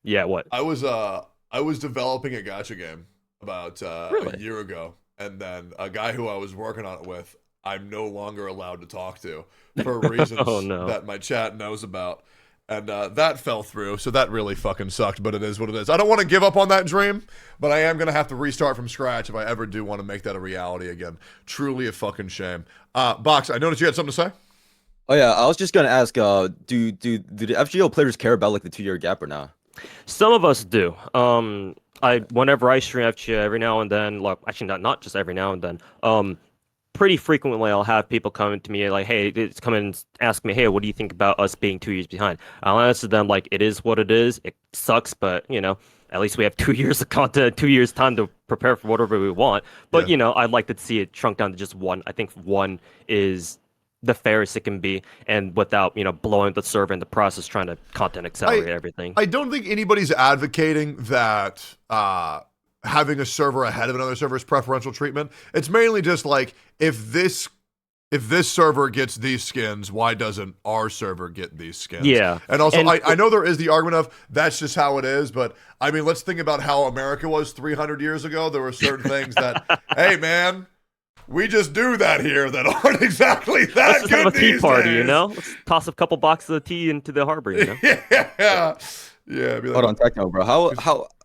S7: Yeah, what?
S1: I was developing a Gacha game about
S7: Really?
S1: a year ago, and then a guy who I was working on it with, I'm no longer allowed to talk to for reasons
S7: Oh, no.
S1: that my chat knows about. And that fell through, so that really fucking sucked, but it is what it is. I don't want to give up on that dream, but I am going to have to restart from scratch if I ever do want to make that a reality again. Truly a fucking shame. Box, I noticed you had something to say?
S6: Oh yeah, I was just gonna ask, do the FGO players care about like the 2-year gap or not?
S7: Some of us do. Whenever I stream FGO every now and then, like, actually not just every now and then, pretty frequently I'll have people come to me like, hey, come in and ask me, hey, what do you think about us being 2 years behind? I'll answer them like, it is what it is. It sucks, but at least we have 2 years of content, 2 years time to prepare for whatever we want. But I'd like to see it shrunk down to just one. I think one is the fairest it can be, and without blowing the server in the process, trying to content accelerate everything.
S1: I don't think anybody's advocating that having a server ahead of another server is preferential treatment. It's mainly just like, if this server gets these skins, why doesn't our server get these skins?
S7: Yeah.
S1: And also, I know there is the argument of that's just how it is, but I mean, let's think about how America was 300 years ago. There were certain things that, hey man, we just do that here that aren't exactly that
S7: Let's just
S1: good
S7: have a tea
S1: these
S7: party,
S1: days.
S7: Let's toss a couple boxes of tea into the harbor,
S1: Yeah. Be like,
S6: Hold on, Tecno, bro.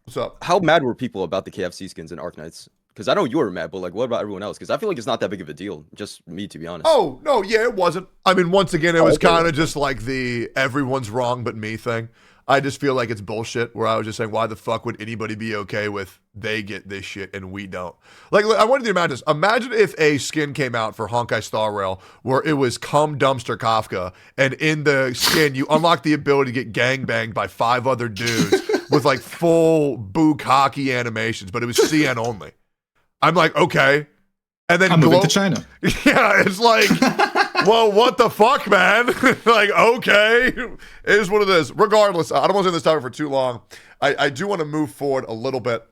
S1: what's up?
S6: How mad were people about the KFC skins in Arknights? Because I know you were mad, but like, what about everyone else? Because I feel like it's not that big of a deal. Just me, to be honest.
S1: Oh, no, yeah, it wasn't. I mean, once again, it was
S6: okay.
S1: kind of just like the everyone's wrong but me thing. I just feel like it's bullshit, where I was just saying, why the fuck would anybody be okay with they get this shit and we don't? Like, I wanted you to imagine this. Imagine if a skin came out for Honkai Star Rail where it was Cum Dumpster Kafka, and in the skin, you unlock the ability to get gangbanged by 5 other dudes with like full bukkake animations, but it was CN only. I'm like, okay. And then
S3: I'm moving to China.
S1: Yeah, it's like, well, what the fuck, man? Like, okay, it is what it is. Regardless, I don't want to say this topic for too long. I do want to move forward a little bit.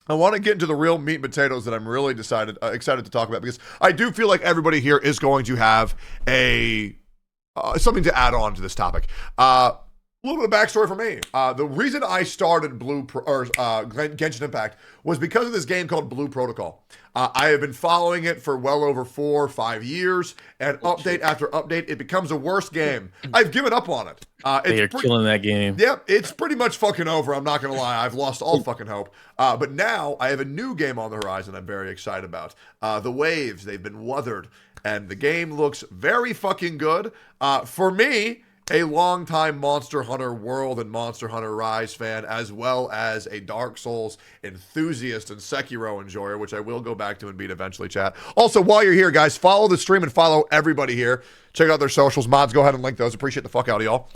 S1: I want to get into the real meat and potatoes that I'm really excited to talk about, because I do feel like everybody here is going to have something to add on to this topic. A little bit of backstory for me. The reason I started Genshin Impact was because of this game called Blue Protocol. I have been following it for well over 4 or 5 years, and update after update, it becomes a worse game. I've given up on it.
S4: They're killing that game.
S1: Yep, it's pretty much fucking over. I'm not gonna lie. I've lost all fucking hope. But now I have a new game on the horizon I'm very excited about. The Waves, they've been wuthered, and the game looks very fucking good. For me, a longtime Monster Hunter World and Monster Hunter Rise fan, as well as a Dark Souls enthusiast and Sekiro enjoyer, which I will go back to and beat eventually, chat. Also, while you're here, guys, follow the stream and follow everybody here. Check out their socials. Mods, go ahead and link those. Appreciate the fuck out of y'all.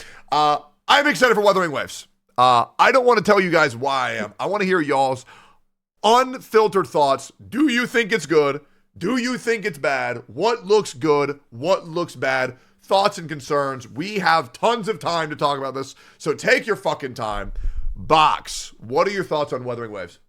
S1: I'm excited for Wuthering Waves. I don't want to tell you guys why I am. I want to hear y'all's. Unfiltered thoughts. Do you think it's good? Do you think it's bad? What looks good? What looks bad? Thoughts and concerns. We have tons of time to talk about this, so take your fucking time. Box, what are your thoughts on Wuthering Waves?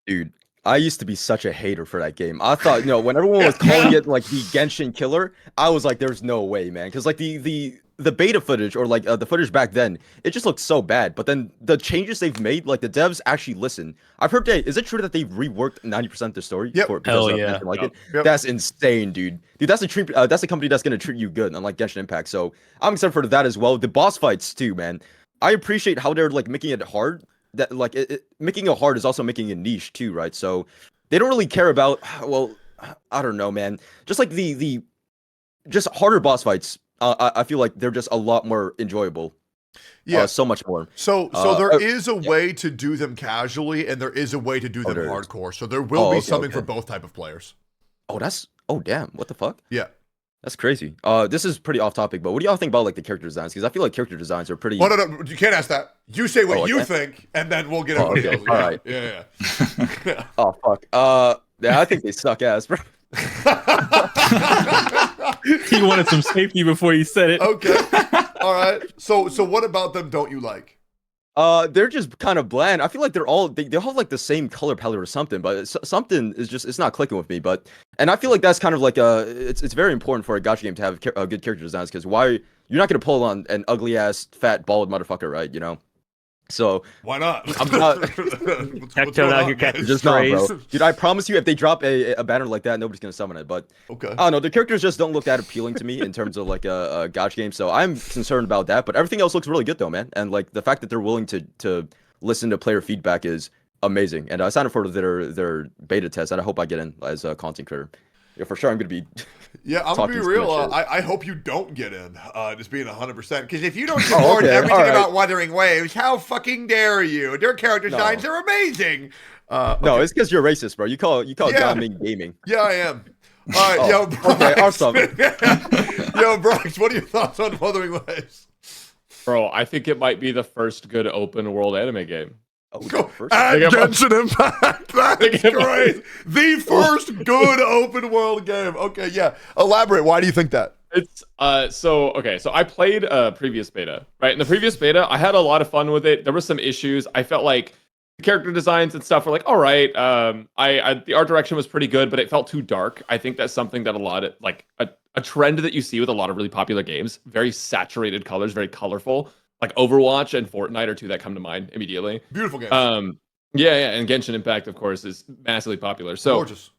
S6: Dude, I used to be such a hater for that game. I thought, when everyone was calling it like the Genshin killer, I was like, there's no way, man. Because like the beta footage or like the footage back then, it just looked so bad. But then the changes they've made, like the devs actually listen. I've heard is it true that they've reworked 90% of the story?
S1: Yep.
S6: Because
S4: Hell yeah.
S6: Genshin like it?
S1: Yep.
S6: That's insane, dude. Dude, that's a company that's gonna treat you good, unlike Genshin Impact. So I'm excited for that as well. The boss fights too, man. I appreciate how they're like making it hard. That like making it hard is also making it niche too, right? So they don't really care about, well, I don't know, man. Just like the just harder boss fights. I feel like they're just a lot more enjoyable.
S1: Yeah,
S6: so much more.
S1: So there is a way to do them casually, and there is a way to do them
S6: there is.
S1: hardcore. So there will be
S6: Okay,
S1: something
S6: okay.
S1: for both type of players.
S6: Oh damn, what the fuck?
S1: Yeah.
S6: That's crazy. This is pretty off topic, but what do y'all think about like the character designs? Because I feel like character designs are pretty.
S1: Oh, no, you can't ask that. You say what
S6: Oh, I
S1: you
S6: can't?
S1: think, and then we'll get
S6: Oh,
S1: everybody
S6: okay.
S1: else.
S6: All right.
S1: Yeah.
S6: Oh fuck. Yeah, I think they suck ass, bro.
S4: He wanted some safety before he said it.
S1: Okay. All right. So what about them don't you like?
S6: They're just kind of bland. I feel like they all have like the same color palette or something, but something is just it's not clicking with me. And I feel like that's kind of like it's very important for a gacha game to have good character designs, because you're not gonna pull on an ugly ass fat bald motherfucker, right? So
S1: Why not?
S6: I'm not
S7: Tectone out here catching
S6: just not, bro.
S7: strays.
S6: Dude, I promise you, if they drop a banner like that, nobody's gonna summon it. But
S1: Okay.
S6: I don't know, the characters just don't look that appealing to me in terms of like a gacha game. So I'm concerned about that. But everything else looks really good though, man. And like the fact that they're willing to listen to player feedback is amazing. And I signed up for their beta test, and I hope I get in as a content creator. Yeah, for sure, I'm gonna be.
S1: Yeah, I'm gonna be
S6: talking
S1: real.
S6: too much shit.
S1: I hope you don't get in. Just being 100%. Because if you don't
S6: Oh,
S1: support
S6: okay,
S1: everything
S6: all right.
S1: about Wuthering Waves, how fucking dare you? Their character
S6: No.
S1: designs are amazing.
S6: No,
S1: Okay.
S6: it's because you're racist, bro. You call
S1: Yeah.
S6: gaming gaming.
S1: Yeah, I am. All right,
S6: Oh,
S1: yo, Brox.
S6: okay, awesome.
S1: Yo, Brox, what are your thoughts on Wuthering Waves?
S5: Bro, I think it might be the first good open world anime game.
S6: Oh,
S1: Go
S6: first.
S1: at
S5: Think about-
S1: Genshin Impact. That's
S5: Think about
S1: great. The first good open world game. Okay, yeah. Elaborate. Why do you think that?
S5: It's so I played a previous beta, right? In the previous beta, I had a lot of fun with it. There were some issues. I felt like the character designs and stuff were like, all right. The art direction was pretty good, but it felt too dark. I think that's something that a trend that you see with a lot of really popular games. Very saturated colors, very colorful. Like Overwatch and Fortnite are two that come to mind immediately.
S1: Beautiful game.
S5: Yeah, and Genshin Impact, of course, is massively popular. So
S1: Gorgeous.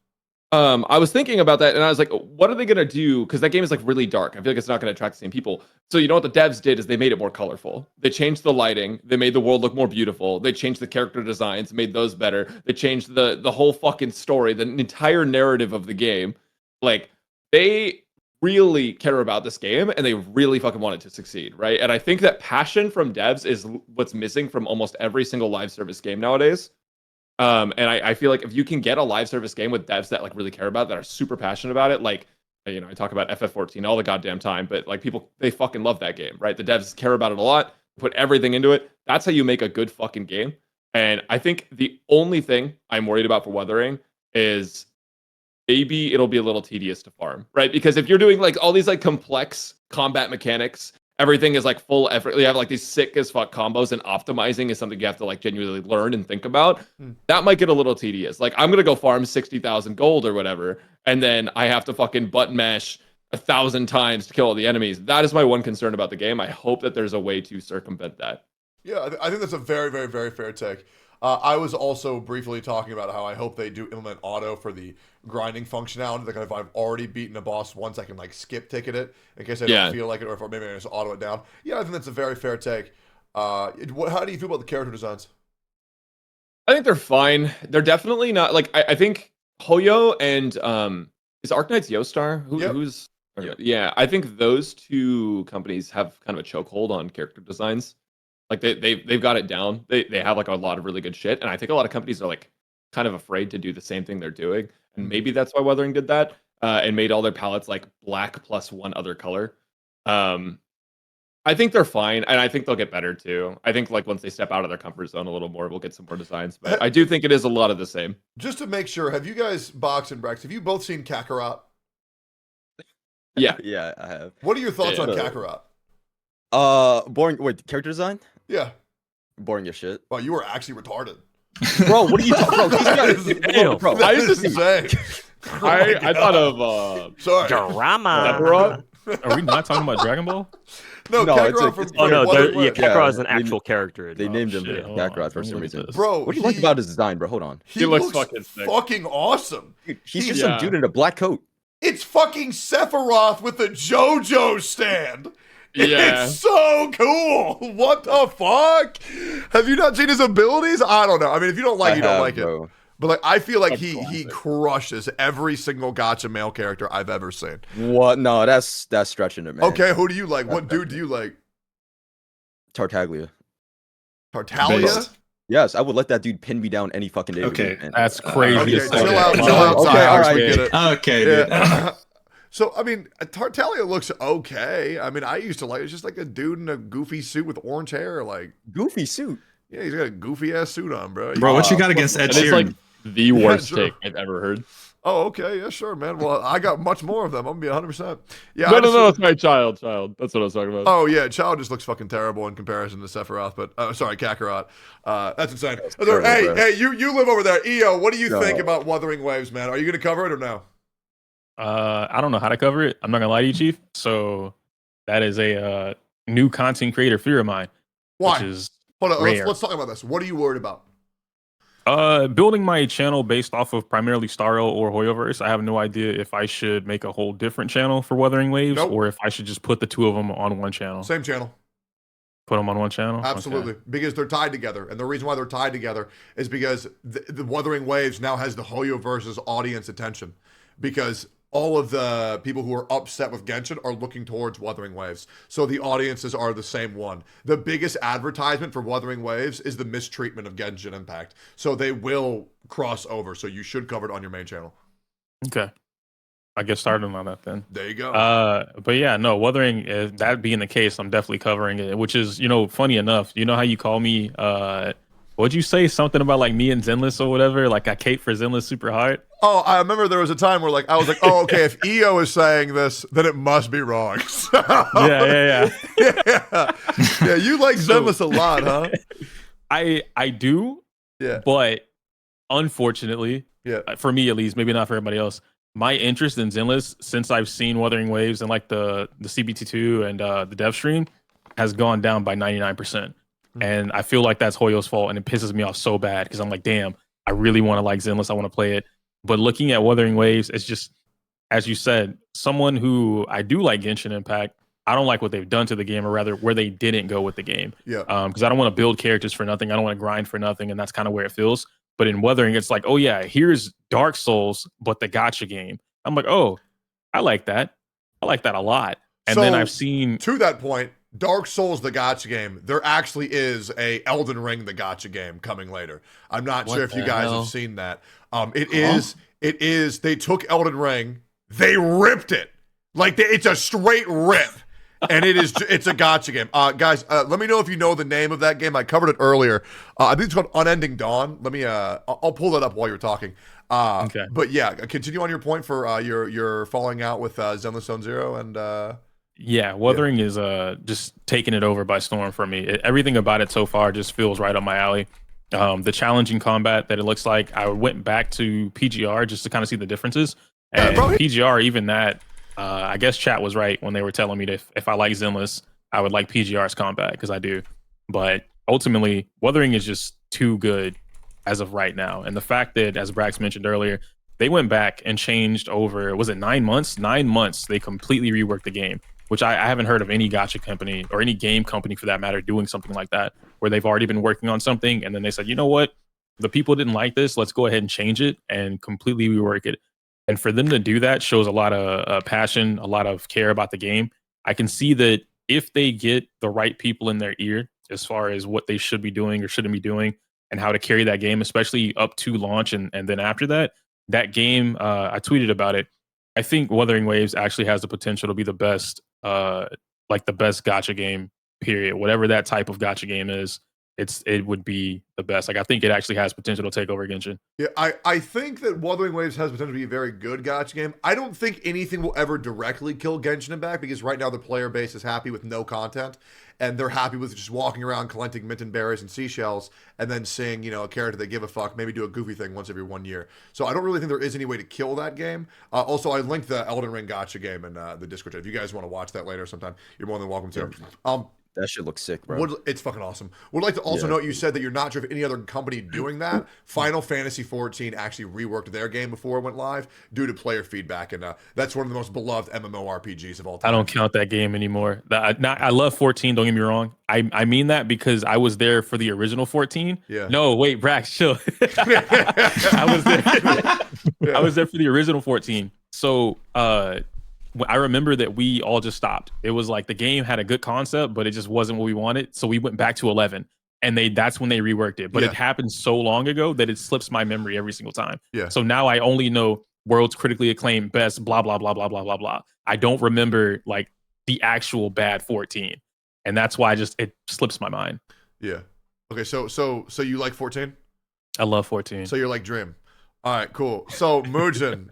S5: I was thinking about that, and I was like, what are they gonna do? Because that game is like really dark. I feel like it's not gonna attract the same people. So you know what the devs did is they made it more colorful. They changed the lighting. They made the world look more beautiful. They changed the character designs, made those better. They changed the whole fucking story, the entire narrative of the game. Like they really care about this game, and they really fucking want it to succeed, right? And I think that passion from devs is what's missing from almost every single live service game nowadays. And I feel like if you can get a live service game with devs that like really care about it, that are super passionate about it, like I talk about FF14 all the goddamn time, but like people, they fucking love that game, right? The devs care about it a lot, put everything into it. That's how you make a good fucking game. And I think the only thing I'm worried about for Wuthering is maybe it'll be a little tedious to farm, right? Because if you're doing like all these like complex combat mechanics, everything is like full effort. You have like these sick as fuck combos, and optimizing is something you have to like genuinely learn and think about. That might get a little tedious. Like I'm gonna go farm 60,000 gold or whatever, and then I have to fucking button mash 1,000 times to kill all the enemies. That is my one concern about the game. I hope that there's a way to circumvent that.
S1: Yeah, I think that's a very, very, very fair take. I was also briefly talking about how I hope they do implement auto for the grinding functionality. Like if I've already beaten a boss once, I can like skip ticket it in case I don't feel like it, or if maybe I just auto it down. Yeah, I think that's a very fair take. How do you feel about the character designs?
S5: I think they're fine. They're definitely not like I think Hoyo and is Arknight's Yostar?
S1: Yep.
S5: Who's yeah, I think those two companies have kind of a chokehold on character designs. Like they've got it down. They have like a lot of really good shit, and I think a lot of companies are like kind of afraid to do the same thing they're doing, and maybe that's why Wuthering did that and made all their palettes like black plus one other color. I think they're fine, and I think they'll get better too. I think like once they step out of their comfort zone a little more, we'll get some more designs. But I do think it is a lot of the same.
S1: Just to make sure, have you guys, Box and Brex, have you both seen Kakarot?
S5: Yeah.
S6: Yeah, I have.
S1: What are your thoughts on
S6: Yeah.
S1: Kakarot?
S6: Boring. Wait, character design?
S1: Yeah.
S6: Boring as shit.
S1: Well, you were actually retarded.
S6: Bro, what are you talking about? Bro,
S1: That is insane.
S5: I thought of
S1: Sorry.
S7: Drama.
S5: Sephiroth.
S4: Are we not talking about Dragon Ball?
S1: No,
S6: No, it's
S1: Kakarot
S6: like-
S1: from
S7: Oh no,
S1: Wuthering
S7: yeah,
S1: Waves.
S7: Kakarot is an
S6: they-
S7: actual character.
S6: They named him
S4: shit, hold on,
S6: Kakarot for
S4: let me
S6: some
S4: look at
S6: reason.
S4: this.
S1: Bro,
S6: What do you like about his design, bro? Hold on.
S1: He
S5: looks
S1: looks
S5: fucking sick.
S1: fucking awesome.
S6: Dude, he's just
S5: Yeah.
S6: some dude in a black coat.
S1: It's fucking Sephiroth with the JoJo stand.
S5: Yeah.
S1: It's so cool. What the fuck? Have you not seen his abilities? I don't know. I mean, if you don't like it, you don't like it.
S6: Bro.
S1: But like, I feel like
S5: That's
S1: he
S5: classic.
S1: crushes every single Gacha male character I've ever seen.
S6: What? No, that's stretching it, man.
S1: Okay, who do you like? What dude do you like?
S6: Tartaglia.
S1: Tartaglia?
S3: Based.
S6: Yes, I would let that dude pin me down any fucking day. of the
S3: Okay.
S6: week, man.
S4: That's crazy.
S1: Okay,
S4: to say.
S1: chill out,
S5: Okay.
S1: chill out,
S6: Okay,
S1: Alex,
S6: alright.
S1: we get it.
S3: Okay, dude.
S1: Yeah. So, I mean, Tartaglia looks okay. I mean, I used to like it's just like a dude in a goofy suit with orange hair. Like,
S6: Goofy suit.
S1: yeah, he's got a goofy ass suit on, bro.
S3: Bro, what you got against Ed
S5: And it's
S3: Sheeran?
S5: like the worst
S1: sure.
S5: take I've ever heard.
S1: Oh, okay. Yeah, sure, man. Well, I got much more of them. I'm going to be 100%. Yeah.
S5: No,
S1: I
S5: no,
S1: just-
S5: no, it's my child. That's what I was talking about.
S1: Oh, yeah. Child just looks fucking terrible in comparison to Sephiroth, but, sorry, Kakarot. That's insane.
S6: terrible,
S1: Hey,
S6: bro.
S1: hey, you live over there. EO, what do you
S6: No.
S1: think about Wuthering Waves, man? Are you going to cover it or no?
S4: I don't know how to cover it. I'm not gonna lie to you, Chief. So that is a new content creator fear of mine.
S1: Why?
S4: Which is
S1: Hold on.
S4: rare.
S1: Let's talk about this. What are you worried about?
S4: building my channel based off of primarily Starro or Hoyoverse. I have no idea if I should make a whole different channel for Wuthering Waves
S1: Nope.
S4: or if I should just put the two of them on one channel.
S1: Same channel.
S4: Put them on one channel. Okay.
S1: Absolutely, because they're tied together, and the reason why they're tied together is because the Wuthering Waves now has the Hoyoverse's audience attention, because all of the people who are upset with Genshin are looking towards Wuthering Waves, so the audiences are the same one. The biggest advertisement for Wuthering Waves is the mistreatment of Genshin Impact, so they will cross over. So you should cover it on your main channel.
S4: Okay. I get started on that then.
S1: There you go.
S4: But yeah, no, Wuthering, that being the case, I'm definitely covering it, which is, funny enough. You know how you call me, what'd you say? Something about like me and Zenless or whatever? Like I cape for Zenless super hard?
S1: Oh, I remember there was a time where I was like, oh, okay, if EO is saying this, then it must be wrong. So-
S4: Yeah.
S1: yeah, you like Zenless a lot, huh?
S4: I do,
S1: Yeah.
S4: but unfortunately,
S1: Yeah.
S4: for me at least, maybe not for everybody else, my interest in Zenless since I've seen Wuthering Waves and like the CBT2 and the dev stream has gone down by 99%. And I feel like that's Hoyo's fault, and it pisses me off so bad because I'm like, damn, I really want to like Zenless. I want to play it. But looking at Wuthering Waves, it's just, as you said, someone who I do like Genshin Impact. I don't like what they've done to the game, or rather where they didn't go with the game.
S1: Yeah.
S4: Because I don't want to build characters for nothing. I don't want to grind for nothing, and that's kind of where it feels. But in Wuthering, it's like, oh yeah, here's Dark Souls, but the gacha game. I'm like, oh, I like that. I like that a lot. And then
S1: So,
S4: I've seen
S1: To that point, Dark Souls, the gacha game, there actually is a Elden Ring, the gacha game coming later. I'm not
S5: What
S1: sure if you
S5: the
S1: guys
S5: hell?
S1: have seen that. It is, they took Elden Ring, they ripped it. It's a straight rip. And it's a gacha game. Guys, let me know if you know the name of that game. I covered it earlier. I think it's called Unending Dawn. Let me, I'll pull that up while you're talking.
S4: Okay.
S1: But yeah, continue on your point for your falling out with Zenless Zone Zero and
S4: yeah, Wuthering is just taking it over by storm for me. Everything about it so far just feels right up my alley. The challenging combat that it looks like. I went back to PGR just to kind of see the differences.
S1: Yeah,
S4: And
S1: bro.
S4: PGR, even that, I guess chat was right when they were telling me that if I like Zenless, I would like PGR's combat, because I do. But ultimately, Wuthering is just too good as of right now. And the fact that, as Brax mentioned earlier, they went back and changed over, was it 9 months? 9 months, they completely reworked the game, which I haven't heard of any gacha company or any game company for that matter doing something like that, where they've already been working on something and then they said, you know what, the people didn't like this, let's go ahead and change it and completely rework it. And for them to do that shows a lot of passion, a lot of care about the game. I can see that if they get the right people in their ear as far as what they should be doing or shouldn't be doing and how to carry that game, especially up to launch and then after that, that game, I tweeted about it. I think Wuthering Waves actually has the potential to be the best, the best gacha game period. Whatever that type of gacha game is, it would be the best. Like I think it actually has potential to take over Genshin.
S1: Yeah, I think that Wuthering Waves has potential to be a very good gacha game. I don't think anything will ever directly kill Genshin Impact because right now the player base is happy with no content, and they're happy with just walking around collecting mint and berries and seashells, and then seeing a character they give a fuck, maybe do a goofy thing once every 1 year. So I don't really think there is any way to kill that game. Also, I linked the Elden Ring gacha game in the Discord chat. If you guys want to watch that later sometime, you're more than welcome to.
S6: That shit looks sick, bro.
S1: It's fucking awesome. Would like to also note you said that you're not sure if any other company doing that. Final Fantasy 14 actually reworked their game before it went live due to player feedback, and that's one of the most beloved MMORPGs of all time.
S4: I don't count that game anymore. I love 14. Don't get me wrong. I mean that because I was there for the original 14.
S1: Yeah.
S4: No, wait, Brax, chill. I was there. I was there for the original 14. So I remember that we all just stopped. It was like the game had a good concept, but it just wasn't what we wanted. So we went back to 11, and that's when they reworked it. But it happened so long ago that it slips my memory every single time.
S1: Yeah.
S4: So now I only know world's critically acclaimed best, blah, blah, blah, blah, blah, blah, blah. I don't remember like the actual bad 14. And that's why it slips my mind.
S1: Yeah. Okay, so you like 14?
S4: I love 14.
S1: So you're like Dream. All right, cool. So, Mugen,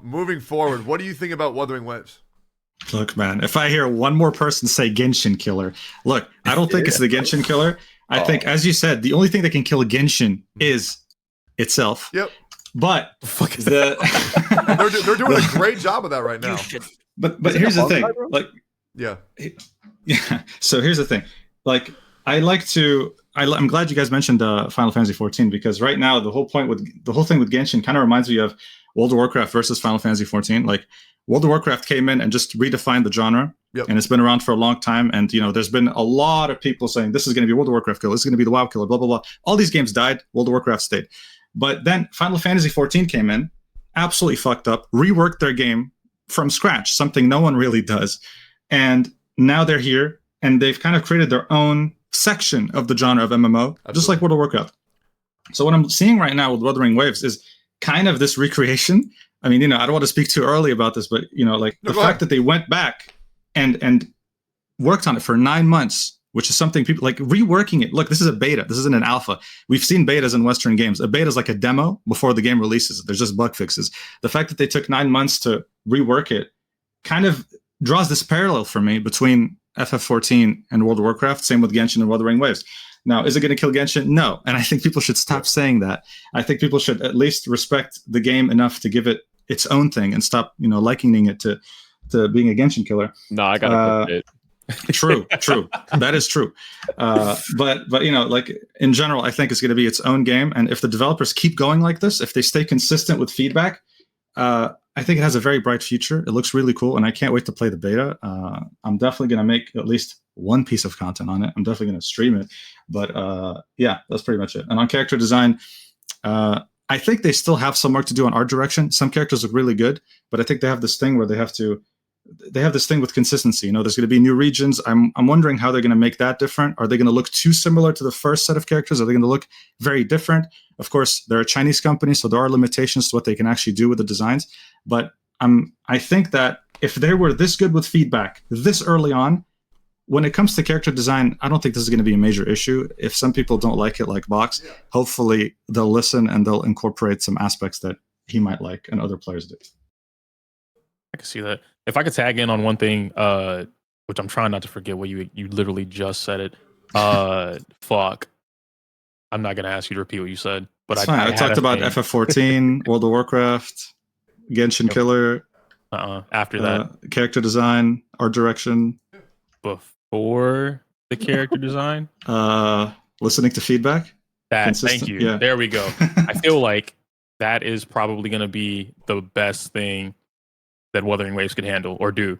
S1: moving forward, what do you think about Wuthering Waves?
S3: Look, man, if I hear one more person say Genshin killer, look, I don't think it's the Genshin killer. I think, as you said, the only thing that can kill Genshin is itself.
S1: Yep.
S3: But
S1: they're doing a great job of that right now.
S3: But here's the thing, like,
S1: yeah.
S3: So here's the thing, like, I'm glad you guys mentioned Final Fantasy 14 because right now the whole thing with Genshin kind of reminds me of World of Warcraft versus Final Fantasy 14. Like World of Warcraft came in and just redefined the genre, and it's been around for a long time. And there's been a lot of people saying this is going to be World of Warcraft killer, this is going to be the WoW killer, blah blah blah. All these games died, World of Warcraft stayed. But then Final Fantasy 14 came in, absolutely fucked up, reworked their game from scratch, something no one really does, and now they're here and they've kind of created their own section of the genre of MMO, just like World of Warcraft. So what I'm seeing right now with Wuthering Waves is kind of this recreation. I mean, I don't want to speak too early about this, but the fact that they went back and worked on it for 9 months, which is something people like reworking it. Look, this is a beta. This isn't an alpha. We've seen betas in Western games. A beta is like a demo before the game releases. There's just bug fixes. The fact that they took 9 months to rework it kind of draws this parallel for me between FF14 and World of Warcraft. Same with Genshin and Wuthering Waves. Now, is it going to kill Genshin? No. And I think people should stop saying that. I think people should at least respect the game enough to give it its own thing and stop, likening it to being a Genshin killer.
S5: No, I gotta it.
S3: True. That is true. But like in general, I think it's going to be its own game. And if the developers keep going like this, if they stay consistent with feedback, I think it has a very bright future. It looks really cool, and I can't wait to play the beta. I'm definitely going to make at least one piece of content on it. I'm definitely going to stream it. But yeah, that's pretty much it. And on character design, I think they still have some work to do on art direction. Some characters look really good, but I think they have this thing where they have this thing with consistency. There's going to be new regions. I'm wondering how they're going to make that different. Are they going to look too similar to the first set of characters? Are they going to look very different? Of course, they're a Chinese company, so there are limitations to what they can actually do with the designs. But I think that if they were this good with feedback this early on, when it comes to character design, I don't think this is going to be a major issue. If some people don't like it, like Box, hopefully they'll listen and they'll incorporate some aspects that he might like and other players do.
S4: I can see that. If I could tag in on one thing, which I'm trying not to forget what you literally just said it. Fuck. I'm not gonna ask you to repeat what you said, but
S3: I talked about FF14, World of Warcraft, Genshin Killer.
S4: After that,
S3: character design, art direction.
S4: Before the character design,
S3: listening to feedback.
S4: Thank you. Yeah. There we go. I feel like that is probably gonna be the best thing that Wuthering Waves could handle or do.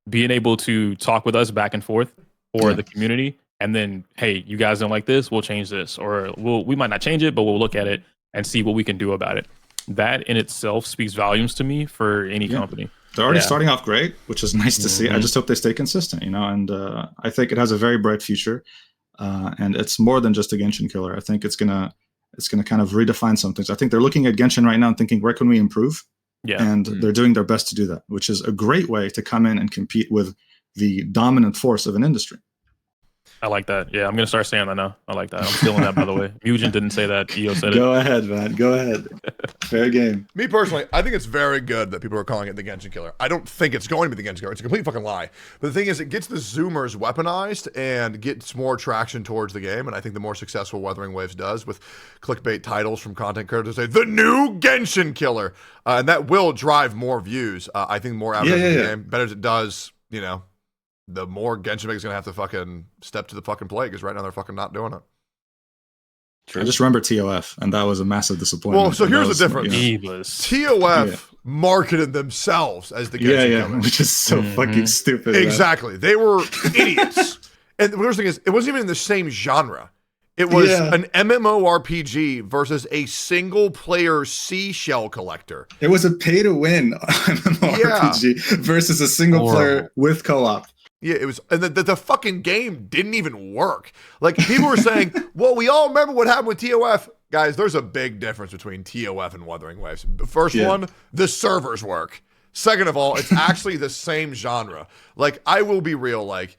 S4: Being able to talk with us back and forth or the community, and then, hey, you guys don't like this, we'll change this, or we might not change it, but we'll look at it and see what we can do about it. That in itself speaks volumes to me for any company.
S3: They're already starting off great, which is nice to see. I just hope they stay consistent, and I think it has a very bright future. And it's more than just a Genshin killer. I think it's gonna kind of redefine some things. I think they're looking at Genshin right now and thinking, where can we improve? Yeah. And they're doing their best to do that, which is a great way to come in and compete with the dominant force of an industry.
S4: I like that. Yeah, I'm gonna start saying that now. I like that. I'm stealing that, by the way. Mugen didn't say that. Io said it.
S3: Go ahead, man. Go ahead. Fair game.
S1: Me personally, I think it's very good that people are calling it the Genshin Killer. I don't think it's going to be the Genshin Killer. It's a complete fucking lie. But the thing is, it gets the Zoomers weaponized and gets more traction towards the game. And I think the more successful Wuthering Waves does with clickbait titles from content creators say, the new Genshin Killer. And that will drive more views. I think more advertising in the game. Better as it does, you know, the more Genshin is going to have to fucking step to the fucking plate because right now they're fucking not doing it.
S3: True. I just remember TOF, and that was a massive disappointment.
S1: Well, so here's the difference. TOF marketed themselves as the Genshin Killer.
S3: Which is so fucking stupid.
S1: Exactly. Man. They were idiots. And the worst thing is, it wasn't even in the same genre. It was an MMORPG versus a single-player seashell collector.
S3: It was a pay-to-win MMORPG versus a single-player with co-op.
S1: Yeah, it was, and the fucking game didn't even work. Like, people were saying, well, we all remember what happened with TOF. Guys, there's a big difference between TOF and Wuthering Waves. First one, the servers work. Second of all, it's actually the same genre. Like, I will be real, like,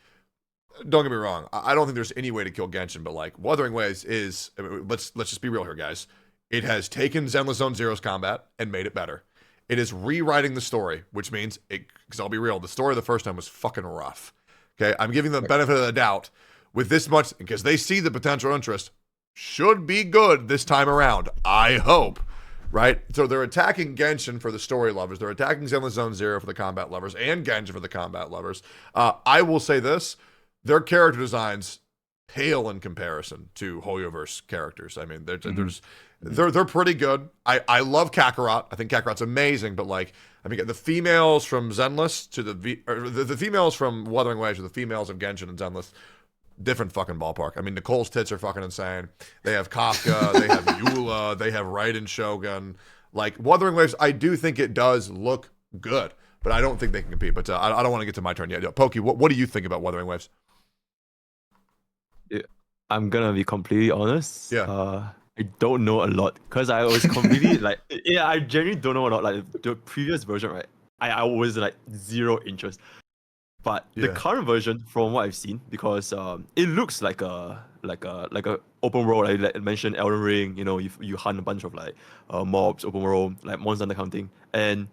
S1: don't get me wrong, I don't think there's any way to kill Genshin, but, like, Wuthering Waves is, I mean, let's just be real here, guys. It has taken Zenless Zone Zero's combat and made it better. It is rewriting the story, which means, because I'll be real, the story the first time was fucking rough. Okay, I'm giving them the benefit of the doubt with this much, because they see the potential interest, should be good this time around, I hope, right? So they're attacking Genshin for the story lovers, they're attacking Zenless Zone Zero for the combat lovers, and Genshin for the combat lovers. I will say this, their character designs pale in comparison to Hoyoverse characters. I mean, they're pretty good. I love Kakarot. I think Kakarot's amazing, but like, I mean, the females from Zenless to the females from Wuthering Waves to the females of Genshin and Zenless, different fucking ballpark. I mean, Nicole's tits are fucking insane. They have Kafka, they have Eula, they have Raiden Shogun. Like, Wuthering Waves, I do think it does look good, but I don't think they can compete. But I don't want to get to my turn yet. Pokey, what do you think about Wuthering Waves?
S8: I'm gonna be completely honest.
S1: Yeah.
S8: I don't know a lot because I was completely like, I genuinely don't know a lot. Like the previous version, right? I was like zero interest. But the current version, from what I've seen, because it looks like a open world. Like I mentioned Elden Ring. You know, you hunt a bunch of like mobs, open world, like monster hunter counting. And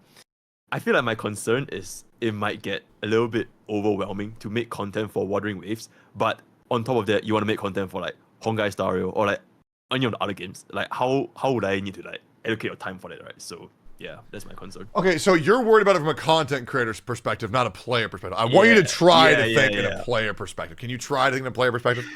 S8: I feel like my concern is it might get a little bit overwhelming to make content for Wuthering Waves. But on top of that, you want to make content for like Honkai Star Rail or like any of the other games. Like how would I need to like allocate your time for that, right? So yeah, that's my concern.
S1: Okay, so you're worried about it from a content creator's perspective, not a player perspective. I want you to try to think in a player perspective. Can you try to think in a player perspective?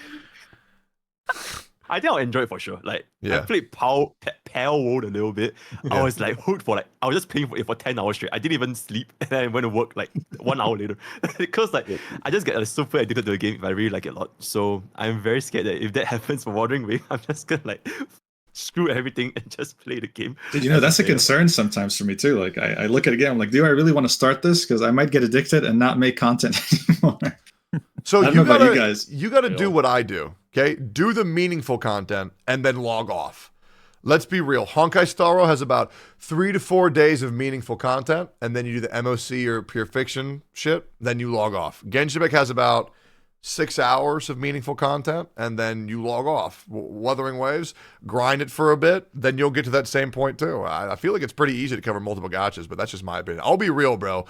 S8: I think I'll enjoy it for sure. Like I played Pale World a little bit. I was like hooked for like I was just playing for 10 hours straight. I didn't even sleep, and then I went to work like 1 hour later because like I just get super addicted to the game if I really like it a lot. So I'm very scared that if that happens for Wuthering Waves, I'm just gonna like screw everything and just play the game.
S3: Dude, you know, that's a concern sometimes for me too. Like I look at it again, I'm like, do I really want to start this? Because I might get addicted and not make content anymore.
S1: So you gotta do what I do. Okay, do the meaningful content and then log off. Let's be real. Honkai Star Rail has about 3 to 4 days of meaningful content, and then you do the MOC or pure fiction shit. Then you log off. Genshin Impact has about 6 hours of meaningful content, and then you log off. Wuthering Waves, grind it for a bit, then you'll get to that same point too. I feel like it's pretty easy to cover multiple gachas, but that's just my opinion. I'll be real, bro.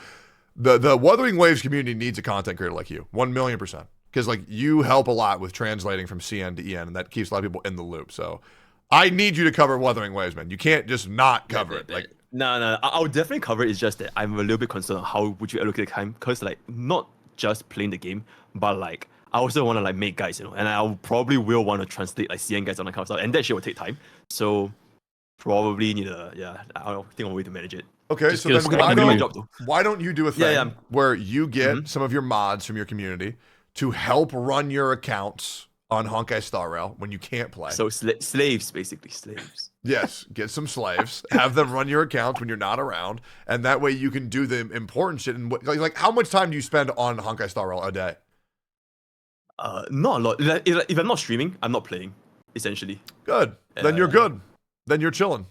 S1: The Wuthering Waves community needs a content creator like you, 1,000,000%. Because like you help a lot with translating from CN to EN, and that keeps a lot of people in the loop. So I need you to cover Wuthering Waves, man. You can't just not cover it. Like
S8: no, I'll definitely cover it. It's just that I'm a little bit concerned on how would you allocate time, because like not just playing the game, but like I also want to like make guides, you know, and I probably will want to translate like CN guides on that kind of stuff, and that shit will take time. So probably need I think of a way to manage it.
S1: Okay,
S8: just
S1: so then why don't you do a thing
S8: Yeah.
S1: where you get some of your mods from your community to help run your accounts on Honkai Star Rail when you can't play?
S8: So slaves, basically slaves.
S1: Yes, get some slaves, have them run your accounts when you're not around, and that way you can do the important shit. And like how much time do you spend on Honkai Star Rail a day?
S8: Not a lot. If I'm not streaming, I'm not playing, essentially.
S1: Good. Then you're good. Then you're chilling.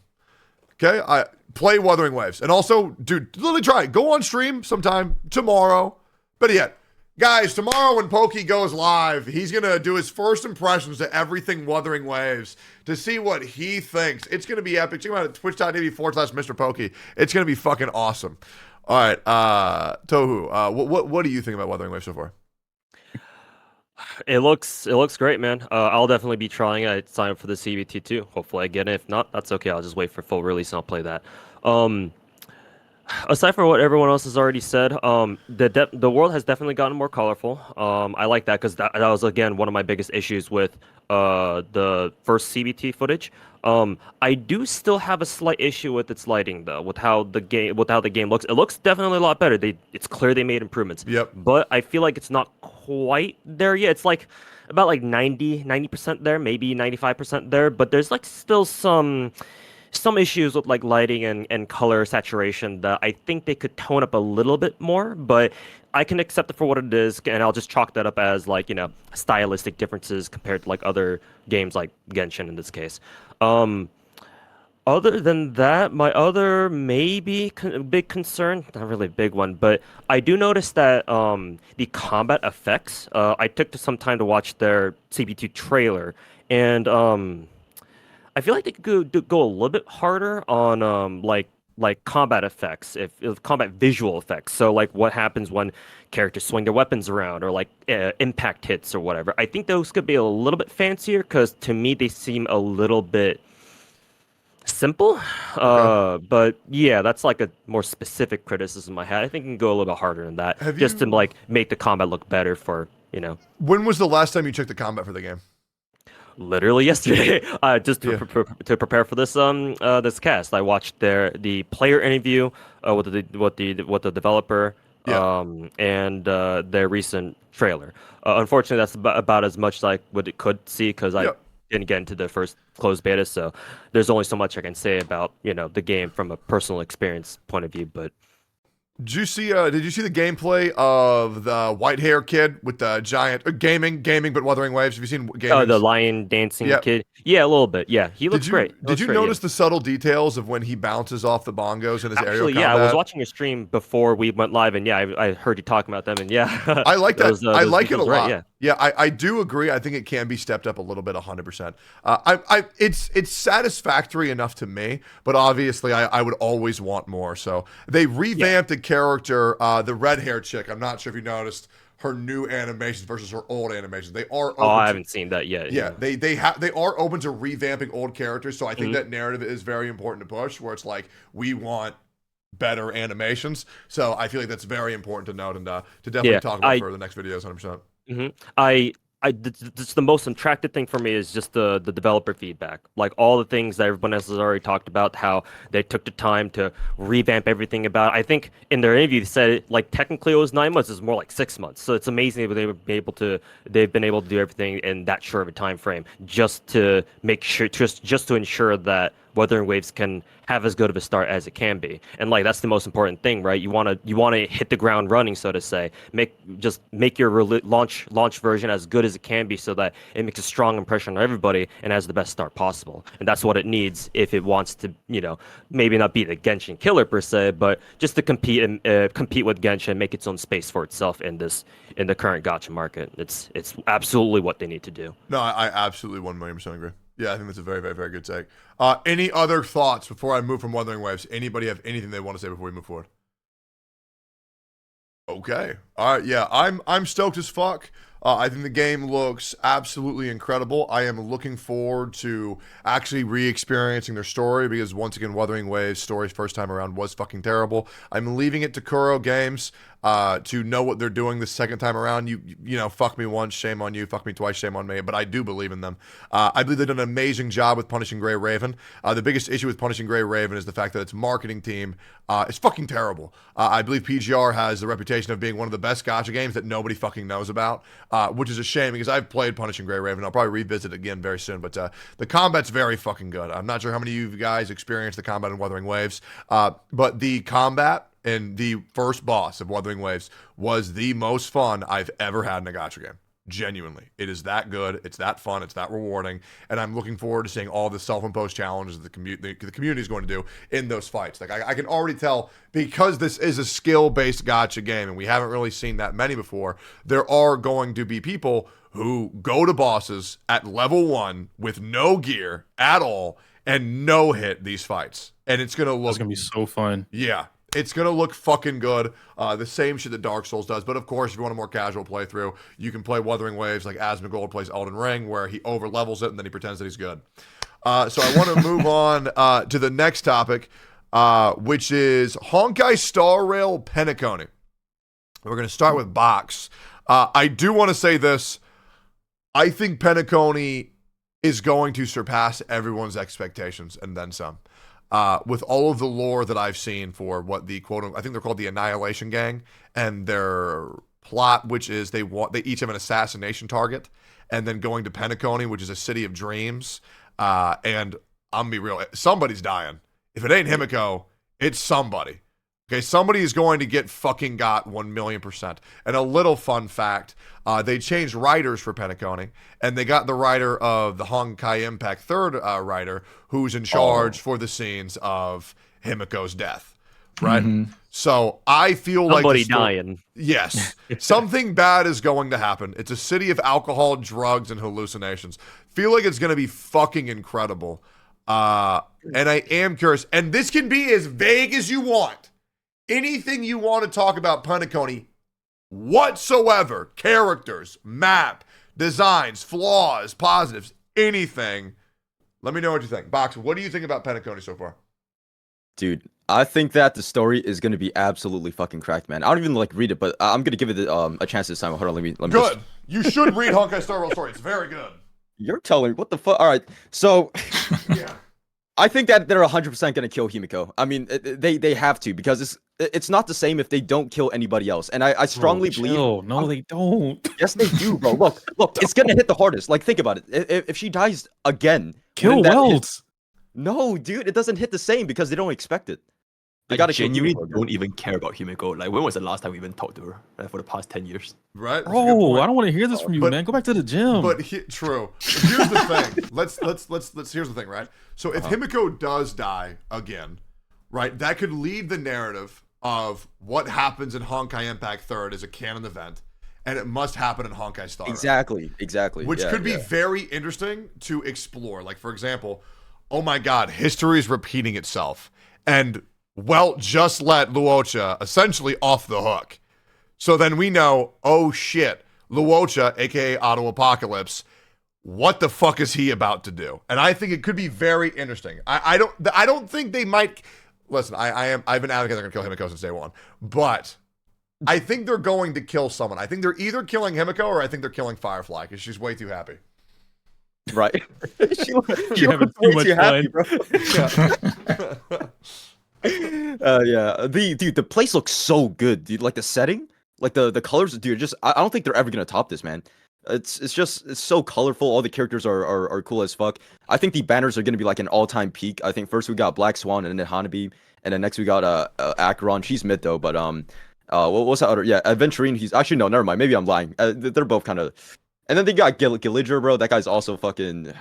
S1: Okay, I play Wuthering Waves, and also, dude, literally try it. Go on stream sometime tomorrow. Better yet, Guys, tomorrow when Pokey goes live, he's going to do his first impressions to everything Wuthering Waves to see what he thinks. It's going to be epic. Check him out at twitch.tv/Mr. Pokey. It's going to be fucking awesome. All right, Tohu, what do you think about Wuthering Waves so far?
S7: It looks great, man. I'll definitely be trying it. I sign up for the CBT too. Hopefully I get it. If not, that's okay. I'll just wait for full release and I'll play that. Aside from what everyone else has already said, the world has definitely gotten more colorful. I like that because that was again one of my biggest issues with the first CBT footage. I do still have a slight issue with its lighting though, with how the game looks. It looks definitely a lot better. It's clear they made improvements.
S1: Yep.
S7: But I feel like it's not quite there yet. It's like about like 90% there, maybe 95% there, but there's like still some issues with like lighting and color saturation that I think they could tone up a little bit more, but I can accept it for what it is, and I'll just chalk that up as like, stylistic differences compared to like other games like Genshin in this case. Other than that, my other maybe big concern, not really a big one, but I do notice that the combat effects, I took some time to watch their CB2 trailer, and I feel like they could go a little bit harder on like combat effects, if combat visual effects. So like what happens when characters swing their weapons around, or like impact hits or whatever. I think those could be a little bit fancier because to me they seem a little bit simple. But yeah, that's like a more specific criticism I had. I think you can go a little bit harder than that, to like make the combat look better for.
S1: When was the last time you checked the combat for the game?
S7: Literally yesterday, just to prepare for this this cast. I watched the player interview with the developer and their recent trailer. Unfortunately, that's about as much as I could see because I didn't get into the first closed beta, so there's only so much I can say about the game from a personal experience point of view. But
S1: did you see the gameplay of the white hair kid with the giant gaming but Wuthering Waves? Have you seen gaming?
S7: Oh, the lion dancing kid. Yeah, a little bit. Yeah, he looks great.
S1: Did you notice the subtle details of when he bounces off the bongos in his aerial combat?
S7: Yeah, I was watching a stream before we went live, and I heard you talking about them, and
S1: I like that. I like it a lot.
S7: Right,
S1: yeah, I do agree. I think it can be stepped up a little bit, 100%. It's satisfactory enough to me, but obviously I would always want more. So they revamped the character, the red hair chick. I'm not sure if you noticed her new animations versus her old animations. They are open
S7: I haven't seen that yet.
S1: Yeah, they are open to revamping old characters. So I think that narrative is very important to push, where it's like we want better animations. So I feel like that's very important to note and to definitely talk about for the next videos, 100%.
S7: Just the most attractive thing for me is just the developer feedback. Like all the things that everyone else has already talked about, how they took the time to revamp everything about. I think in their interview they said like technically it was 9 months, it's more like 6 months. So it's amazing that they've been able to do everything in that short of a time frame just to make sure, just to ensure that Wuthering Waves can have as good of a start as it can be. And like that's the most important thing, right? You want to hit the ground running, so to say. Make your launch version as good as it can be, so that it makes a strong impression on everybody and has the best start possible. And that's what it needs if it wants to, maybe not be the Genshin killer per se, but just to compete with Genshin, make its own space for itself in the current gacha market. It's absolutely what they need to do.
S1: No, I absolutely 1,000,000% agree. Yeah, I think that's a very, very, very good take. Any other thoughts before I move from Wuthering Waves? Anybody have anything they want to say before we move forward? Okay. All right. Yeah, I'm stoked as fuck. I think the game looks absolutely incredible. I am looking forward to actually re-experiencing their story because once again, Wuthering Waves' story first time around was fucking terrible. I'm leaving it to Kuro Games to know what they're doing the second time around. You know, fuck me once, shame on you. Fuck me twice, shame on me. But I do believe in them. I believe they did an amazing job with Punishing Gray Raven. The biggest issue with Punishing Gray Raven is the fact that its marketing team is fucking terrible. I believe PGR has the reputation of being one of the best gacha games that nobody fucking knows about. Which is a shame because I've played Punishing Gray Raven. I'll probably revisit it again very soon. But the combat's very fucking good. I'm not sure how many of you guys experienced the combat in Wuthering Waves. But the combat in the first boss of Wuthering Waves was the most fun I've ever had in a gacha game. Genuinely, it is that good. It's that fun. It's that rewarding, and I'm looking forward to seeing all the self-imposed challenges the community is going to do in those fights. Like I can already tell, because this is a skill-based gacha game, and we haven't really seen that many before. There are going to be people who go to bosses at level 1 with no gear at all and no hit these fights, and it's gonna look.
S4: It's gonna be so fun.
S1: Yeah. It's going to look fucking good. The same shit that Dark Souls does. But of course, if you want a more casual playthrough, you can play Wuthering Waves like Asmongold plays Elden Ring, where he over levels it and then he pretends that he's good. So I want to move on to the next topic, which is Honkai Star Rail Penacony. We're going to start with Box. I do want to say this. I think Penacony is going to surpass everyone's expectations and then some. With all of the lore that I've seen for what the quote, I think they're called the Annihilation Gang, and their plot, which is they each have an assassination target, and then going to Penacony, which is a city of dreams. And I'm gonna be real, somebody's dying. If it ain't Himiko, it's somebody. Okay, somebody is going to get fucking got 1,000,000%. And a little fun fact, they changed writers for Penacony, and they got the writer of the Honkai Impact third writer, who's in charge for the scenes of Himiko's death, right? So I feel like
S7: Somebody dying.
S1: Yes, something bad is going to happen. It's a city of alcohol, drugs, and hallucinations. Feel like it's going to be fucking incredible. And I am curious, and this can be as vague as you want. Anything you want to talk about Penacony whatsoever, characters, map, designs, flaws, positives, anything, let me know what you think. Box, what do you think about Penacony so far?
S6: Dude, I think that the story is going to be absolutely fucking cracked, man. I don't even like read it, but I'm going to give it a chance this time. Hold on, let me
S1: Good. You should read Honkai Star Rail story. It's very good.
S6: You're telling me what the fuck? All right. So
S1: Yeah.
S6: I think that they're 100% going to kill Himiko. I mean, they have to, because it's not the same if they don't kill anybody else. And I strongly believe.
S4: No, they don't.
S6: Yes, they do, bro. Look, it's going to hit the hardest. Like, think about it. If she dies again,
S4: Kill Welds.
S6: No, dude, it doesn't hit the same because they don't expect it. They
S8: I
S6: gotta kill
S8: genuinely
S6: Himiko again.
S8: don't even care about Himiko. Like, when was the last time we even talked to her? For the past 10 years.
S1: Right? That's a good
S4: Bro,
S1: point.
S4: I don't want to hear this from you,
S1: But-
S4: man. Go back to the gym.
S1: But true. Here's the thing. Let's here's the thing, right? So if Himiko does die again, right, that could lead the narrative of what happens in Honkai Impact 3rd as a canon event, and it must happen in Honkai Star Rail.
S6: Exactly.
S1: Which could be very interesting to explore. Like, for example, oh my god, history is repeating itself. And well, just let Luocha essentially off the hook. So then we know, oh shit, Luocha, aka Auto Apocalypse, what the fuck is he about to do? And I think it could be very interesting. I don't think they might. Listen, I've been advocating they're gonna kill Himiko since day one, but I think they're going to kill someone. I think they're either killing Himiko or I think they're killing Firefly because she's way too happy.
S6: Right.
S4: You're having too much fun.
S6: bro. Yeah. The place looks so good, dude. Like the setting, like the colors, dude. I don't think they're ever gonna top this, man. It's so colorful. All the characters are cool as fuck. I think the banners are gonna be like an all-time peak. I think first we got Black Swan and then Hanabi, and then next we got Acheron. She's mid though, but what's that other? Yeah, Aventurine. He's actually no, never mind. Maybe I'm lying. They're both kind of. And then they got Gilliger, bro. That guy's also fucking.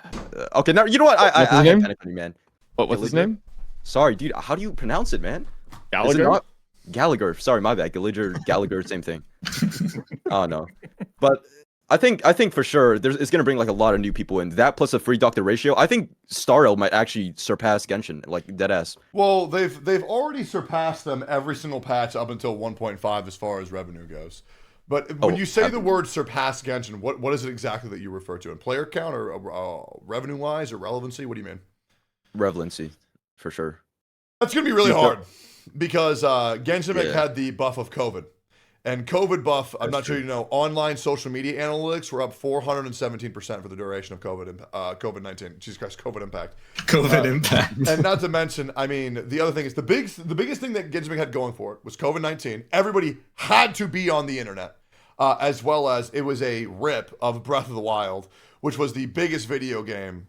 S6: Okay, now you know what? I have Penacony, man.
S5: What's his
S6: Gilliger?
S5: name?
S6: Sorry, dude. How do you pronounce it, man? Is it
S5: Gallagher?
S6: not- Gallagher. Sorry, my bad. Gallagher, same thing. Oh no, but I think for sure it's gonna bring like a lot of new people in. That plus a free doctor ratio. I think Star Rail might actually surpass Genshin, like deadass.
S1: Well, they've already surpassed them every single patch up until 1.5 as far as revenue goes. But when you say the word surpass Genshin, what is it exactly that you refer to? In player count or revenue-wise or relevancy? What do you mean?
S6: Relevancy, for sure.
S1: That's going to be really hard because Genshin Impact
S6: Yeah.
S1: had the buff of COVID. And COVID buff, I'm not sure you know, online social media analytics were up 417% for the duration of COVID-19. Jesus Christ, COVID Impact.
S3: COVID impact.
S1: And not to mention, I mean, the other thing is the biggest thing that Genshin Impact had going for it was COVID-19. Everybody had to be on the internet, as well as it was a rip of Breath of the Wild, which was the biggest video game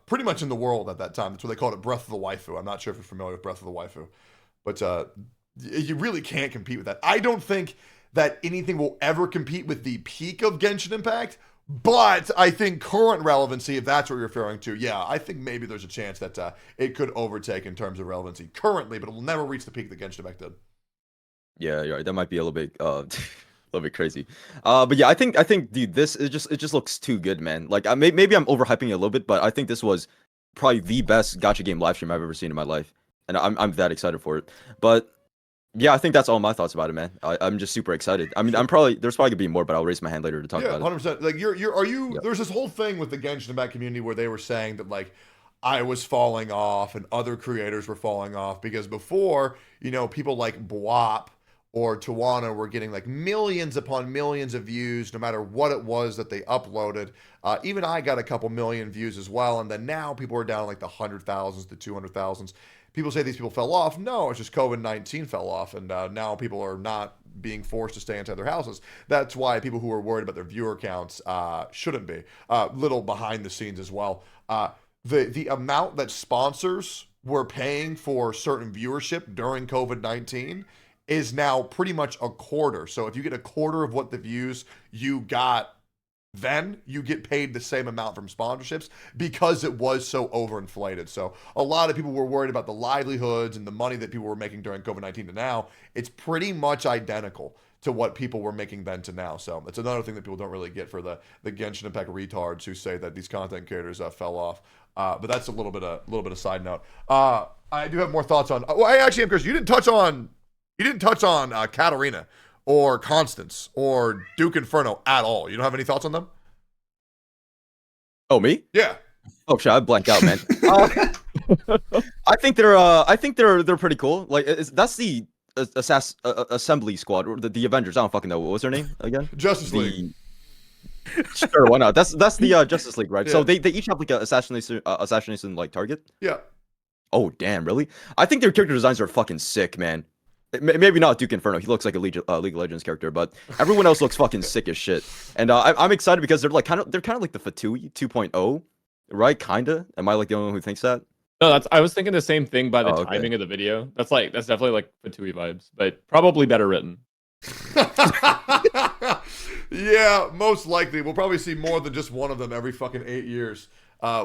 S1: pretty much in the world at that time. That's why they called it Breath of the Waifu. I'm not sure if you're familiar with Breath of the Waifu, but you really can't compete with that. I don't think that anything will ever compete with the peak of Genshin Impact. But I think current relevancy, if that's what you're referring to, yeah, I think maybe there's a chance that it could overtake in terms of relevancy currently, but it will never reach the peak that Genshin Impact did.
S6: Yeah, you're right. That might be a little bit a little bit crazy. But yeah, I think dude, it just looks too good, man. Like maybe I'm overhyping it a little bit, but I think this was probably the best gacha game live stream I've ever seen in my life, and I'm that excited for it. But yeah, I think that's all my thoughts about it, man. I'm just super excited. I mean, there's probably gonna be more, but I'll raise my hand later to talk about it.
S1: 100%. Like there's this whole thing with the Genshin Impact community where they were saying that like I was falling off and other creators were falling off because before, people like Bwop or Tawana were getting like millions upon millions of views no matter what it was that they uploaded. Even I got a couple million views as well, and then now people are down like the 100,000s to 200,000s. People say these people fell off. No, it's just COVID-19 fell off, and now people are not being forced to stay inside their houses. That's why people who are worried about their viewer counts shouldn't be. Little behind the scenes as well. The amount that sponsors were paying for certain viewership during COVID-19 is now pretty much a quarter. So if you get a quarter of what the views you got then, you get paid the same amount from sponsorships because it was so overinflated. So a lot of people were worried about the livelihoods and the money that people were making during COVID-19 to now. It's pretty much identical to what people were making then to now. So it's another thing that people don't really get for the Genshin Impact retards who say that these content creators fell off. But that's a little bit of side note. I do have more thoughts on. Well, I actually am curious. You didn't touch on Katarina or Constance or Duke Inferno at all. You don't have any thoughts on them?
S6: Oh, me?
S1: Yeah.
S6: Oh shit, I blanked out, man. I think they're pretty cool. Like that's the assembly squad or the Avengers. I don't fucking know. What was their name again?
S1: Justice League.
S6: Sure, why not? That's the Justice League, right?
S1: Yeah.
S6: So they each have like a assassination like target.
S1: Yeah.
S6: Oh damn, really? I think their character designs are fucking sick, man. Maybe not Duke Inferno. He looks like a League of Legends character, but everyone else looks fucking sick as shit. And I'm excited because they're kind of like the Fatui 2.0, right? Kinda. Am I like the only one who thinks that?
S5: No, I was thinking the same thing by the
S6: okay.
S5: timing of the video. That's definitely like Fatui vibes, but probably better written.
S1: Yeah, most likely. We'll probably see more than just one of them every fucking 8 years,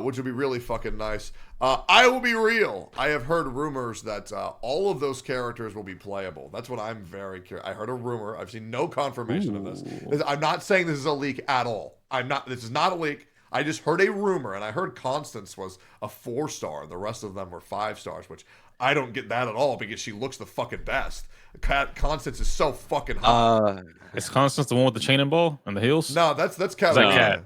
S1: which would be really fucking nice. I will be real. I have heard rumors that all of those characters will be playable. That's what I'm very curious. I heard a rumor. I've seen no confirmation of this. I'm not saying this is a leak at all. This is not a leak. I just heard a rumor, and I heard Constance was a 4-star. The rest of them were 5 stars, which I don't get that at all because she looks the fucking best. Constance is so fucking hot.
S4: Is Constance the one with the chain and ball and the heels?
S1: No, that's Cat.
S4: Is that Cat?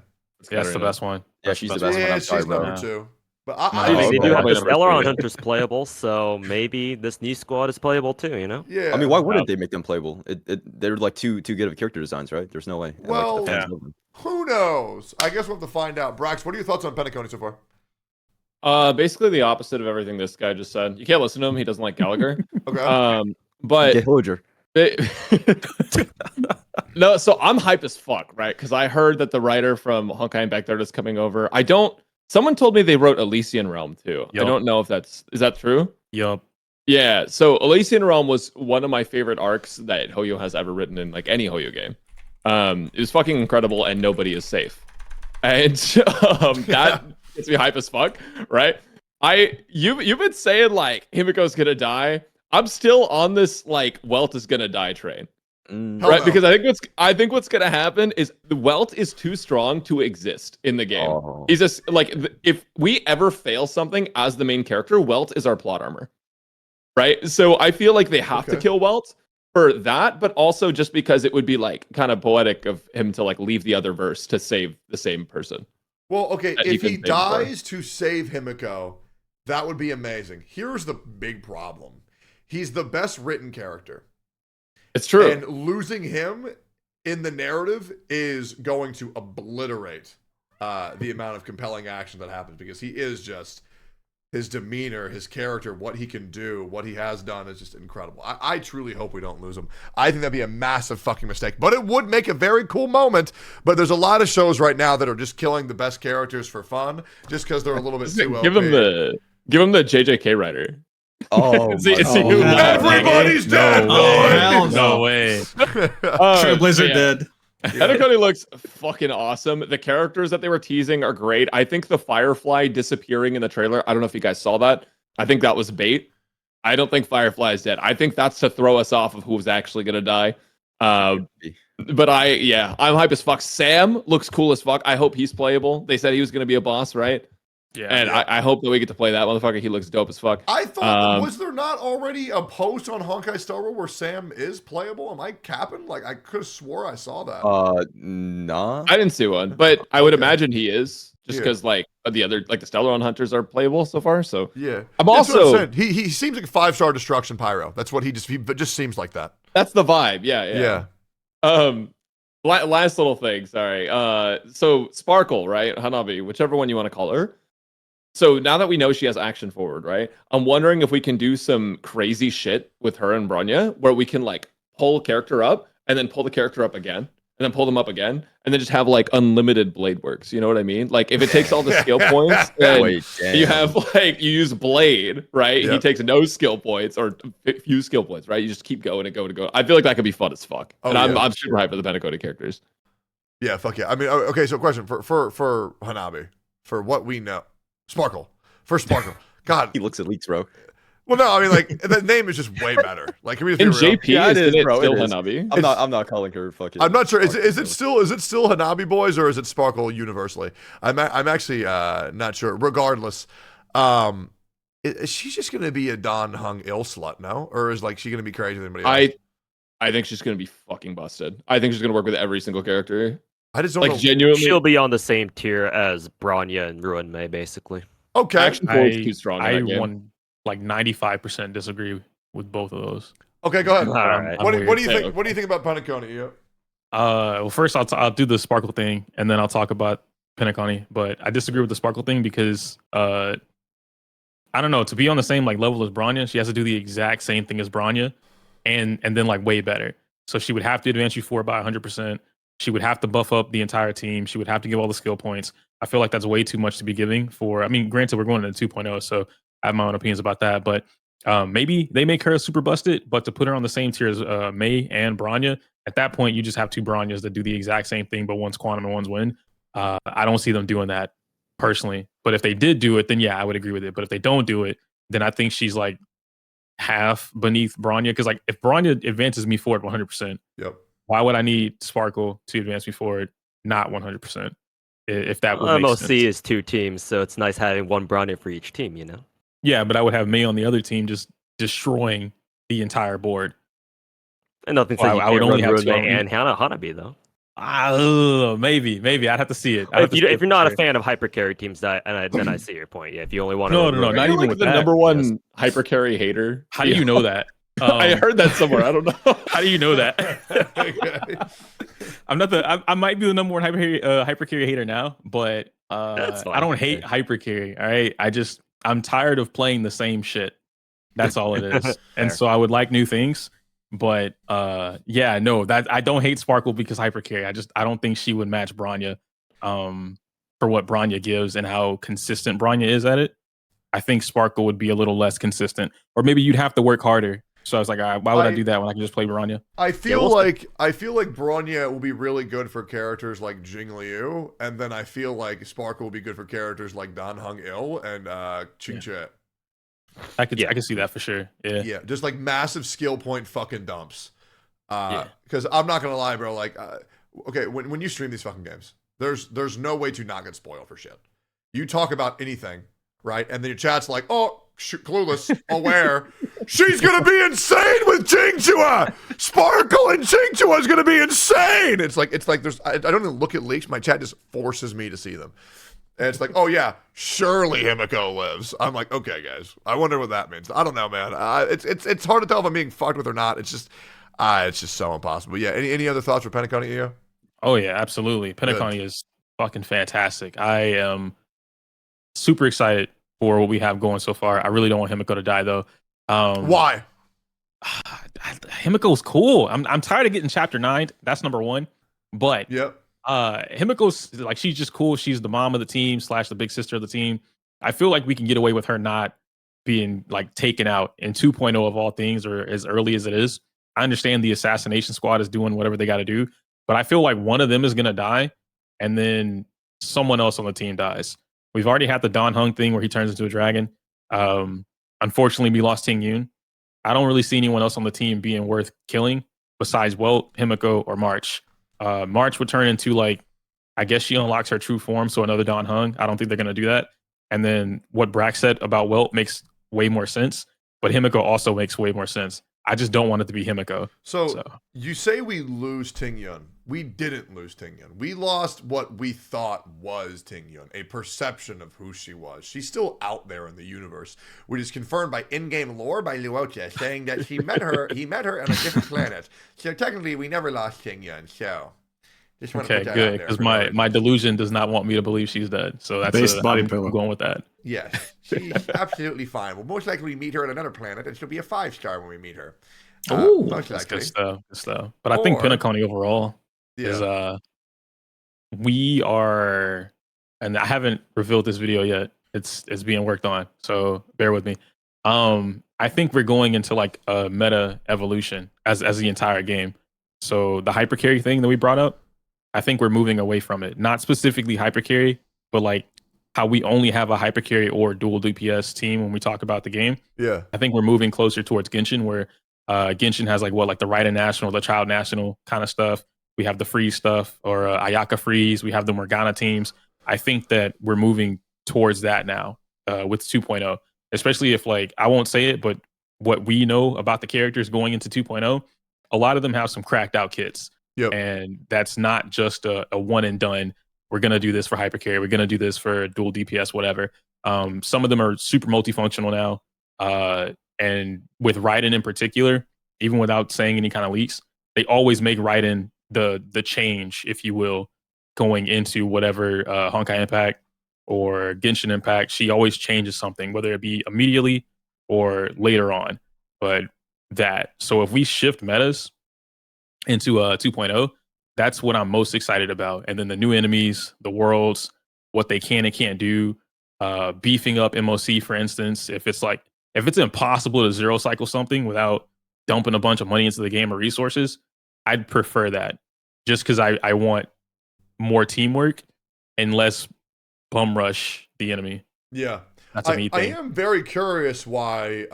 S4: Yeah, that's the best one.
S6: Yeah, she's the best one.
S1: Yeah,
S6: I'm sorry,
S1: she's
S6: bro.
S1: number 2. But
S7: They do have
S5: probably
S7: the
S5: number
S7: Stellar
S5: 3.
S7: Hunters playable, so maybe this new squad is playable too, you know?
S1: Yeah.
S6: I mean, why wouldn't they make them playable? They're like too good of character designs, right? There's no way. And,
S1: Well,
S6: like, the fans love them.
S1: Who knows? I guess we'll have to find out. Brax, what are your thoughts on Penacony so far?
S5: Basically the opposite of everything this guy just said. You can't listen to him. He doesn't like Gallagher.
S1: Okay.
S5: But
S6: Get Hojer.
S5: no, so I'm hype as fuck, right? Because I heard that the writer from Honkai Impact Third is coming over. Someone told me they wrote Elysian Realm too.
S4: Yup.
S5: I don't know if is that true?
S4: Yup.
S5: Yeah, so Elysian Realm was one of my favorite arcs that Hoyo has ever written in like any Hoyo game. It was fucking incredible, and nobody is safe, and that gets me hype as fuck, right? You've been saying like Himiko's gonna die. I'm still on this like Welt is gonna die train, right?
S1: no.
S5: Because I think what's gonna happen is the Welt is too strong to exist in the game.
S6: Oh.
S5: He's just like if we ever fail something as the main character, Welt is our plot armor, right? So I feel like they have to kill Welt for that, but also just because it would be like kind of poetic of him to like leave the other verse to save the same person.
S1: Well, okay,
S5: that
S1: if
S5: he
S1: he
S5: couldn't save before.
S1: dies to save Himiko, that would be amazing. Here's the big problem. He's the best written character.
S5: It's true.
S1: And losing him in the narrative is going to obliterate the amount of compelling action that happens because he is just, his demeanor, his character, what he can do, what he has done is just incredible. I truly hope we don't lose him. I think that'd be a massive fucking mistake, but it would make a very cool moment. But there's a lot of shows right now that are just killing the best characters for fun just because they're a little bit too
S5: Give
S1: OP.
S5: him the JJK writer.
S6: Oh,
S4: See,
S6: my
S4: see
S6: God.
S4: who laughed.
S1: Everybody's dead.
S4: No
S3: Oh,
S4: way.
S3: hell
S4: No
S3: no.
S4: way.
S3: Trailblazer
S5: yeah.
S3: dead.
S5: Penacony looks fucking awesome. The characters that they were teasing are great. I think the Firefly disappearing in the trailer, I don't know if you guys saw that. I think that was bait. I don't think Firefly is dead. I think that's to throw us off of who's actually going to die. But I'm hype as fuck. Sam looks cool as fuck. I hope he's playable. They said he was going to be a boss, right?
S4: Yeah.
S5: And
S1: Yeah.
S5: I hope that we get to play that motherfucker. He looks dope as fuck.
S1: I thought, was there not already a post on Honkai Star Rail where Sam is playable? Am I capping? Like, I could have swore I saw that.
S6: Nah.
S5: I didn't see one, but I would
S1: Okay.
S5: imagine he is, just
S1: Yeah.
S5: because like the other, like the Stellaron hunters are playable so far. So
S1: Yeah.
S5: I'm
S1: That's what
S5: also
S1: saying. He seems like a 5-star destruction pyro. That's what he just seems like that.
S5: that's the vibe. Yeah. Last little thing. Sorry. So Sparkle, right? Hanabi, whichever one you want to call her. So now that we know she has action forward, right? I'm wondering if we can do some crazy shit with her and Bronya, where we can like pull a character up and then pull the character up again, and then pull them up again, and then just have like unlimited blade works. You know what I mean? Like if it takes all the skill points, then
S6: Wait,
S5: you
S6: damn.
S5: have like you use blade, right? He
S1: Yep.
S5: takes no skill points or few skill points, right? You just keep going and going and going. I feel like that could be fun as fuck.
S1: Oh,
S5: And
S1: yeah.
S5: I'm super hyped for the Penacony characters.
S1: Yeah, fuck yeah. I mean, okay, so question for Hanabi, for what we know. Sparkle. For Sparkle. God.
S6: He looks at leaks, bro.
S1: Well, no, I mean, like, the name is just way better. Like, can we just
S5: In
S1: be real?
S5: JP,
S6: Yeah, it
S5: isn't
S6: is,
S5: it
S6: bro, it
S5: still
S6: is.
S5: Hanabi?
S6: I'm not calling her fucking.
S1: I'm not sure. Is it
S6: Sparkle.
S1: still Hanabi Boys or is it Sparkle universally? I'm actually not sure. Regardless, is she just gonna be a Don Hung ill slut? No, or is like she gonna be crazier than anybody else?
S5: I think she's gonna be fucking busted. I think she's gonna work with every single character.
S1: I just don't
S5: Like
S1: know.
S5: genuinely,
S7: She'll be on the same tier as Bronya and Ruin Mei, basically.
S1: Okay.
S5: action forward's too strong in
S4: I
S5: that game.
S4: won like 95% disagree with both of those.
S1: Okay. Go ahead.
S7: All right.
S1: What do you
S4: weird.
S1: think?
S5: Okay.
S1: What do you think about Penacony? Yeah.
S4: Well, first I'll do the Sparkle thing, and then I'll talk about Penacony. But I disagree with the Sparkle thing because I don't know, to be on the same like level as Bronya, she has to do the exact same thing as Bronya, and then like way better. So she would have to advance you forward by 100%. She would have to buff up the entire team. She would have to give all the skill points. I feel like that's way too much to be giving for. I mean, granted, we're going into 2.0, so I have my own opinions about that. But maybe they make her super busted, but to put her on the same tier as Mei and Bronya, at that point, you just have two Bronyas that do the exact same thing, but one's quantum and one's wind. I don't see them doing that personally. But if they did do it, then yeah, I would agree with it. But if they don't do it, then I think she's like half beneath Bronya. Because like if Bronya advances me forward 100%,
S1: Yep.
S4: why would I need Sparkle to advance me forward not 100%? If that would make
S7: MOC
S4: sense.
S7: is 2 teams, so it's nice having one Bronya for each team, you know?
S4: Yeah, but I would have Mei on the other team just destroying the entire board.
S7: And nothing
S4: Well,
S7: says you
S4: I would
S7: can't
S4: only
S7: run
S4: have
S7: Ruin
S4: two.
S7: Mei and Hanabi, though.
S4: Maybe. I'd have to see it. I'd have to see
S7: If
S4: it
S7: you're not a
S4: for sure.
S7: fan of hyper carry teams, then I see your point. Yeah, if you only want to
S4: No, not
S5: You're
S4: even
S5: like
S4: with
S5: the
S4: that.
S5: number one hyper carry hater.
S4: How do you know that?
S5: I heard that somewhere. I don't know.
S4: How do you know that? I'm not I might be the number one hyper carry hater now, but
S7: That's fine.
S4: I don't hate hyper carry. All right, I'm tired of playing the same shit. That's all it is. And
S7: Fair.
S4: so I would like new things, but yeah, no, that I don't hate Sparkle because hyper carry. I don't think she would match Bronya for what Bronya gives and how consistent Bronya is at it. I think Sparkle would be a little less consistent, or maybe you'd have to work harder. So I was like, why would I do that when I can just play Bronya?
S1: I feel
S7: we'll
S1: like Bronya will be really good for characters like Jing Liu, and then I feel like Sparkle will be good for characters like Dan Hung Il and Ching Che.
S4: I could see that for sure. Yeah.
S1: Yeah, just like massive skill point fucking dumps.
S4: Yeah.
S1: Because I'm not gonna lie, bro. Like, okay, when you stream these fucking games, there's no way to not get spoiled for shit. You talk about anything, right? And then your chat's like, oh. Clueless, aware. She's gonna be insane with Jingchua. Sparkle and Jingchua is gonna be insane. It's like there's I don't even look at leaks. My chat just forces me to see them. And it's like, oh yeah, surely Himiko lives. I'm like, okay, guys. I wonder what that means. I don't know, man. It's hard to tell if I'm being fucked with or not. It's just so impossible. Yeah. Any other thoughts for Penacony, EO?
S4: Oh yeah, absolutely. Penacony is fucking fantastic. I am super excited for what we have going so far. I really don't want Himiko to die though.
S1: Why?
S4: Himiko's cool. I'm tired of getting chapter 9. That's number 1. But
S1: Yep.
S4: Himiko's like, she's just cool. She's the mom of the team / the big sister of the team. I feel like we can get away with her not being like taken out in 2.0 of all things, or as early as it is. I understand the assassination squad is doing whatever they got to do, but I feel like one of them is gonna die, and then someone else on the team dies. We've already had the Don Hung thing where he turns into a dragon. Unfortunately, we lost Ting Yun. I don't really see anyone else on the team being worth killing besides Welt, Himiko, or March. March would turn into like, I guess she unlocks her true form, so another Don Hung. I don't think they're gonna do that. And then what Brack said about Welt makes way more sense, but Himiko also makes way more sense. I just don't want it to be Himiko.
S1: So you say we lose Ting Yun. We didn't lose Ting Yun. We lost what we thought was Ting Yun, a perception of who she was. She's still out there in the universe, which is confirmed by in-game lore by Luocha, saying that he met her on a different planet. So technically, we never lost Ting Yun. So just want to
S4: Okay,
S1: put that
S4: good,
S1: out there
S4: because
S1: for
S4: my
S1: everybody.
S4: delusion does not want me to believe she's dead. So that's
S3: Based body
S4: I'm
S3: pillow.
S4: going with that.
S1: Yes, she's absolutely fine. We'll most likely meet her on another planet, and she'll be a 5-star when we meet her.
S3: Ooh,
S1: Most
S4: That's
S1: likely.
S4: good stuff. Good stuff. But I think
S1: Or-
S4: Pinnaconny overall is
S1: Yeah.
S4: we are, and I haven't revealed this video yet. It's being worked on, so bear with me. I think we're going into like a meta evolution as the entire game. So the hypercarry thing that we brought up, I think we're moving away from it. Not specifically hypercarry, but like how we only have a hypercarry or dual DPS team when we talk about the game.
S1: Yeah.
S4: I think we're moving closer towards Genshin, where Genshin has like the Raiden National, the Child National kind of stuff. We have the Freeze stuff, or Ayaka Freeze. We have the Morgana teams. I think that we're moving towards that now with 2.0, especially if like, I won't say it, but what we know about the characters going into 2.0, a lot of them have some cracked out kits.
S1: Yep.
S4: And that's not just a one and done. We're going to do this for hypercarry. We're going to do this for dual DPS, whatever. Some of them are super multifunctional now. And with Raiden in particular, even without saying any kind of leaks, they always make Raiden the change, if you will, going into whatever Honkai Impact or Genshin Impact. She always changes something, whether it be immediately or later on. But so if we shift metas into 2.0, that's what I'm most excited about. And then the new enemies, the worlds, what they can and can't do, beefing up MOC, for instance. If it's impossible to zero cycle something without dumping a bunch of money into the game or resources, I'd prefer that, just because I want more teamwork and less bum rush the enemy.
S1: Yeah.
S4: That's a me
S1: I
S4: thing.
S1: am very curious why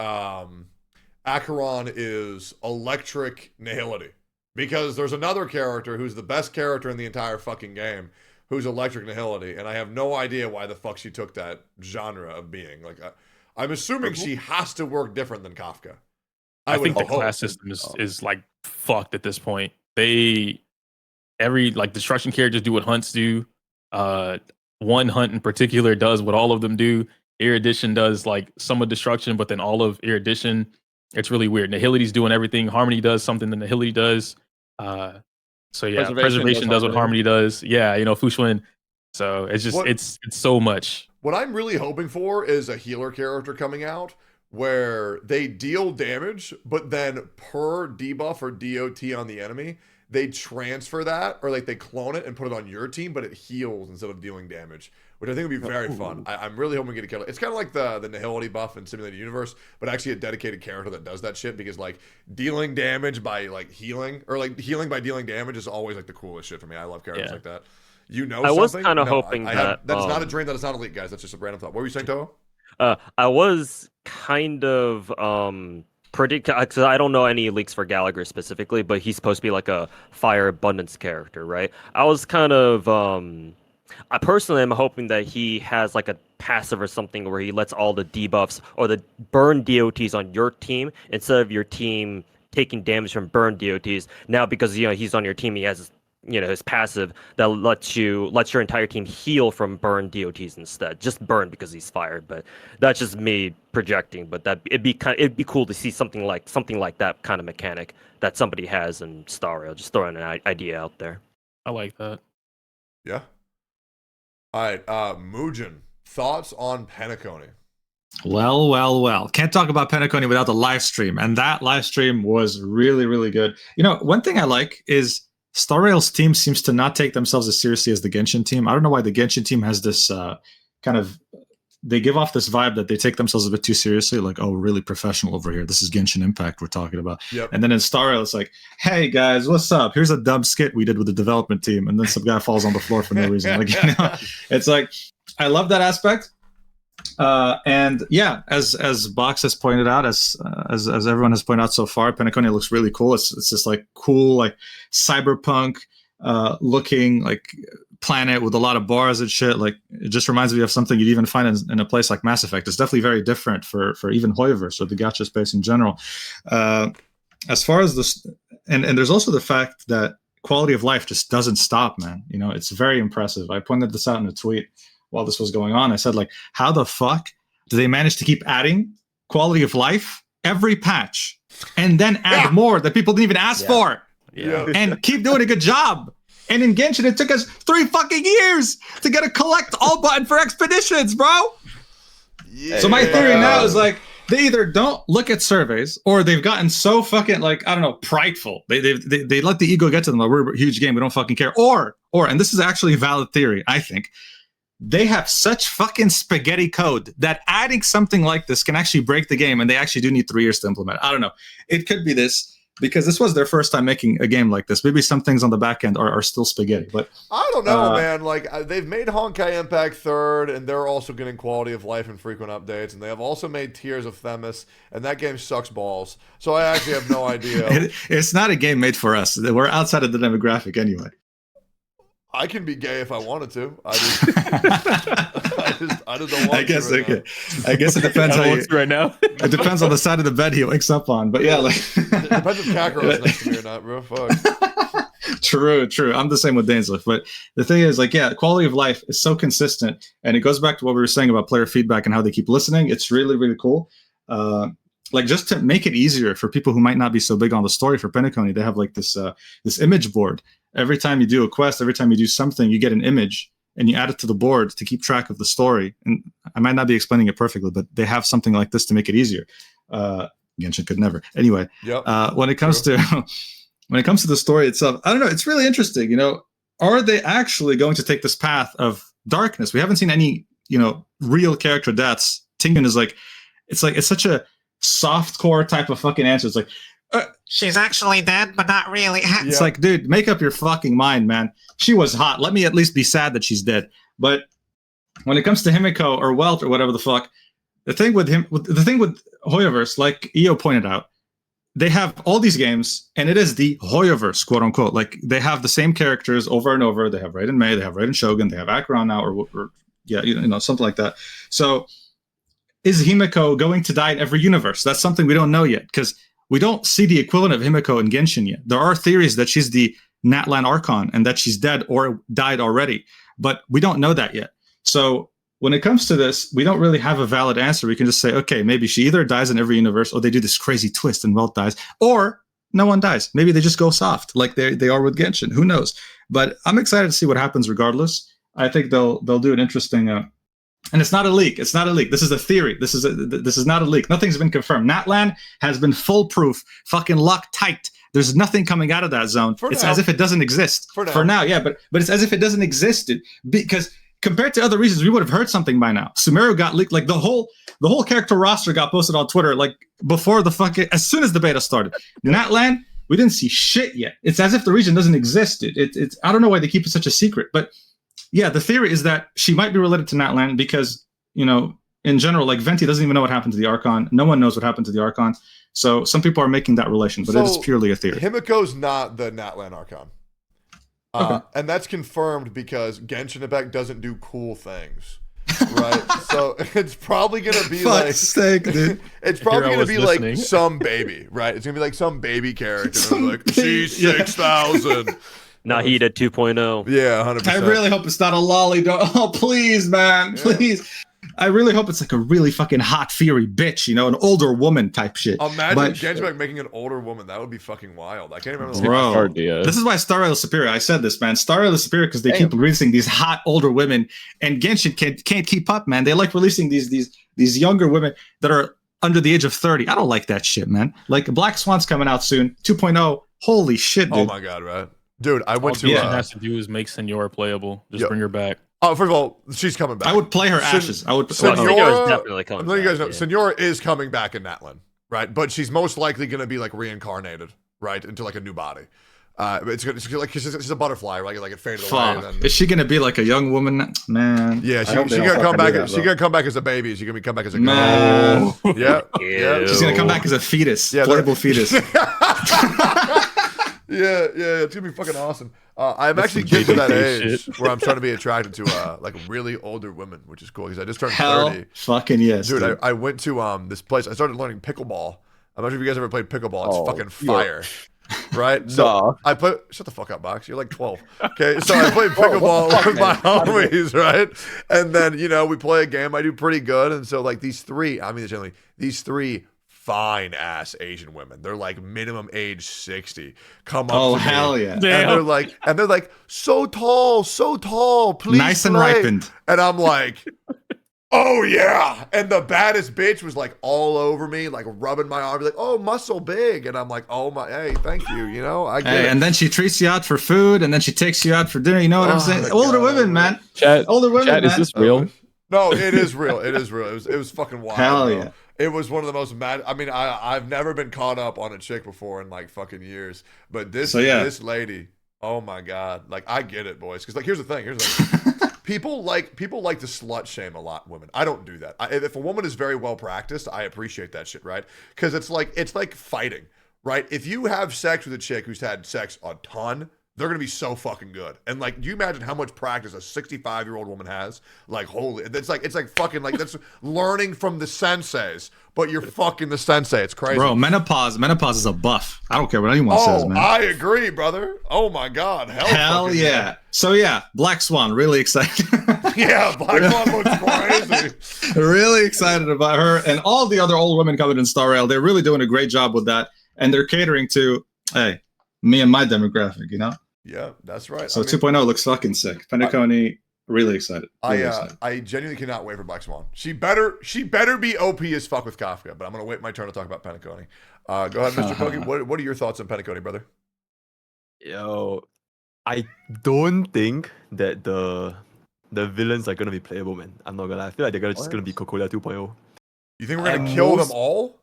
S1: Acheron is electric nihility. Because there's another character who's the best character in the entire fucking game who's electric nihility, and I have no idea why the fuck she took that genre of being. Like, I'm assuming she has to work different than Kafka.
S4: I think the
S1: would hope.
S4: class system is like fucked at this point. Every like destruction characters do what hunts do. One hunt in particular does what all of them do. Erudition does like some of destruction, but then all of Erudition. It's really weird. Nihility's doing everything. Harmony does something that Nihility does. So yeah, Preservation does what Harmony does. Yeah, Fushun. So it's just it's so much.
S1: What I'm really hoping for is a healer character coming out where they deal damage, but then per debuff or DOT on the enemy, they transfer that, or like they clone it and put it on your team, but it heals instead of dealing damage, which I think would be very fun. I'm really hoping we get a killer. It's kind of like the Nihility buff in Simulated Universe, but actually a dedicated character that does that shit, because like dealing damage by like healing, or like healing by dealing damage is always like the coolest shit for me. I love characters like that.
S7: I was kind of hoping that
S1: that's not a dream. That is not elite, guys. That's just a random thought. What were you saying, Toho?
S7: I was kind of predict, because I don't know any leaks for Gallagher specifically, but he's supposed to be like a fire abundance character, right? I was kind of I personally am hoping that he has like a passive or something where he lets all the debuffs or the burn DOTs on your team instead of your team taking damage from burn DOTs. Now, because he's on your team, he has his passive that lets your entire team heal from burn DOTs instead. Just burn because he's fired, but that's just me projecting. But it'd be cool to see something like that kind of mechanic that somebody has in Star Rail. Just throwing an idea out there.
S4: I like that.
S1: Yeah. All right, Mugen, thoughts on Penacony?
S3: Well. Can't talk about Penacony without the live stream, and that live stream was really, really good. One thing I like is Star Rail's team seems to not take themselves as seriously as the Genshin team. I don't know why the Genshin team has this kind of they give off this vibe that they take themselves a bit too seriously, like, oh, really professional over here. This is Genshin Impact we're talking about.
S1: Yep.
S3: And then in Star Rail, it's like, hey guys, what's up? Here's a dumb skit we did with the development team, and then some guy falls on the floor for no reason. Like, you know, it's like, I love that aspect. And yeah, as Box has pointed out, as everyone has pointed out so far, Penacony looks really cool. It's just like cool, like cyberpunk looking like planet with a lot of bars and shit. Like, it just reminds me of something you'd even find in a place like Mass Effect. It's definitely very different for even Hoyoverse or the gacha space in general. As far as this, and there's also the fact that quality of life just doesn't stop, man. You know, it's very impressive. I pointed this out in a tweet while this was going on. I said, like, how the fuck do they manage to keep adding quality of life every patch and then add more that people didn't even ask for and keep doing a good job? And in Genshin, it took us 3 fucking years to get a collect all button for expeditions, bro.
S1: Yeah.
S3: So my theory now is like, they either don't look at surveys or they've gotten so fucking, like, I don't know, prideful. They let the ego get to them. Like, we're a huge game, we don't fucking care. Or, and this is actually a valid theory, I think, they have such fucking spaghetti code that adding something like this can actually break the game, and they actually do need 3 years to implement it. I don't know. It could be this, because this was their first time making a game like this. Maybe some things on the back end are still spaghetti. But
S1: I don't know, man. Like, they've made Honkai Impact 3rd, and they're also getting quality of life and frequent updates, and they have also made Tears of Themis, and that game sucks balls. So I actually have no idea.
S3: It's not a game made for us. We're outside of the demographic anyway.
S1: I can be gay if I wanted to. I just don't want
S3: I guess
S1: to.
S3: okay. I guess it depends how you,
S4: right now.
S3: it depends on the side of the bed he wakes up on. But yeah, like
S1: It depends if Kakarot's next to me or not, bro. Fuck.
S3: True. I'm the same with Dainsliff. But the thing is, like, yeah, quality of life is so consistent, and it goes back to what we were saying about player feedback and how they keep listening. It's really, really cool. Like, just to make it easier for people who might not be so big on the story for Penacony, they have like this image board. Every time you do a quest, every time you do something, you get an image and you add it to the board to keep track of the story. And I might not be explaining it perfectly, but they have something like this to make it easier. Genshin could never. Anyway, when it comes to the story itself, I don't know. It's really interesting. You know, are they actually going to take this path of darkness? We haven't seen any, you know, real character deaths. Tingyun is like, it's such a soft core type of fucking answer. It's like,
S9: she's actually dead, but not really.
S3: it's like, dude, make up your fucking mind, man. She was hot. Let me at least be sad that she's dead. But when it comes to Himiko or Welt or whatever the fuck, the thing with Hoyoverse, like Io pointed out, they have all these games, and it is the Hoyoverse, quote unquote. Like, they have the same characters over and over. They have Raiden Mei, they have Raiden Shogun, they have Acheron now, or you know, something like that. So, is Himiko going to die in every universe? That's something we don't know yet, because we don't see the equivalent of Himiko in Genshin yet. There are theories that she's the Natlan Archon and that she's dead or died already, but we don't know that yet. So when it comes to this, we don't really have a valid answer. We can just say, okay, maybe she either dies in every universe, or they do this crazy twist and Welt dies, or no one dies. Maybe they just go soft like they are with Genshin. Who knows? But I'm excited to see what happens regardless. I think they'll do an interesting... and it's not a leak. It's not a leak. This is a theory. This is not a leak. Nothing's been confirmed. Natlan has been foolproof, fucking lock tight. There's nothing coming out of that zone. It's as if it doesn't exist. For now, yeah, but it's as if it doesn't exist, because compared to other regions, we would have heard something by now. Sumeru got leaked. Like, the whole character roster got posted on Twitter, like, before as soon as the beta started. Natlan, we didn't see shit yet. It's as if the region doesn't exist. It's I don't know why they keep it such a secret, but yeah, the theory is that she might be related to Natlan because, you know, in general, like, Venti doesn't even know what happened to the Archon. No one knows what happened to the Archon. So some people are making that relation, but it is purely a theory.
S1: Himiko's not the Natlan Archon.
S3: Okay.
S1: And that's confirmed because Genshin Impact doesn't do cool things. Right? So it's probably going to be like...
S3: sake, dude.
S1: It's probably going to be like some baby, right? It's going to be like some baby character. Like, she's 6,000.
S7: Nahida 2.0.
S1: Yeah, 100%.
S3: I really hope it's not a lolly dog. Oh, please, man. Please. I really hope it's like a really fucking hot, fiery bitch, you know, an older woman type shit.
S1: Imagine Genshin Impact making an older woman. That would be fucking wild. I can't remember.
S3: Bro, this is why Star Rail is superior. I said this, man. Star Rail is superior because they keep releasing these hot, older women, and Genshin can't keep up, man. They like releasing these younger women that are under the age of 30. I don't like that shit, man. Like, Black Swan's coming out soon, 2.0. Holy shit, dude.
S1: Oh my god, right? Dude, I went
S4: All
S1: to...
S4: Genshin has to do is make Senora playable. Just bring her back.
S1: Oh, first of all, she's coming back.
S3: I would play her ashes. I would.
S1: Senora,
S7: Senora's definitely coming
S1: I'm letting you guys know,
S7: back, yeah.
S1: Senora is coming back in Natlan, right? But she's most likely going to be like reincarnated, right, into like a new body. It's like she's a butterfly, right? Like it faded away.
S3: Fuck.
S1: And then,
S3: Is she gonna be like a young woman? Man.
S1: yeah,
S3: I
S1: she
S3: hope they
S1: gonna
S3: don't
S1: come
S3: fucking
S1: back.
S3: do
S1: She
S3: that,
S1: gonna come back as a baby. She gonna come back as a girl.
S3: Man.
S1: Yeah,
S7: Ew.
S1: yeah.
S3: She's gonna come back as a fetus.
S1: Yeah,
S3: Playable fetus.
S1: Yeah, it's gonna be fucking awesome. I'm actually getting to that age where I'm starting to be attracted to like really older women, which is cool because I just turned
S3: Hell
S1: 30.
S3: fucking yes,
S1: Dude,
S3: dude.
S1: I went to this place. I started learning pickleball. I'm not sure if you guys ever played pickleball. It's
S6: Oh,
S1: fucking
S6: yeah.
S1: fire, right? So
S6: Nah.
S1: I play. Shut the fuck up, Box. You're like 12. Okay, so I played pickleball with my homies, right? And then we play a game. I do pretty good, and so like these three fine ass Asian women. They're like minimum age 60. Come up
S3: Oh
S1: to me,
S3: hell yeah.
S1: and they're like so tall, please
S3: Nice and
S1: play.
S3: ripened.
S1: And I'm like, oh yeah. And the baddest bitch was like all over me, like rubbing my arm, like, oh, muscle big. And I'm like, oh my, hey, thank you. I get
S3: Hey,
S1: it.
S3: and then she treats you out for food, and then she takes you out for dinner. You know what I'm
S1: Oh
S3: saying?
S1: my
S3: Older
S1: God,
S3: women, man.
S5: Chat,
S3: Older women,
S5: chat,
S3: man.
S5: is this real?
S1: No, it is real. It is real. It was fucking wild.
S3: Hell
S1: bro.
S3: yeah.
S1: It was one of the most mad. I mean, I've never been caught up on a chick before in like fucking years. But this lady, oh my God. Like I get it, boys. Because like here's the thing. People like to slut shame a lot women. I don't do that. If a woman is very well practiced, I appreciate that shit, right? Because it's like fighting, right? If you have sex with a chick who's had sex a ton, they're gonna be so fucking good. And like, do you imagine how much practice a 65-year-old woman has? Like, holy, it's like fucking like that's learning from the senseis, but you're fucking the sensei. It's crazy.
S3: Bro, menopause is a buff. I don't care what anyone says, man.
S1: I agree, brother. Oh my God,
S3: Hell
S1: fucking
S3: yeah. So yeah, Black Swan, really excited.
S1: Yeah, Black Swan looks crazy.
S3: Really excited about her and all the other old women coming in Star Rail. They're really doing a great job with that, and they're catering to, hey, me and my demographic,
S1: Yeah, that's right.
S3: So 2.0 looks fucking sick. Penacony, really excited. Really excited.
S1: I genuinely cannot wait for Black Swan. She better be OP as fuck with Kafka, but I'm gonna wait my turn to talk about Penacony. Go ahead, Mr. Pokey. What are your thoughts on Penacony, brother?
S8: Yo, I don't think that the villains are gonna be playable, man. I'm not gonna lie. I feel like they're just gonna be Cocolia 2.0.
S1: You think we're gonna
S8: At
S1: kill them
S8: most-
S1: all?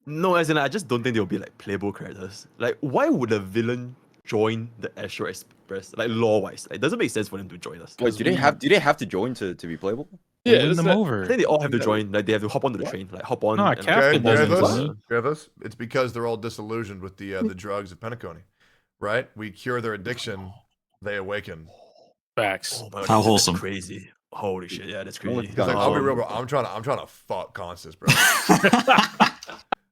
S8: No, as in I just don't think they'll be like playable characters. Like, why would a villain join the Astro Express? Like lore-wise, it doesn't make sense for them to join us.
S6: Wait, do they have to join to be playable?
S4: Yeah,
S5: that's
S4: them
S5: that-
S4: over.
S8: I think they all have to join. Like they have to hop onto the train. Like hop on.
S4: Nah,
S8: and,
S4: Kafka
S1: Okay,
S4: doesn't
S1: hear
S4: play.
S1: this? It's because they're all disillusioned with the drugs of Penacony, right? We cure their addiction, they awaken.
S4: Facts.
S8: Oh my God,
S3: How
S8: that's
S3: wholesome.
S8: crazy. Holy shit, yeah, that's
S6: No one's
S8: crazy.
S1: He's like, I'll be real, bro. I'm trying to fuck Constance, bro.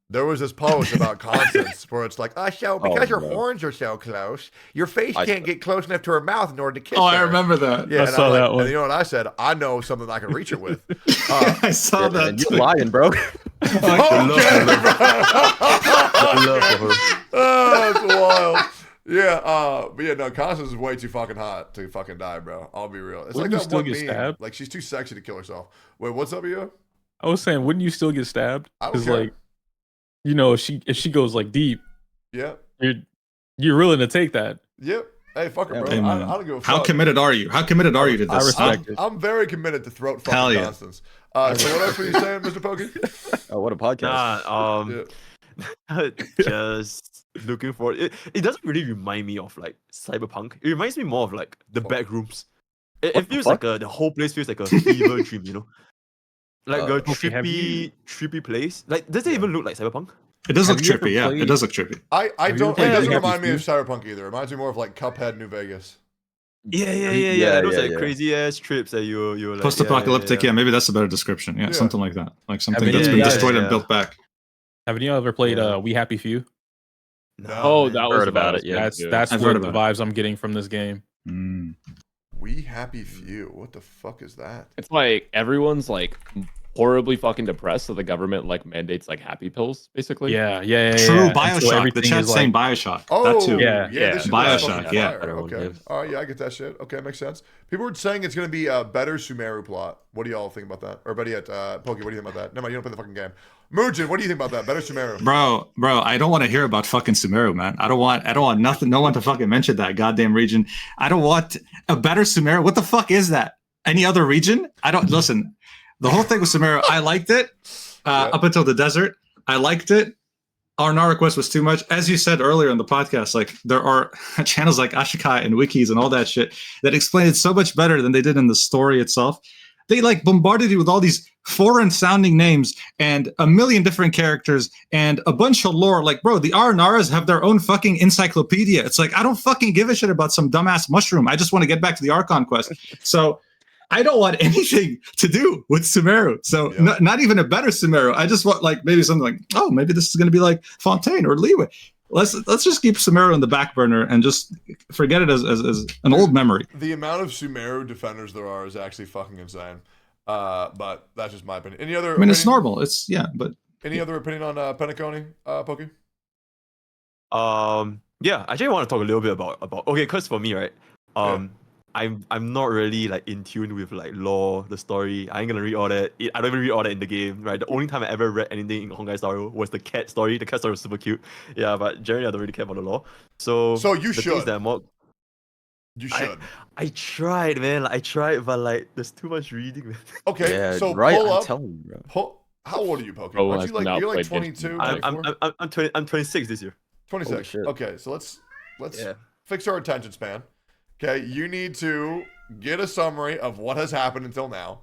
S1: There was this post about Constance where it's like, because your
S6: no.
S1: horns are so close, your face
S6: I-
S1: can't get close enough to her mouth in order to kiss
S3: Oh,
S1: her.
S3: I remember that.
S1: Yeah,
S4: I
S1: and
S4: saw
S1: I'm like,
S4: that one.
S1: And you know what I said? I know something I can reach her with.
S3: I saw
S6: Yeah,
S3: that.
S6: man,
S3: too.
S6: you're lying, bro.
S1: Oh, that's wild. Yeah, but yeah, no, Constance is way too fucking hot to fucking die, bro. I'll be real. It's
S4: Wouldn't
S1: like
S4: you
S1: that
S4: still
S1: one
S4: get
S1: meme.
S4: stabbed?
S1: Like she's too sexy to kill herself. Wait, what's up, you?
S4: I was saying, wouldn't you still get stabbed?
S1: I don't
S4: Because
S1: care.
S4: like, if she goes like deep,
S1: Yep.
S4: you're willing to take that.
S1: Yep. Hey, fuck her,
S6: Yeah,
S1: bro.
S3: Hey,
S1: I
S3: man.
S1: don't give a fuck.
S3: How committed are you? How committed are you to
S4: I
S3: this?
S4: respect it.
S1: I'm very committed to throat
S3: Hell
S1: fucking
S3: yeah.
S1: Constance. So what else were you saying, Mr. Pokey?
S6: Oh, what a podcast.
S8: Nah,
S1: Yeah.
S8: just looking for it. It doesn't really remind me of like cyberpunk. It reminds me more of like the back rooms. It
S6: What the
S8: feels
S6: fuck?
S8: like the whole place feels like a fever dream, Like a
S4: Okay, have you-
S8: trippy place. Like, does it even look like cyberpunk?
S3: It does look
S4: Have you ever
S3: trippy, yeah.
S4: played-
S3: It does look trippy.
S1: I
S4: Have you
S1: don't.
S4: ever played
S1: It doesn't
S4: Happy
S1: remind me of
S4: Few?
S1: Cyberpunk either. It reminds me more of like Cuphead, New Vegas.
S8: Yeah.
S6: Yeah,
S8: Those
S6: yeah,
S8: like
S6: yeah.
S8: crazy ass trips that you're like
S3: Post-apocalyptic, yeah,
S8: yeah.
S3: maybe that's a better description. Yeah,
S1: Yeah.
S3: something like that. Like something
S4: mean,
S3: that's
S4: yeah,
S3: been
S4: yeah,
S3: destroyed and
S8: yeah.
S3: built back.
S4: Haven't you ever played
S8: Yeah.
S4: We Happy Few?
S5: Oh, that was
S7: Heard about it, yeah.
S4: That's
S3: I've
S4: what
S3: heard
S4: the
S3: about
S4: vibes I'm getting from this game.
S3: Mm.
S1: We Happy Few. What the fuck is that?
S5: It's like everyone's like horribly fucking depressed, so the government like mandates like happy pills, basically.
S4: Yeah.
S3: True
S4: And so
S3: Bioshock. The
S4: everything
S3: chat's
S4: is
S3: saying
S4: like,
S3: Bioshock.
S1: Oh,
S3: That too.
S4: Yeah,
S1: this shit
S3: Bioshock,
S1: is fucking
S3: yeah.
S1: fire.
S7: Better one,
S1: Okay.
S7: yeah.
S1: All right, yeah, I get that shit. Okay, makes sense. People were saying it's gonna be a better Sumeru plot. What do y'all think about that? Or better yet, Pokey, what do you think about that? No, you don't play the fucking game. Mujin, what do you think about that? Better Sumeru.
S3: Bro, I don't want to hear about fucking Sumeru, man. I don't want nothing, no one to fucking mention that goddamn region. I don't want a better Sumeru. What the fuck is that? any other region. I don't listen. The whole thing with Sumeru, I liked it up until the desert. I liked it. Our request was too much. As you said earlier in the podcast, like there are channels like Ashikai and wikis and all that shit that explain it so much better than they did in the story itself. They like bombarded you with all these foreign sounding names and a million different characters and a bunch of lore. Like, bro, the Aranaras have their own fucking encyclopedia. It's like, I don't fucking give a shit about some dumbass mushroom. I just want to get back to the Archon quest. So I don't want anything to do with Sumeru. So not even a better Sumeru. I just want like maybe something like, oh, maybe this is going to be like Fontaine or Leeway. Let's just keep Sumeru in the back burner and just forget it as an old memory.
S1: The amount of Sumeru defenders there are is actually fucking insane. But that's just my opinion. Any other?
S3: I mean, it's normal. It's but
S1: any other opinion on Penacony, Pokey?
S8: Yeah, I actually want to talk a little bit about okay, because for me, right, I'm not really like in tune with like lore, the story. I ain't gonna read all that. I don't even read all that in the game, right? The only time I ever read anything in Honkai Star Rail was the cat story. The cat story was super cute. Yeah, but generally I don't really care about the lore. So
S1: You should. You should.
S8: I tried, man. Like, I tried, but like there's too much reading, man.
S1: Okay,
S6: Yeah,
S1: so
S6: right.
S1: pull
S6: I'm
S1: up.
S6: telling you, bro.
S1: How old are you, Pokey?
S5: Bro
S1: Aren't
S5: has
S1: you like
S5: not
S1: you're like
S5: played Genshin.
S1: 22?
S8: I'm 26 this year.
S1: 26.
S6: Holy shit.
S1: Okay, so let's fix our attention span. Okay, you need to get a summary of what has happened until now,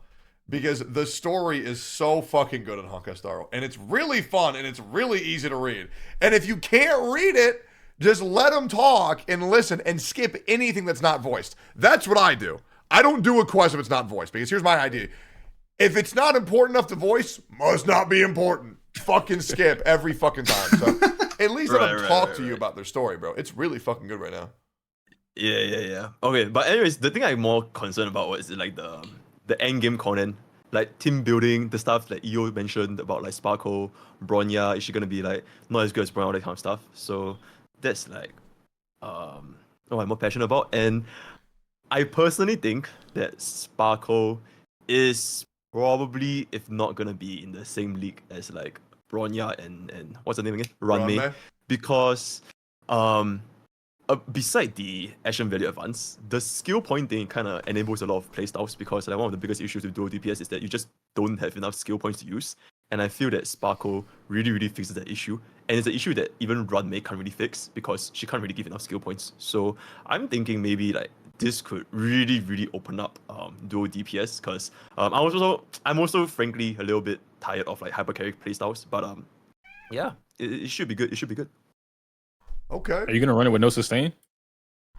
S1: because the story is so fucking good in Honkai Star Rail, and it's really fun and it's really easy to read. And if you can't read it, just let them talk and listen and skip anything that's not voiced. That's what I do. I don't do a quest if it's not voiced, because here's my idea. If it's not important enough to voice, must not be important. Fucking skip every fucking time. So at least let them talk to you about their story, bro. It's really fucking good right now.
S8: Yeah. Okay, but anyways, the thing I'm more concerned about was like the end game content, like team building, the stuff that Io mentioned about like Sparkle, Bronya. Is she gonna be like not as good as Bronya, all that kind of stuff? So that's like I'm more passionate about. And I personally think that Sparkle is probably, if not gonna be in the same league as like Bronya and what's her name again? Ranmei. Because beside the action value advance, the skill point thing kind of enables a lot of playstyles, because like one of the biggest issues with dual DPS is that you just don't have enough skill points to use. And I feel that Sparkle really fixes that issue. And it's an issue that even Ranmei can't really fix, because she can't really give enough skill points. So I'm thinking maybe like this could really open up dual DPS, because I'm also frankly a little bit tired of like hypercarry playstyles. But yeah, it should be good. It should be good.
S1: Okay.
S4: Are you gonna run it with no sustain?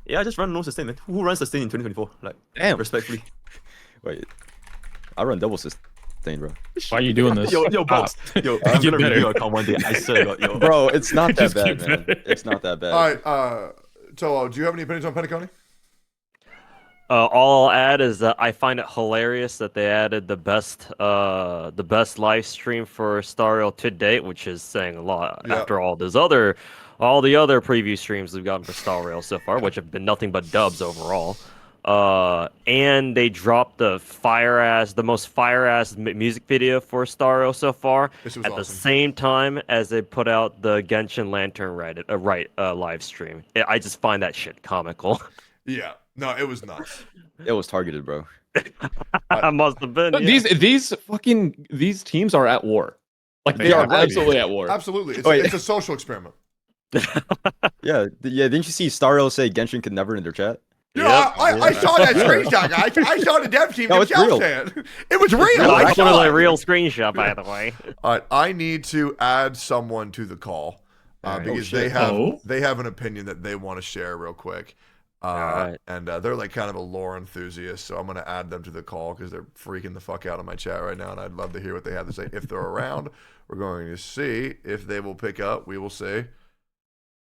S8: Yeah, I just run no sustain, man. Who runs sustain in 2024? Like,
S6: Damn.
S8: respectfully.
S6: Wait, I run double sustain, bro.
S4: Why are you doing this?
S8: Yo, boss. Yo, I'm
S4: Get
S8: gonna
S4: better.
S8: review your account one day. I swear to God, yo.
S6: Bro, it's not that
S4: Just
S6: bad,
S4: get
S6: man.
S4: better.
S6: It's not that bad.
S1: All right, Toho, do you have any opinions on Penacony?
S7: All I'll add is that I find it hilarious that they added the best live stream for Star Rail to date, which is saying a lot after all the other preview streams we've gotten for Star Rail so far, which have been nothing but dubs overall. And they dropped the most fire ass music video for Star Rail so far at the same time as they put out the Genshin Lantern live stream. I just find that shit comical.
S1: Yeah. No, it was nuts.
S6: It was targeted, bro.
S7: I must have been. Yeah.
S5: These teams are at war. Like they are absolutely at war.
S1: Absolutely. It's a social experiment.
S6: Yeah. Didn't you see Star Rail say Genshin could never in their chat?
S1: Yeah, I saw that screenshot, guys. I saw the dev team themselves saying it was real.
S7: I saw a real screenshot, by the way.
S1: All right, I need to add someone to the call because they have an opinion that they want to share real quick. And they're like kind of a lore enthusiast, so I'm going to add them to the call because they're freaking the fuck out of my chat right now, and I'd love to hear what they have to say. If they're around, we're going to see if they will pick up. We will see.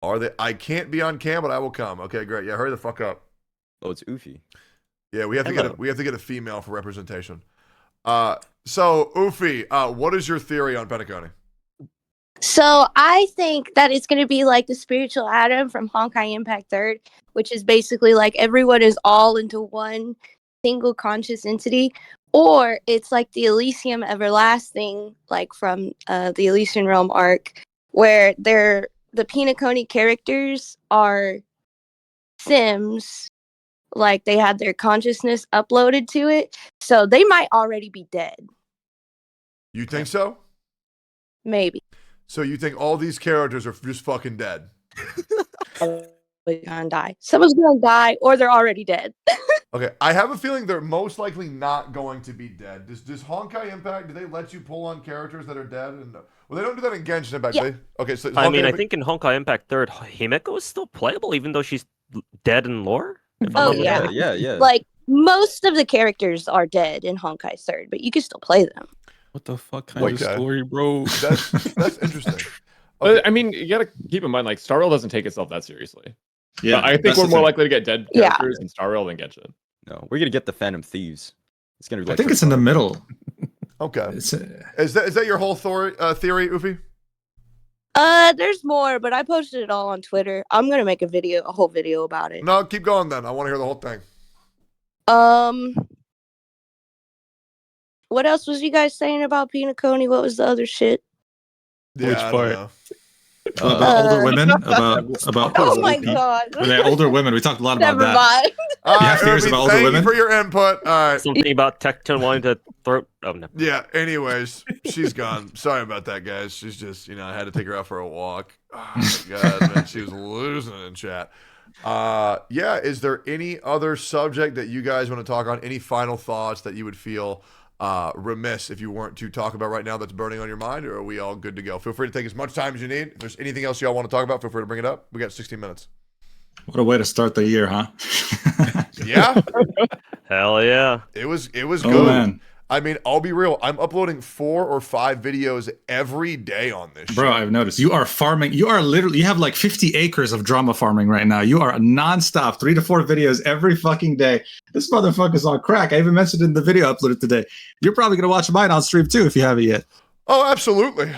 S1: Are they? I can't be on cam, but I will come. Okay, great. Yeah, hurry the fuck up.
S6: Oh, it's Ufi.
S1: Yeah, we have to get a female for representation. So Ufi, what is your theory on Penacony?
S10: So I think that it's going to be like the spiritual Adam from Honkai Impact 3rd, which is basically like everyone is all into one single conscious entity, or it's like the Elysium Everlasting, like from the Elysian Realm arc, where the Penacony characters are Sims, like they had their consciousness uploaded to it, so they might already be dead.
S1: You think so?
S10: Maybe.
S1: So you think all these characters are just fucking dead?
S10: They're gonna die. Someone's gonna die, or they're already dead.
S1: Okay, I have a feeling they're most likely not going to be dead. Does Honkai Impact, do they let you pull on characters that are dead? Well, they don't do that in Genshin Impact.
S10: Yeah.
S1: Okay, so
S7: I
S1: Honkai
S7: mean, I
S1: Impact-
S7: think in Honkai Impact 3rd, Himeko is still playable even though she's dead in lore. If I'm
S10: Oh,
S7: not
S10: yeah.
S7: mistaken.
S6: Yeah.
S10: Like most of the characters are dead in Honkai 3rd, but you can still play them.
S4: What the fuck kind of story, bro?
S1: That's interesting.
S5: But I mean, you gotta keep in mind, like Star Rail doesn't take itself that seriously.
S3: Yeah,
S5: But I think
S3: that's
S5: we're
S3: the
S5: more
S3: thing.
S5: likely to get dead
S10: Yeah.
S5: characters in Star Rail than Genshin.
S6: No, we're gonna get the Phantom Thieves. It's gonna be.
S3: I
S6: Like
S3: think it's in the middle.
S1: Okay.
S3: It's,
S1: Is that your whole theory, Ufi?
S10: There's more, but I posted it all on Twitter. I'm gonna make a whole video about it.
S1: No, keep going then. I want to hear the whole thing.
S10: What else was you guys saying about Pinaconi? What was the other shit?
S1: Yeah,
S4: Which
S1: I
S4: part?
S1: don't know.
S3: about older women, about
S10: Oh my god.
S3: older women. We talked a lot about
S10: Never
S3: that.
S10: mind.
S1: All
S3: You have theories
S1: Ufi,
S3: about older
S1: thank
S3: women?
S1: you for your input. All right.
S7: Something about Tectone wanting to throw. Oh no.
S1: Yeah, anyways, she's gone. Sorry about that, guys. She's just, I had to take her out for a walk. Oh, my God, man, she was losing it in chat. Yeah, is there any other subject that you guys want to talk on? Any final thoughts that you would feel remiss if you weren't to talk about right now that's burning on your mind, or are we all good to go? Feel free to take as much time as you need. If there's anything else y'all want to talk about, feel free to bring it up. We got 16 minutes.
S3: What a way to start the year, huh?
S1: Yeah,
S7: Hell yeah.
S1: it was
S3: Oh,
S1: good.
S3: man.
S1: I mean, I'll be real. I'm uploading 4 or 5 videos every day on this
S3: Bro,
S1: shit.
S3: I've noticed you are farming. You are literally, you have like 50 acres of drama farming right now. You are nonstop, 3 to 4 videos every fucking day. This motherfucker's on crack. I even mentioned it in the video uploaded today. You're probably going to watch mine on stream too if you haven't yet.
S1: Oh, absolutely.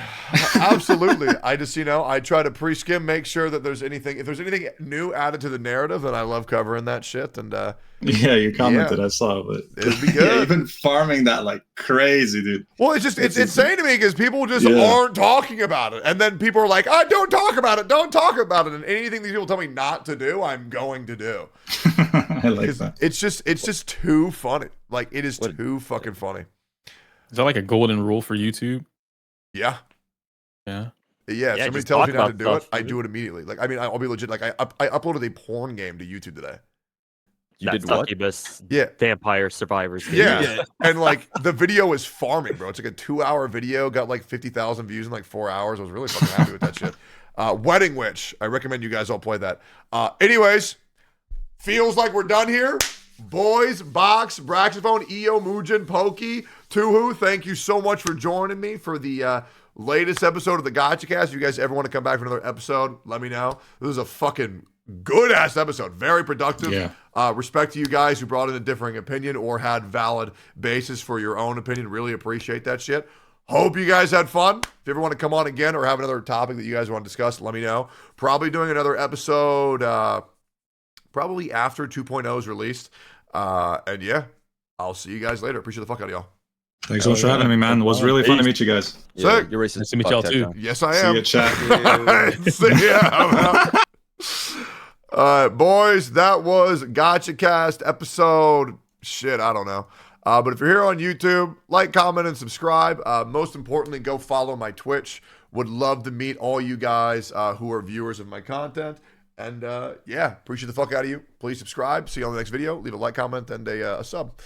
S1: Absolutely. I just, I try to pre-skim, make sure that if there's anything new added to the narrative, then I love covering that shit. And
S3: Yeah, you commented.
S1: Yeah.
S3: I saw, but
S1: It'd be
S3: yeah,
S1: good.
S3: you've been farming that like crazy, dude.
S1: Well, it's insane to me because people just
S3: Yeah.
S1: aren't talking about it. And then people are like, oh, don't talk about it. Don't talk about it. And anything these people tell me not to do, I'm going to do.
S3: I like
S1: 'Cause
S3: that.
S1: it's just too funny. Like, it is too fucking funny.
S4: Is that like a golden rule for YouTube?
S1: Yeah.
S4: Yeah.
S1: Yeah, if
S7: Yeah,
S1: somebody
S7: just
S1: tells
S7: talk
S1: me not to
S7: about
S1: do
S7: stuff,
S1: it, I
S7: dude.
S1: do it immediately. Like, I mean, I'll be legit. Like, I uploaded a porn game to YouTube today.
S6: You
S7: That
S6: did what?
S7: Succubus
S1: Yeah.
S7: Vampire Survivors game.
S1: Yeah. And like the video is farming, bro. It's like a 2-hour video, got like 50,000 views in like 4 hours. I was really fucking happy with that shit. Wedding Witch. I recommend you guys all play that. Anyways, feels like we're done here. Boys, Box, Braxophone, EO, Mujin, Pokey, Tuhu, thank you so much for joining me for the latest episode of the Gacha Cast. If you guys ever want to come back for another episode, let me know. This is a fucking good-ass episode. Very productive.
S3: Yeah.
S1: Respect to you guys who brought in a differing opinion or had valid basis for your own opinion. Really appreciate that shit. Hope you guys had fun. If you ever want to come on again or have another topic that you guys want to discuss, let me know. Probably doing another episode probably after 2.0 is released. And yeah, I'll see you guys later. Appreciate the fuck out of y'all.
S3: Thanks so much for having me, man. It was really fun to meet you guys.
S6: Yeah,
S1: Sick.
S6: you're racist.
S4: Nice to meet y'all
S6: podcast,
S4: too.
S6: John.
S1: Yes, I
S3: See
S1: am.
S3: you, chat.
S1: See ya. I'm out. All right, boys, that was Gacha Cast episode, I don't know. But if you're here on YouTube, like, comment, and subscribe. Most importantly, go follow my Twitch. Would love to meet all you guys who are viewers of my content. And yeah, appreciate the fuck out of you. Please subscribe. See you on the next video. Leave a like, comment, and a sub.